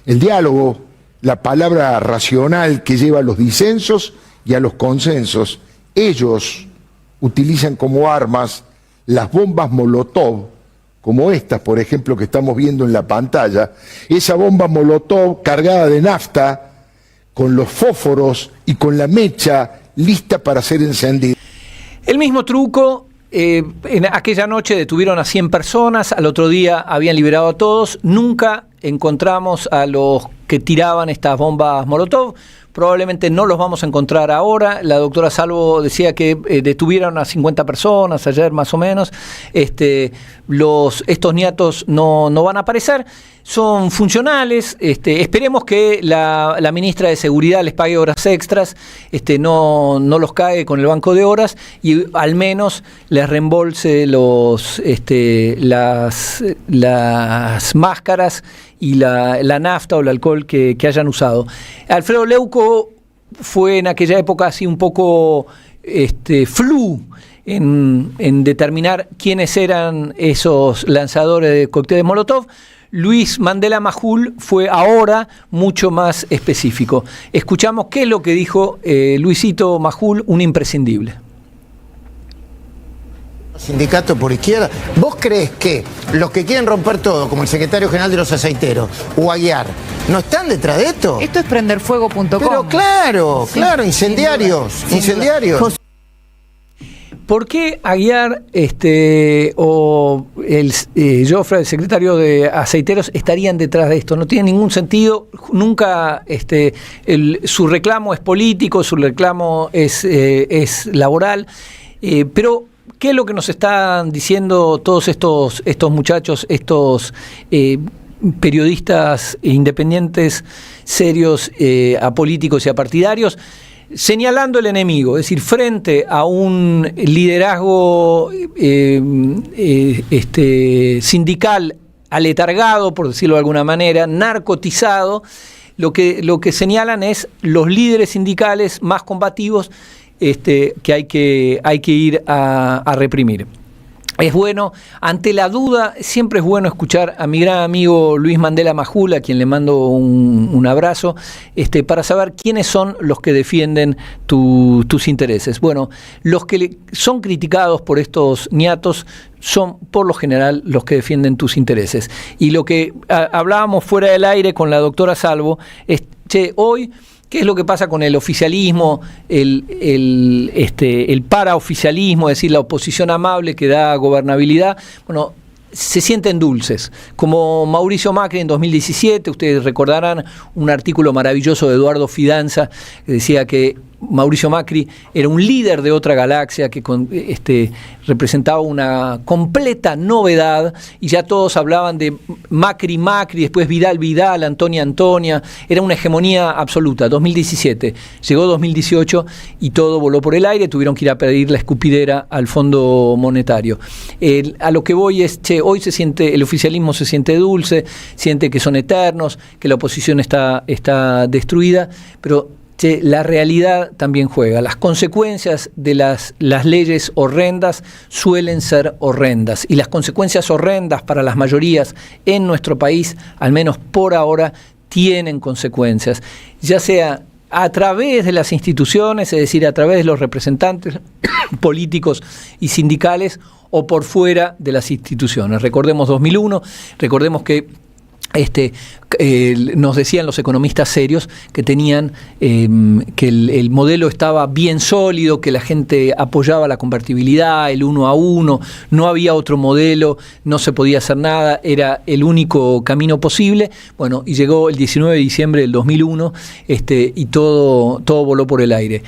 El diálogo, la palabra racional que lleva a los disensos y a los consensos. Ellos utilizan como armas las bombas Molotov, como estas, por ejemplo, que estamos viendo en la pantalla. Esa bomba Molotov cargada de nafta, con los fósforos y con la mecha lista para ser encendida. El mismo truco. En aquella noche detuvieron a 100 personas, al otro día habían liberado a todos. Nunca encontramos a los que tiraban estas bombas Molotov. Probablemente no los vamos a encontrar ahora. La doctora Salvo decía que detuvieron a 50 personas ayer más o menos. Estos niatos no van a aparecer. son funcionales. Esperemos que la ministra de Seguridad les pague horas extras, no los cague con el banco de horas y al menos les reembolse las máscaras y la nafta o el alcohol que hayan usado. Alfredo Leuco fue en aquella época así un poco flu en determinar quiénes eran esos lanzadores de cócteles Molotov. Luis Mandela Majul fue ahora mucho más específico. Escuchamos qué es lo que dijo Luisito Majul, un imprescindible. Sindicato por izquierda. ¿Vos crees que los que quieren romper todo, como el secretario general de los aceiteros o Aguiar, no están detrás de esto? Esto es prenderfuego.com. Pero claro, Sí, claro, incendiarios. ¿Por qué Aguiar o el Jofre, el secretario de Aceiteros, estarían detrás de esto? No tiene ningún sentido. Nunca su reclamo es político, su reclamo es laboral. Pero ¿qué es lo que nos están diciendo todos estos muchachos, estos periodistas independientes, serios, apolíticos y apartidarios? Señalando el enemigo, es decir, frente a un liderazgo sindical aletargado, por decirlo de alguna manera, narcotizado, lo que señalan es los líderes sindicales más combativos que hay que ir a reprimir. Es bueno, ante la duda, siempre es bueno escuchar a mi gran amigo Luis Mandela Majul, a quien le mando un abrazo, para saber quiénes son los que defienden tus intereses. Bueno, los que son criticados por estos ñatos son por lo general los que defienden tus intereses. Y lo que hablábamos fuera del aire con la doctora Salvo es, hoy, ¿qué es lo que pasa con el oficialismo, el paraoficialismo, es decir, la oposición amable que da gobernabilidad? Bueno, se sienten dulces. Como Mauricio Macri en 2017, ustedes recordarán un artículo maravilloso de Eduardo Fidanza que decía que Mauricio Macri era un líder de otra galaxia que representaba una completa novedad y ya todos hablaban de Macri, después Vidal, Antonia, era una hegemonía absoluta. 2017, llegó 2018 y todo voló por el aire, tuvieron que ir a pedir la escupidera al Fondo Monetario. A lo que voy es, hoy el oficialismo se siente dulce, siente que son eternos, que la oposición está destruida, pero la realidad también juega. Las consecuencias de las leyes horrendas suelen ser horrendas, y las consecuencias horrendas para las mayorías en nuestro país, al menos por ahora, tienen consecuencias, ya sea a través de las instituciones, es decir, a través de los representantes políticos y sindicales, o por fuera de las instituciones. Recordemos 2001, recordemos que nos decían los economistas serios que tenían que el modelo estaba bien sólido, que la gente apoyaba la convertibilidad, el 1 a 1, no había otro modelo, no se podía hacer nada, era el único camino posible. Bueno, y llegó el 19 de diciembre del 2001 y todo voló por el aire.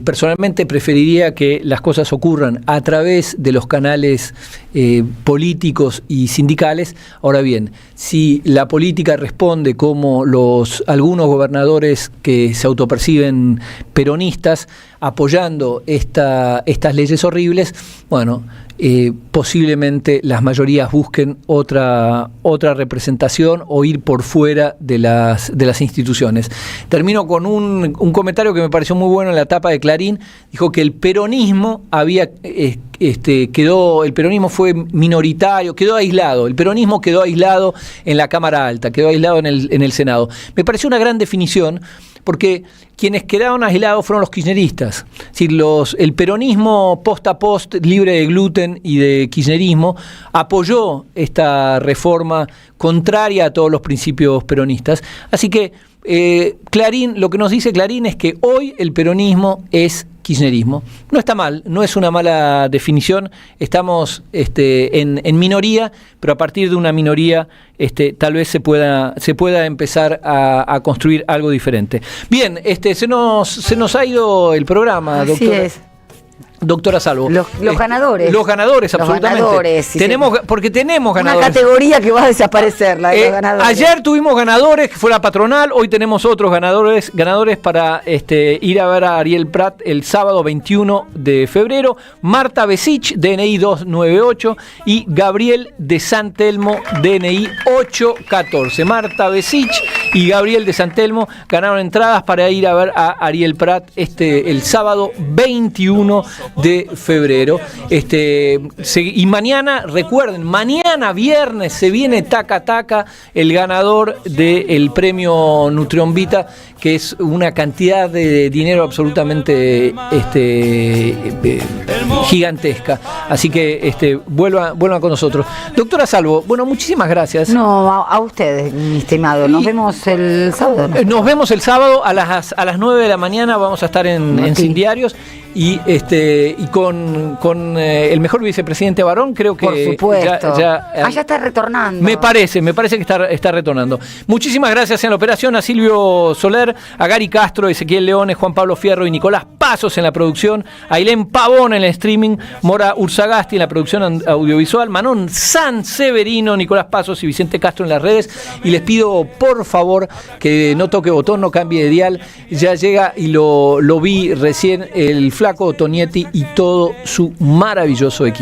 Personalmente preferiría que las cosas ocurran a través de los canales políticos y sindicales. Ahora bien, si la política responde como algunos gobernadores que se autoperciben peronistas, apoyando estas leyes horribles, bueno, posiblemente las mayorías busquen otra representación o ir por fuera de las instituciones. Termino con un comentario que me pareció muy bueno en la tapa de Clarín. Dijo que el peronismo el peronismo fue minoritario, quedó aislado. El peronismo quedó aislado en la Cámara Alta, quedó aislado en el Senado. Me pareció una gran definición, porque quienes quedaron aislados fueron los kirchneristas. Es decir, el peronismo post a post, libre de gluten y de kirchnerismo, apoyó esta reforma contraria a todos los principios peronistas. Así que Clarín, lo que nos dice Clarín es que hoy el peronismo es kirchnerismo. No está mal, no es una mala definición. Estamos en minoría, pero a partir de una minoría tal vez se pueda empezar a construir algo diferente. Bien, se nos ha ido el programa, Así doctora. es. Doctora Salvo. Los ganadores. Los ganadores, absolutamente. Ganadores, sí, Porque tenemos ganadores. Una categoría que va a desaparecer, la de los ganadores. Ayer tuvimos ganadores, que fue la patronal. Hoy tenemos otros ganadores para ir a ver a Ariel Prat el sábado 21 de febrero. Marta Besich, DNI 298. Y Gabriel de San Telmo, DNI 814. Marta Besich y Gabriel de San Telmo ganaron entradas para ir a ver a Ariel Prat el sábado 21 de febrero. Y mañana, recuerden, mañana viernes se viene taca taca el ganador del premio Nutrión Vita, que es una cantidad de dinero absolutamente gigantesca. Así que vuelvan con nosotros. Doctora Salvo, bueno, muchísimas gracias. No, a ustedes, mi estimado. Nos vemos el sábado. Nos vemos el sábado a las 9 de la mañana. Vamos a estar en Sin Diarios. Y con el mejor vicepresidente varón, creo que por supuesto. ya está retornando. Me parece que está retornando. Muchísimas gracias en la operación a Silvio Soler, a Gary Castro, Ezequiel Leones, Juan Pablo Fierro y Nicolás Pasos en la producción, a Ailén Pavón en el streaming, Mora Urzagasti en la producción audiovisual, Manon San Severino, Nicolás Pasos y Vicente Castro en las redes. Y les pido por favor que no toque botón, no cambie de dial. Ya llega, y lo vi recién, el Flaco Tonietti y todo su maravilloso equipo.